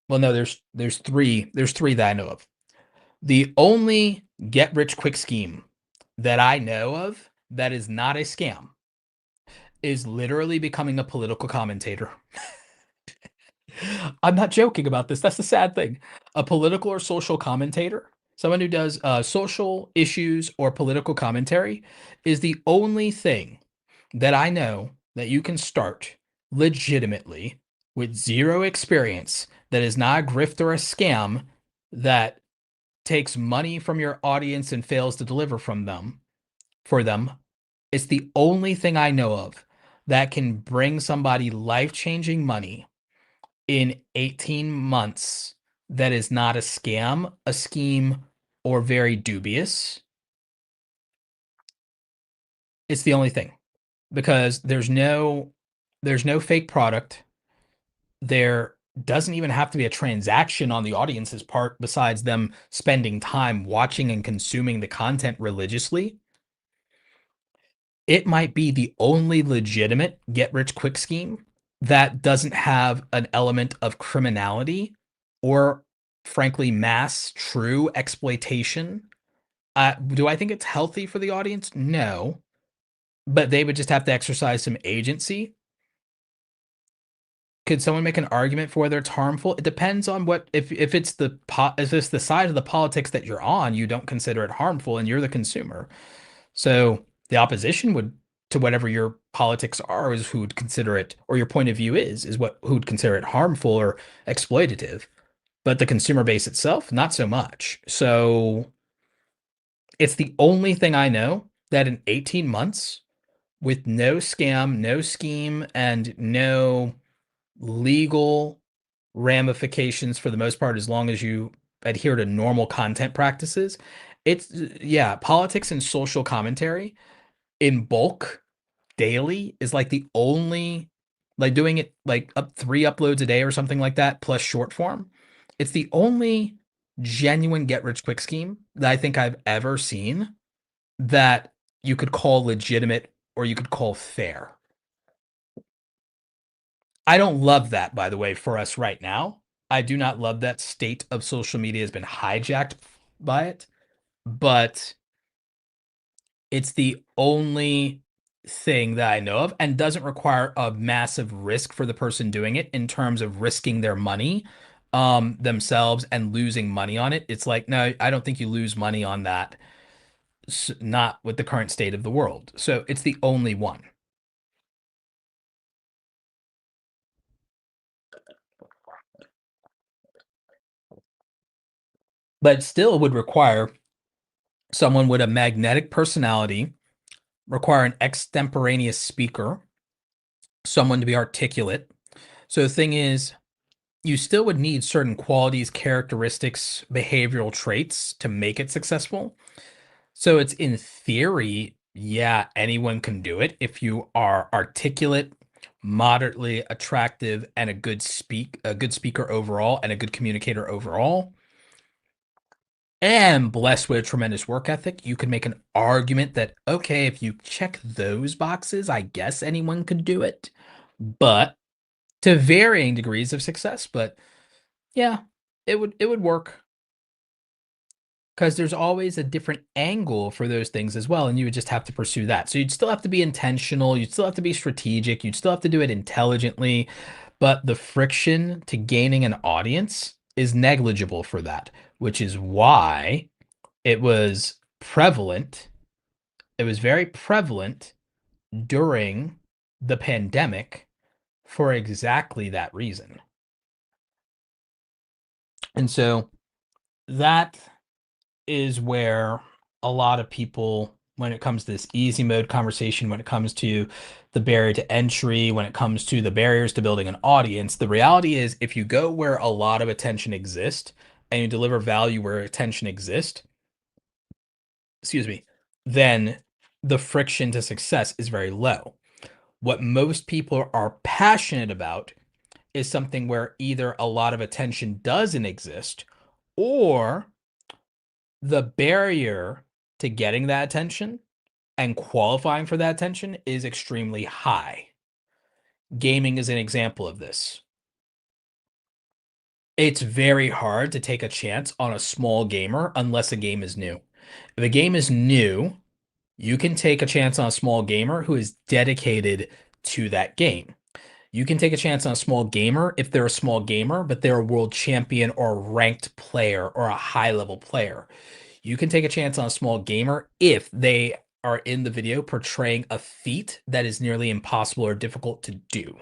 Well, no, there's three that I know of. The only get rich quick scheme that I know of that is not a scam is literally becoming a political commentator. I'm not joking about this. That's the sad thing. A political or social commentator, someone who does social issues or political commentary, is the only thing that I know that you can start legitimately with zero experience that is not a grift or a scam, that takes money from your audience and fails to deliver from them for them. It's the only thing I know of that can bring somebody life-changing money in 18 months that is not a scam, a scheme, or very dubious. It's the only thing, because there's no fake product. There doesn't even have to be a transaction on the audience's part besides them spending time watching and consuming the content religiously. It might be the only legitimate get rich quick scheme that doesn't have an element of criminality or, frankly, mass true exploitation. Do I think it's healthy for the audience? No, but they would just have to exercise some agency. Could someone make an argument for whether it's harmful? It depends on what, if it's if it's the side of the politics that you're on, you don't consider it harmful and you're the consumer. So the opposition would, to whatever your politics are, is who would consider it, or your point of view is what who would consider it harmful or exploitative. But the consumer base itself, not so much. So it's the only thing I know that in 18 months, with no scam, no scheme, and no legal ramifications for the most part, as long as you adhere to normal content practices. It's, yeah, politics and social commentary in bulk daily is like the only, like doing it like up 3 uploads a day or something like that, plus short form. It's the only genuine get rich quick scheme that I think I've ever seen that you could call legitimate or you could call fair. I don't love that, by the way, for us right now. I do not love that state of social media has been hijacked by it, but it's the only thing that I know of and doesn't require a massive risk for the person doing it in terms of risking their money themselves and losing money on it. It's like, no, I don't think you lose money on that. Not with the current state of the world. So it's the only one. But still would require someone with a magnetic personality, require an extemporaneous speaker, someone to be articulate. So the thing is, you still would need certain qualities, characteristics, behavioral traits to make it successful. So it's, in theory, yeah, anyone can do it if you are articulate, moderately attractive, and a good speaker overall, and a good communicator overall, and blessed with a tremendous work ethic. You could make an argument that, okay, if you check those boxes, I guess anyone could do it, but to varying degrees of success. But yeah, it would work, because there's always a different angle for those things as well, and you would just have to pursue that. So you'd still have to be intentional, you'd still have to be strategic, you'd still have to do it intelligently, but the friction to gaining an audience is negligible for that, which is why it was prevalent. It was very prevalent during the pandemic for exactly that reason. And so that is where a lot of people, when it comes to this easy mode conversation, when it comes to the barrier to entry, when it comes to the barriers to building an audience, the reality is, if you go where a lot of attention exists and you deliver value where attention exists, excuse me, then the friction to success is very low. What most people are passionate about is something where either a lot of attention doesn't exist, or the barrier to getting that attention and qualifying for that attention is extremely high. Gaming is an example of this. It's very hard to take a chance on a small gamer unless a game is new. If a game is new, you can take a chance on a small gamer who is dedicated to that game. You can take a chance on a small gamer if they're a small gamer, but they're a world champion or a ranked player or a high level player. You can take a chance on a small gamer if they are in the video portraying a feat that is nearly impossible or difficult to do.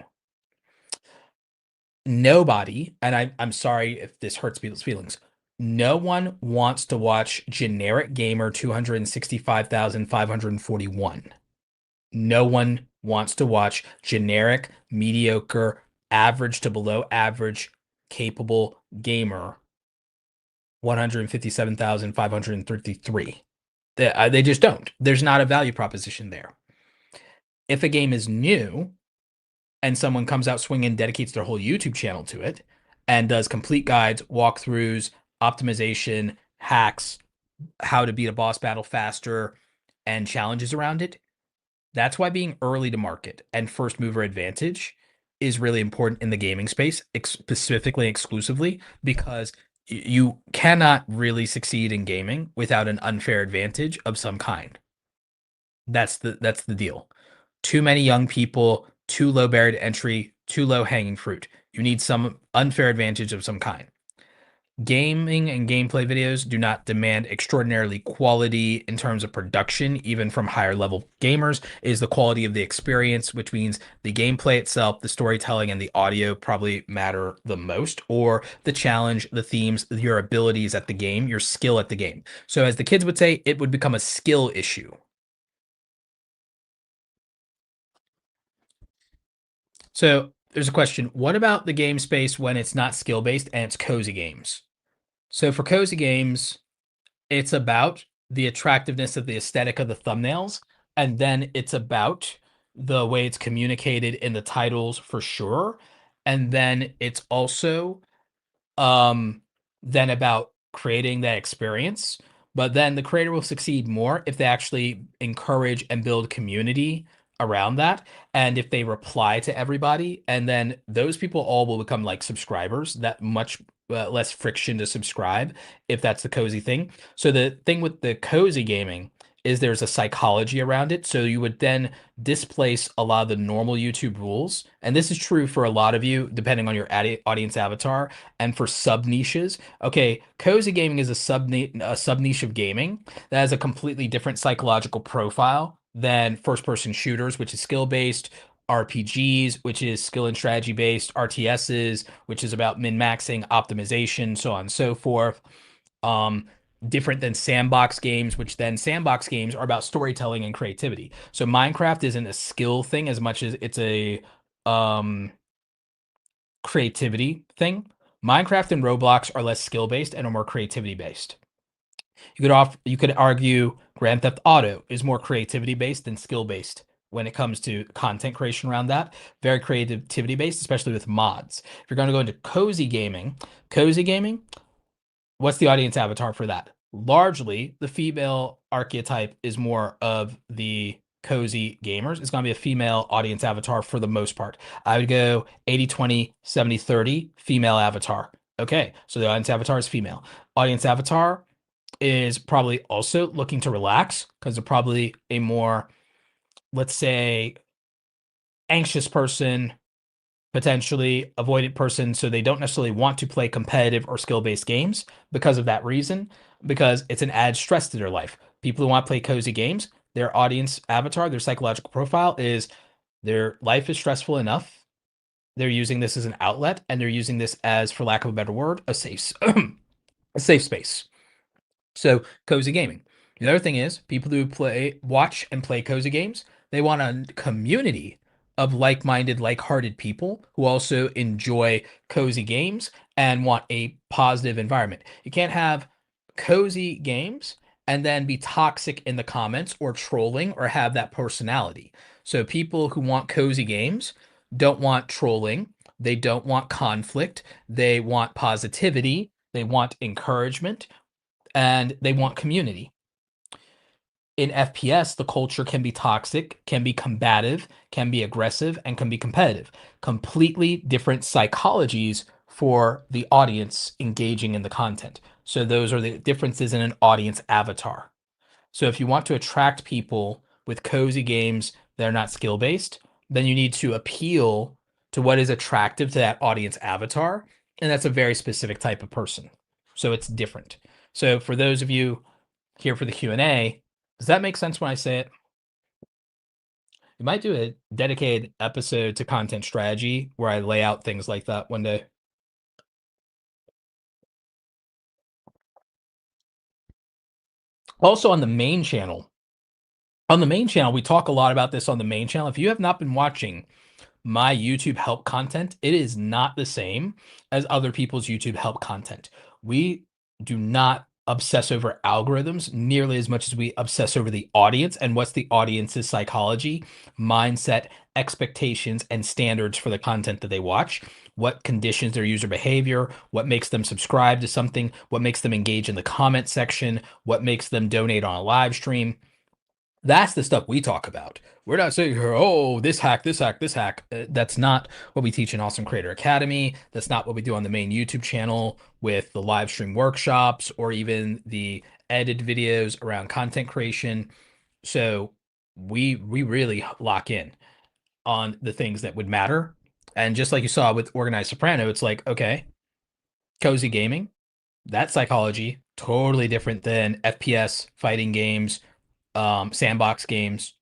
Nobody, and I'm sorry if this hurts people's feelings, no one wants to watch generic gamer 265,541. No one wants to watch generic, mediocre, average to below average, capable gamer 157,533. They just don't. There's not a value proposition there. If a game is new and someone comes out swinging, dedicates their whole YouTube channel to it, and does complete guides, walkthroughs, optimization, hacks, how to beat a boss battle faster, and challenges around it, that's why being early to market and first mover advantage is really important in the gaming space, specifically exclusively, because you cannot really succeed in gaming without an unfair advantage of some kind. That's the deal. Too many young people, too low barrier to entry, too low hanging fruit. You need some unfair advantage of some kind. Gaming and gameplay videos do not demand extraordinarily quality in terms of production, even from higher level gamers. It is the quality of the experience, which means the gameplay itself, the storytelling, and the audio probably matter the most, or the challenge, the themes, your abilities at the game, your skill at the game. So, as the kids would say, it would become a skill issue. So, there's a question: what about the game space when it's not skill based and it's cozy games? So, for cozy games, it's about the attractiveness of the aesthetic of the thumbnails, and then it's about the way it's communicated in the titles for sure. And then it's also um, then about creating that experience. But then the creator will succeed more if they actually encourage and build community around that. And if they reply to everybody, and then those people all will become like subscribers, that much less friction to subscribe if that's the cozy thing. So the thing with the cozy gaming is there's a psychology around it. So you would then displace a lot of the normal YouTube rules. And this is true for a lot of you, depending on your audience avatar and for sub niches. Okay, cozy gaming is a sub niche of gaming that has a completely different psychological profile than first person shooters, which is skill based, RPGs, which is skill and strategy based, RTSs, which is about min maxing, optimization, so on and so forth. Um, Different than sandbox games, which then sandbox games are about storytelling and creativity. So Minecraft isn't a skill thing as much as it's a um creativity thing. Minecraft and Roblox are less skill based and are more creativity based. You could argue Grand Theft Auto is more creativity based than skill based when it comes to content creation around that. Very creativity based, especially with mods. If you're going to go into cozy gaming, what's the audience avatar for that? Largely, the female archetype is more of the cozy gamers. It's going to be a female audience avatar for the most part. I would go 80-20, 70-30 female avatar. Okay, so the audience avatar is female. Audience avatar is probably also looking to relax because they're probably a more, let's say, anxious person, potentially avoidant person, so they don't necessarily want to play competitive or skill-based games because of that reason, because it's an added stress to their life. People who want to play cozy games, their audience avatar, their psychological profile is their life is stressful enough. They're using this as an outlet, and they're using this as, for lack of a better word, a safe a safe space. So cozy gaming. The other thing is people who watch and play cozy games, they want a community of like-minded, like-hearted people who also enjoy cozy games and want a positive environment. You can't have cozy games and then be toxic in the comments or trolling or have that personality. So people who want cozy games don't want trolling, they don't want conflict, they want positivity, they want encouragement, and they want community. In FPS, the culture can be toxic, can be combative, can be aggressive, and can be competitive. Completely different psychologies for the audience engaging in the content. So, those are the differences in an audience avatar. So, if you want to attract people with cozy games that are not skill based, then you need to appeal to what is attractive to that audience avatar. And that's a very specific type of person. So, it's different. So, for those of you here for the Q&A, does that make sense when I say it? We might do a dedicated episode to content strategy where I lay out things like that one day. Also on the main channel. On the main channel, we talk a lot about this on the main channel. If you have not been watching my YouTube help content, it is not the same as other people's YouTube help content. We do not obsess over algorithms nearly as much as we obsess over the audience and what's the audience's psychology, mindset, expectations, and standards for the content that they watch, what conditions their user behavior, what makes them subscribe to something, what makes them engage in the comment section, what makes them donate on a live stream. That's the stuff we talk about. We're not saying, oh, this hack, this hack, this hack. That's not what we teach in Awesome Creator Academy. That's not what we do on the main YouTube channel with the live stream workshops or even the edited videos around content creation. So we really lock in on the things that would matter. And just like you saw with Organized Soprano, it's like, okay, cozy gaming, that psychology, totally different than FPS fighting games, sandbox games.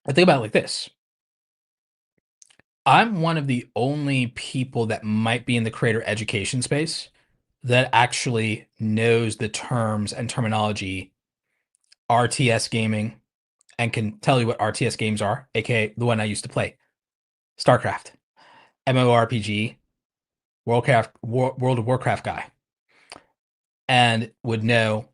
I think about it like this. I'm one of the only people that might be in the creator education space that actually knows the terms and terminology RTS gaming and can tell you what RTS games are, aka the one I used to play, StarCraft, MMORPG, World of Warcraft guy, and would know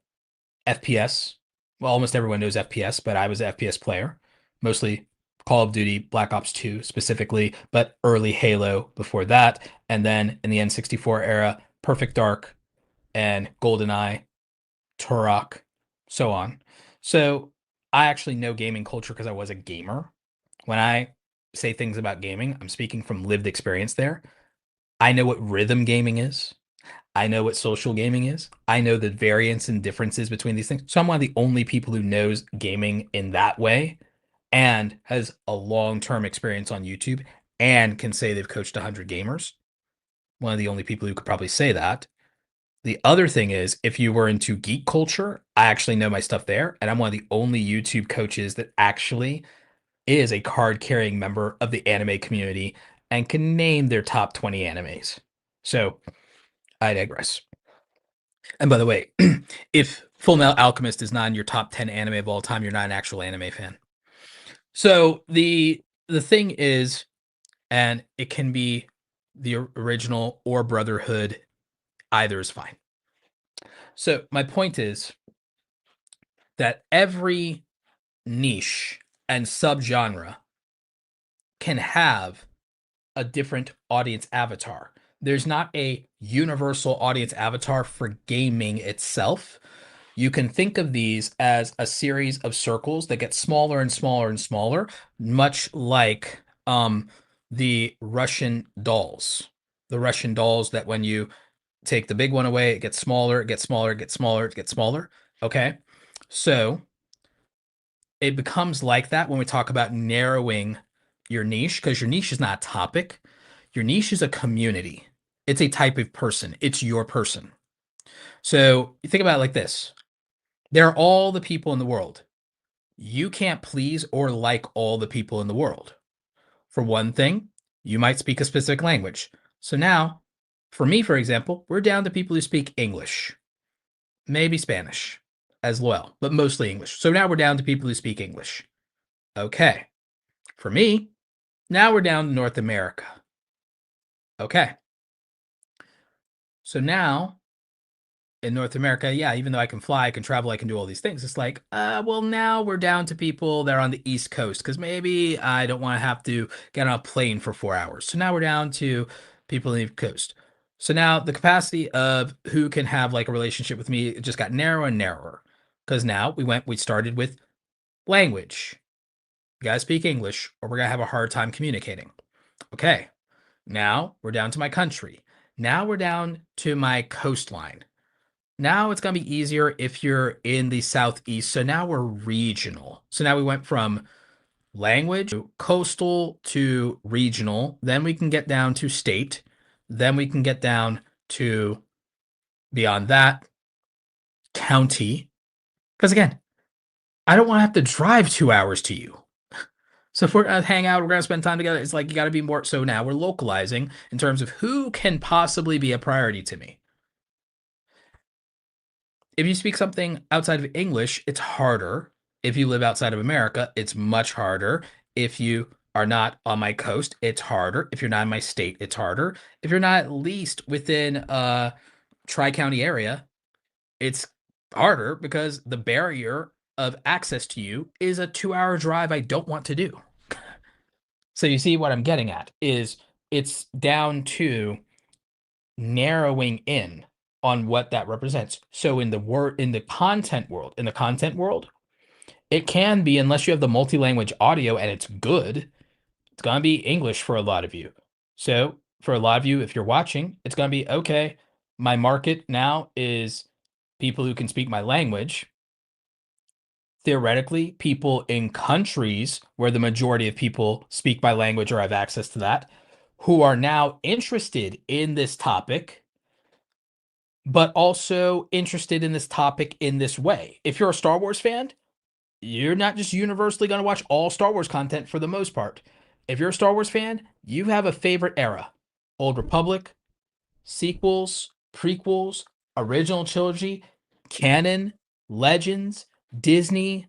FPS. Well, almost everyone knows FPS, but I was an FPS player, mostly Call of Duty, Black Ops 2 specifically, but early Halo before that. And then in the N64 era, Perfect Dark and GoldenEye, Turok, so on. So I actually know gaming culture because I was a gamer. When I say things about gaming, I'm speaking from lived experience there. I know what rhythm gaming is. I know what social gaming is. I know the variance and differences between these things. So I'm one of the only people who knows gaming in that way and has a long-term experience on YouTube and can say they've coached 100 gamers. One of the only people who could probably say that. The other thing is, if you were into geek culture, I actually know my stuff there. And I'm one of the only YouTube coaches that actually is a card-carrying member of the anime community and can name their top 20 animes. So I digress. And by the way, if Full Metal Alchemist is not in your top 10 anime of all time, you're not an actual anime fan. So the thing is, and it can be the original or Brotherhood, either is fine. So my point is that every niche and subgenre can have a different audience avatar. There's not a universal audience avatar for gaming itself. You can think of these as a series of circles that get smaller and smaller and smaller, much like the Russian dolls. The Russian dolls that when you take the big one away, it gets smaller, it gets smaller, it gets smaller, it gets smaller. Okay. So it becomes like that when we talk about narrowing your niche, because your niche is not a topic. Your niche is a community. It's a type of person. It's your person. So you think about it like this. There are all the people in the world. You can't please or like all the people in the world. For one thing, you might speak a specific language. So now, for me, for example, we're down to people who speak English, maybe Spanish as well, but mostly English. So now we're down to people who speak English. Okay. For me, now we're down to North America. Okay. So now in North America, yeah, even though I can fly, I can travel, I can do all these things. It's like, well, now we're down to people that are on the East Coast because maybe I don't want to have to get on a plane for 4 hours. So now we're down to people on the East Coast. So now the capacity of who can have like a relationship with me just got narrower and narrower because now we started with language. You gotta speak English or we're gonna have a hard time communicating. Okay. Now we're down to my country. Now we're down to my coastline. Now it's going to be easier if you're in the Southeast. So now we're regional. So now we went from language to coastal to regional. Then we can get down to state. Then we can get down to beyond that, county. Because again, I don't want to have to drive 2 hours to you. So if we're gonna hang out, we're gonna spend time together. It's like you got to be more. So now we're localizing in terms of who can possibly be a priority to me. If you speak something outside of English, it's harder. If you live outside of America, it's much harder. If you are not on my coast, it's harder. If you're not in my state, it's harder. If you're not at least within a tri-county area, it's harder because the barrier of access to you is a 2-hour drive I don't want to do. So you see what I'm getting at is it's down to narrowing in on what that represents. So in the content world, it can be unless you have the multi-language audio and it's good, it's gonna be English for a lot of you. So for a lot of you, if you're watching, it's gonna be okay. My market now is people who can speak my language. Theoretically, people in countries where the majority of people speak my language or have access to that, who are now interested in this topic but also interested in this topic in this way. If you're a Star Wars fan, you're not just universally going to watch all Star Wars content for the most part. If you're a Star Wars fan, you have a favorite era: Old Republic, sequels, prequels, original trilogy, canon, legends, Disney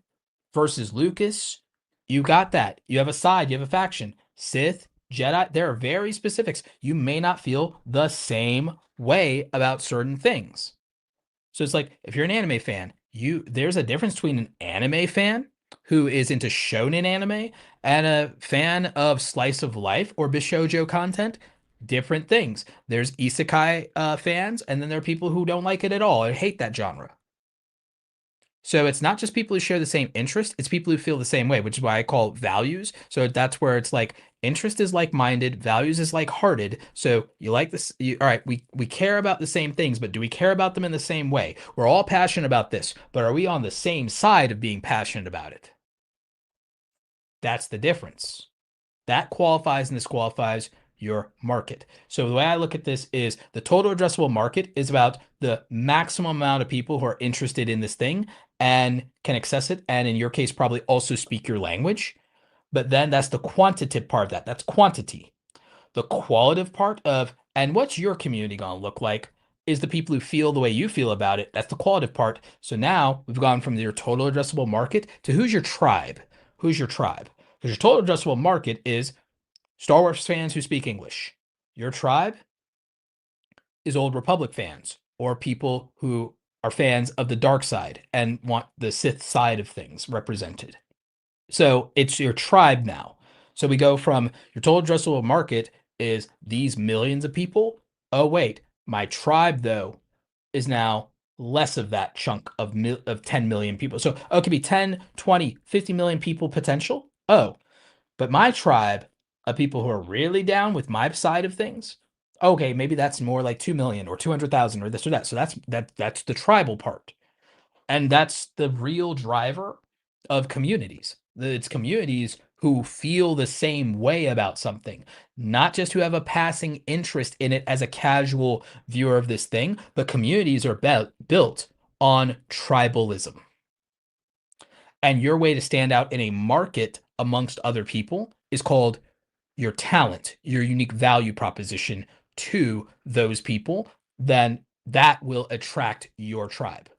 versus Lucas. You got that. You have a side, you have a faction. Sith, Jedi, there are very specifics. You may not feel the same way about certain things. So it's like if you're an anime fan, there's a difference between an anime fan who is into shonen anime and a fan of slice of life or bishoujo content. Different things. There's isekai fans, and then there are people who don't like it at all and hate that genre. So it's not just people who share the same interest, it's people who feel the same way, which is why I call it values. So that's where it's like interest is like-minded, values is like-hearted. So you like this, all right, we care about the same things, but do we care about them in the same way? We're all passionate about this, but are we on the same side of being passionate about it? That's the difference. That qualifies and disqualifies your market. So the way I look at this is the total addressable market is about the maximum amount of people who are interested in this thing and can access it, and in your case, probably also speak your language. But then that's the quantitative part of that. That's quantity. The qualitative part of, and what's your community going to look like, is the people who feel the way you feel about it. That's the qualitative part. So now we've gone from your total addressable market to who's your tribe? Who's your tribe? Because your total addressable market is Star Wars fans who speak English. Your tribe is Old Republic fans or people who are fans of the dark side and want the Sith side of things represented. So it's your tribe now. So we go from your total addressable market is these millions of people. Oh, wait, my tribe, though, is now less of that chunk of 10 million people. So it could be 10, 20, 50 million people potential. Oh, but my tribe of people who are really down with my side of things, okay, maybe that's more like 2 million or 200,000 or this or that. So that's the tribal part. And that's the real driver of communities. It's communities who feel the same way about something, not just who have a passing interest in it as a casual viewer of this thing, but communities are built on tribalism. And your way to stand out in a market amongst other people is called your talent, your unique value proposition to those people. Then that will attract your tribe.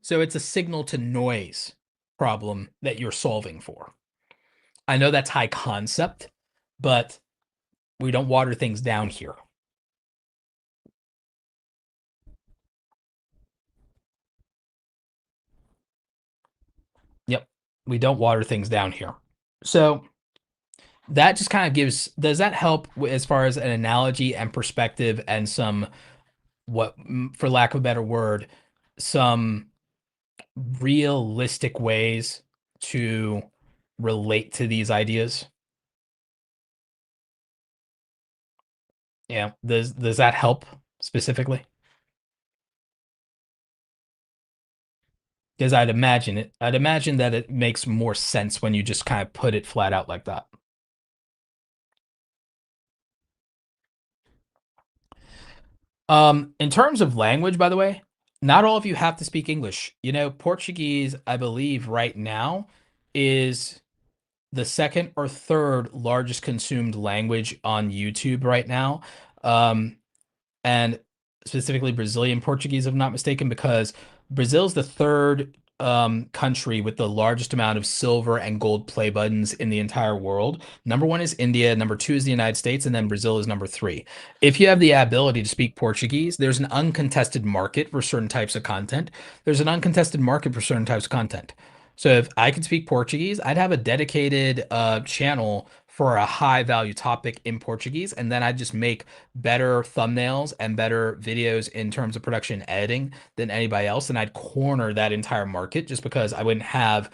So it's a signal to noise problem that you're solving for. I know that's high concept, but we don't water things down here. Yep. We don't water things down here. So that just kind of does that help as far as an analogy and perspective and some, what, for lack of a better word, some realistic ways to relate to these ideas? Yeah. Does that help specifically? Because I'd imagine that it makes more sense when you just kind of put it flat out like that. In terms of language, by the way, Not all of you have to speak English. Portuguese, I believe, right now is the second or third largest consumed language on YouTube right now. Um, and specifically Brazilian Portuguese, if I'm not mistaken, because Brazil's the third country with the largest amount of silver and gold play buttons in the entire world. Number one is India, number two is the United States, and then Brazil is number three. If you have the ability to speak Portuguese, there's an uncontested market for certain types of content. There's an uncontested market for certain types of content. So if I could speak Portuguese, I'd have a dedicated channel for a high value topic in Portuguese, and then I'd just make better thumbnails and better videos in terms of production and editing than anybody else, and I'd corner that entire market just because I wouldn't have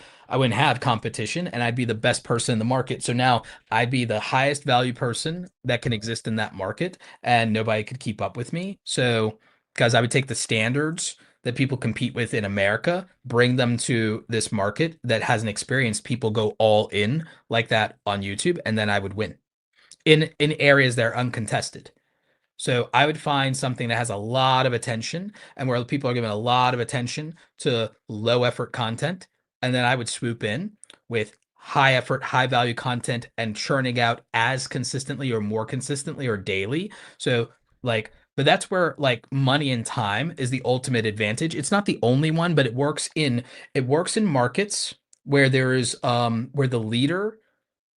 competition, and I'd be the best person in the market. So now I'd be the highest value person that can exist in that market, and nobody could keep up with me. So because I would take the standards that people compete with in America, bring them to this market that hasn't experienced people go all in like that on YouTube, and then I would win in areas that are uncontested. So I would find something that has a lot of attention and where people are giving a lot of attention to low effort content. And then I would swoop in with high effort, high value content and churning out as consistently or more consistently or daily. So but that's where money and time is the ultimate advantage. It's not the only one, but it works in markets where there is where the leader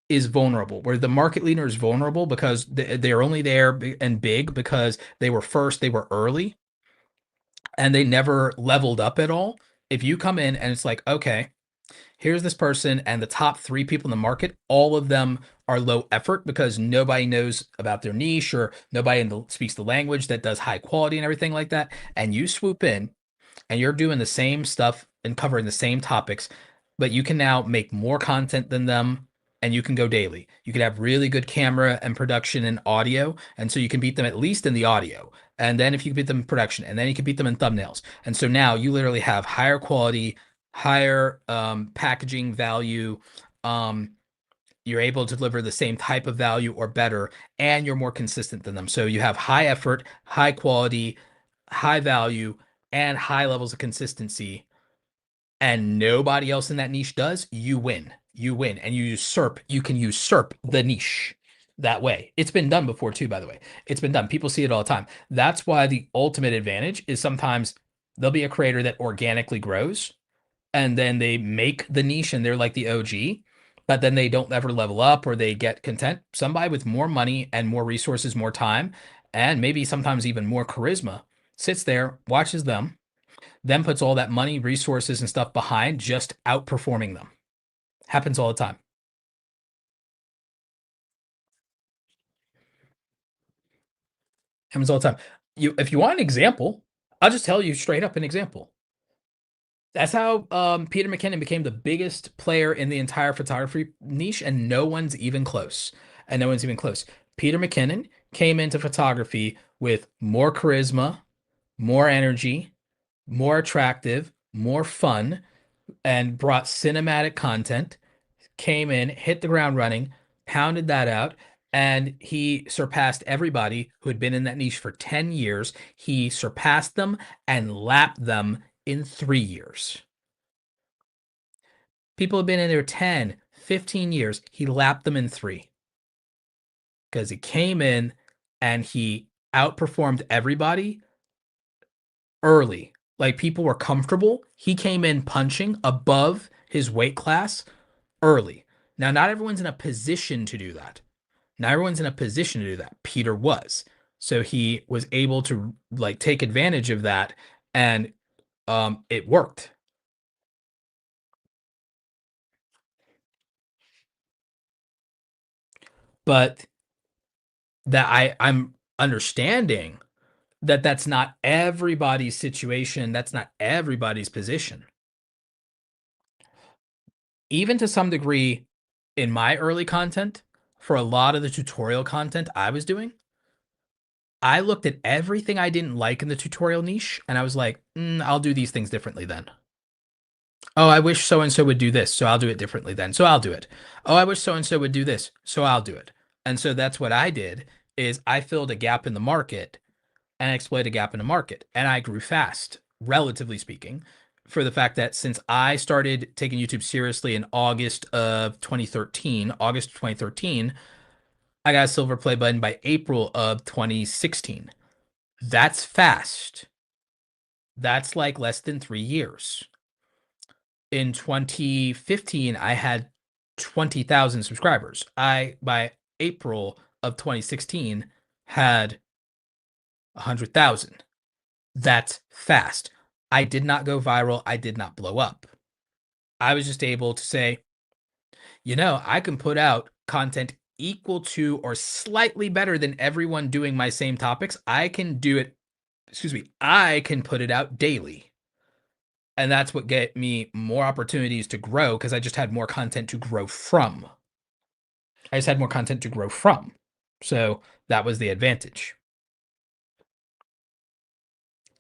is vulnerable, where the market leader is vulnerable because they're only there and big because they were first, they were early, and they never leveled up at all. If you come in and it's like, okay, here's this person and the top three people in the market, all of them are low effort because nobody knows about their niche or nobody speaks the language that does high quality and everything like that. And you swoop in and you're doing the same stuff and covering the same topics, but you can now make more content than them and you can go daily. You can have really good camera and production and audio. And so you can beat them at least in the audio. And then if you beat them in production, and then you can beat them in thumbnails. And so now you literally have higher quality, higher packaging value. Um, you're able to deliver the same type of value or better, and you're more consistent than them. So you have high effort, high quality, high value, and high levels of consistency, and nobody else in that niche does. You win. You win, and you can usurp the niche that way. It's been done before too, by the way. It's been done. People see it all the time. That's why the ultimate advantage is sometimes there'll be a creator that organically grows and then they make the niche and they're like the OG, but then they don't ever level up or they get content. Somebody with more money and more resources, more time, and maybe sometimes even more charisma sits there, watches them, then puts all that money, resources, and stuff behind just outperforming them. Happens all the time. Happens all the time. If you want an example, I'll just tell you straight up an example. That's how Peter McKinnon became the biggest player in the entire photography niche, and no one's even close. And no one's even close. Peter McKinnon came into photography with more charisma, more energy, more attractive, more fun, and brought cinematic content, came in, hit the ground running, pounded that out, and he surpassed everybody who had been in that niche for 10 years. He surpassed them and lapped them in 3 years. People have been in there 10, 15 years. He lapped them in three because he came in and he outperformed everybody early. Like people were comfortable. He came in punching above his weight class early. Now, not everyone's in a position to do that. Not everyone's in a position to do that. Peter was. So he was able to take advantage of that and it worked. But that I'm understanding that that's not everybody's situation, that's not everybody's position. Even to some degree in my early content, for a lot of the tutorial content I was doing, I looked at everything I didn't like in the tutorial niche and I was like, I'll do these things differently then. Oh, I wish so and so would do this, so I'll do it differently then. So I'll do it. Oh, I wish so and so would do this, so I'll do it. And so that's what I did is I filled a gap in the market and exploit a gap in the market. And I grew fast relatively speaking, for the fact that since I started taking YouTube seriously in August of 2013, I got a silver play button by April of 2016. That's fast. That's like less than 3 years. In 2015, I had 20,000 subscribers. By April of 2016, had 100,000. That's fast. I did not go viral. I did not blow up. I was just able to say, I can put out content equal to or slightly better than everyone doing my same topics. I can do it, I can put it out daily. And that's what get me more opportunities to grow because I just had more content to grow from. So that was the advantage.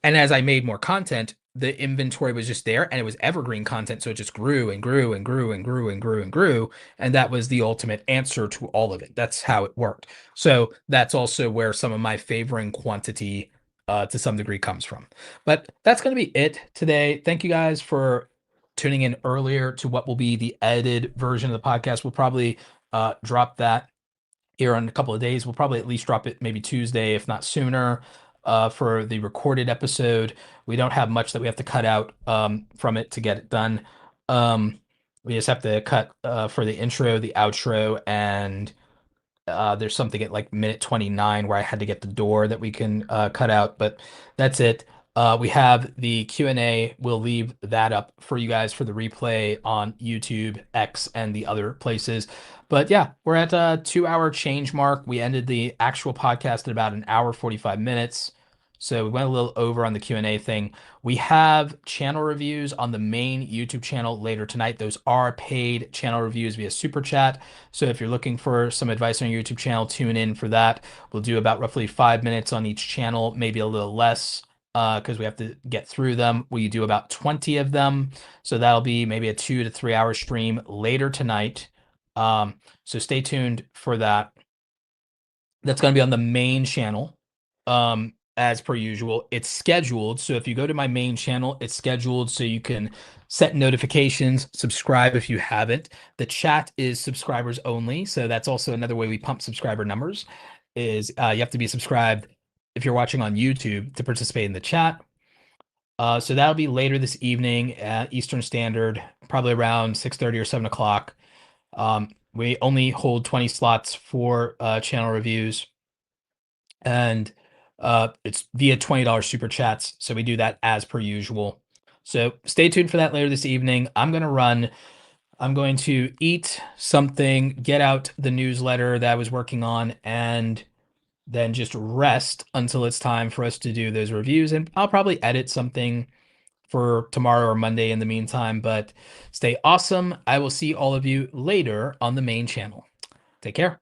And as I made more content, the inventory was just there and it was evergreen content. So it just grew and grew and grew and grew and grew and grew. And that was the ultimate answer to all of it. That's how it worked. So that's also where some of my favoring quantity to some degree comes from. But that's going to be it today. Thank you guys for tuning in earlier to what will be the edited version of the podcast. We'll probably drop that here in a couple of days. We'll probably at least drop it maybe Tuesday, if not sooner. For the recorded episode, we don't have much that we have to cut out from it to get it done. We just have to cut for the intro, the outro, and there's something at like minute 29 where I had to get the door that we can cut out, but that's it. We have the Q&A. We'll leave that up for you guys for the replay on YouTube, X, and the other places. But yeah, we're at a 2-hour change mark. We ended the actual podcast at about an hour, 45 minutes. So we went a little over on the Q&A thing. We have channel reviews on the main YouTube channel later tonight. Those are paid channel reviews via Super Chat. So if you're looking for some advice on your YouTube channel, tune in for that. We'll do about roughly 5 minutes on each channel, maybe a little less because we have to get through them. We do about 20 of them. So that'll be maybe a 2 to 3 hour stream later tonight. So stay tuned for that. That's going to be on the main channel. As per usual, it's scheduled. So if you go to my main channel, it's scheduled so you can set notifications, subscribe if you haven't. The chat is subscribers only. So that's also another way we pump subscriber numbers is you have to be subscribed if you're watching on YouTube to participate in the chat. So that'll be later this evening at Eastern Standard, probably around 6:30 or 7 o'clock. We only hold 20 slots for channel reviews. And it's via $20 super chats. So we do that as per usual. So stay tuned for that later this evening. I'm going to run. I'm going to eat something, get out the newsletter that I was working on, and then just rest until it's time for us to do those reviews. And I'll probably edit something for tomorrow or Monday in the meantime, but stay awesome. I will see all of you later on the main channel. Take care.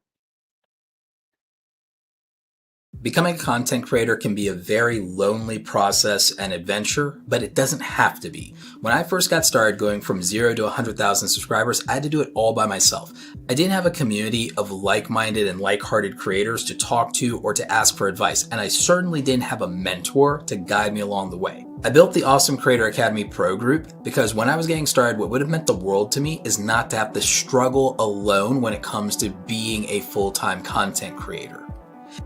Becoming a content creator can be a very lonely process and adventure, but it doesn't have to be. When I first got started going from 0 to 100,000 subscribers, I had to do it all by myself. I didn't have a community of like-minded and like-hearted creators to talk to or to ask for advice, and I certainly didn't have a mentor to guide me along the way. I built the Awesome Creator Academy Pro group because when I was getting started, what would have meant the world to me is not to have to struggle alone when it comes to being a full-time content creator.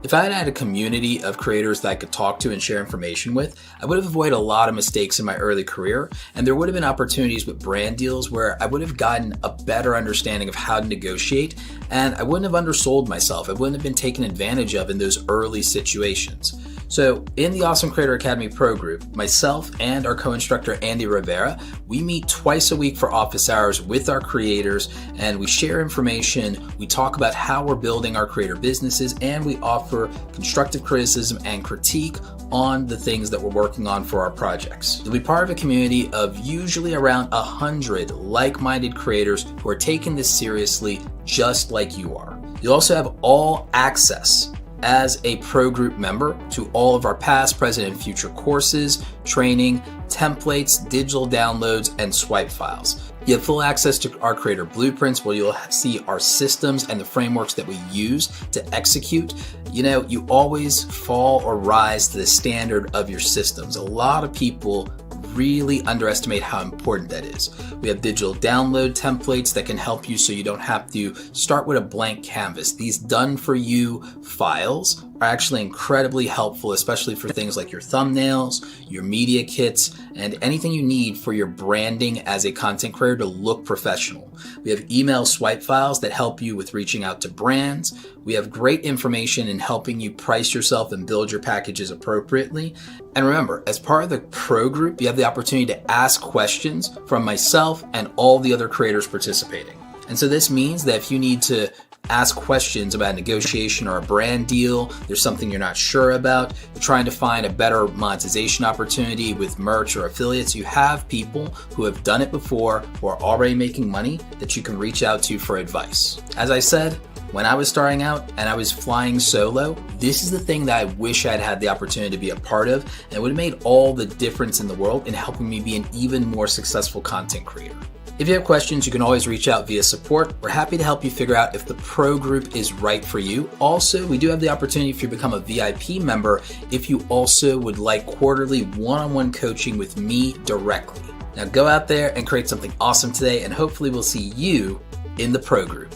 If I had had a community of creators that I could talk to and share information with, I would have avoided a lot of mistakes in my early career, and there would have been opportunities with brand deals where I would have gotten a better understanding of how to negotiate, and I wouldn't have undersold myself. I wouldn't have been taken advantage of in those early situations. So in the Awesome Creator Academy Pro group, myself and our co-instructor Andy Rivera, we meet twice a week for office hours with our creators, and we share information, we talk about how we're building our creator businesses, and we offer constructive criticism and critique on the things that we're working on for our projects. You'll be part of a community of usually around 100 like-minded creators who are taking this seriously just like you are. You'll also have all access as a pro group member to all of our past, present, and future courses, training, templates, digital downloads, and swipe files. You have full access to our creator blueprints where you'll see our systems and the frameworks that we use to execute. You always fall or rise to the standard of your systems. A lot of people really underestimate how important that is. We have digital download templates that can help you so you don't have to start with a blank canvas. These done-for-you files are actually incredibly helpful, especially for things like your thumbnails, your media kits, and anything you need for your branding as a content creator to look professional. We have email swipe files that help you with reaching out to brands. We have great information in helping you price yourself and build your packages appropriately. And remember, as part of the pro group, you have the opportunity to ask questions from myself and all the other creators participating. And so this means that if you need to ask questions about a negotiation or a brand deal, there's something you're not sure about, you're trying to find a better monetization opportunity with merch or affiliates, you have people who have done it before, who are already making money, that you can reach out to for advice. As I said, when I was starting out and I was flying solo, this is the thing that I wish I'd had the opportunity to be a part of, and it would have made all the difference in the world in helping me be an even more successful content creator. If you have questions, you can always reach out via support. We're happy to help you figure out if the pro group is right for you. Also, we do have the opportunity if you become a VIP member, if you also would like quarterly one-on-one coaching with me directly. Now go out there and create something awesome today, and hopefully we'll see you in the pro group.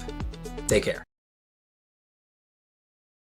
Take care.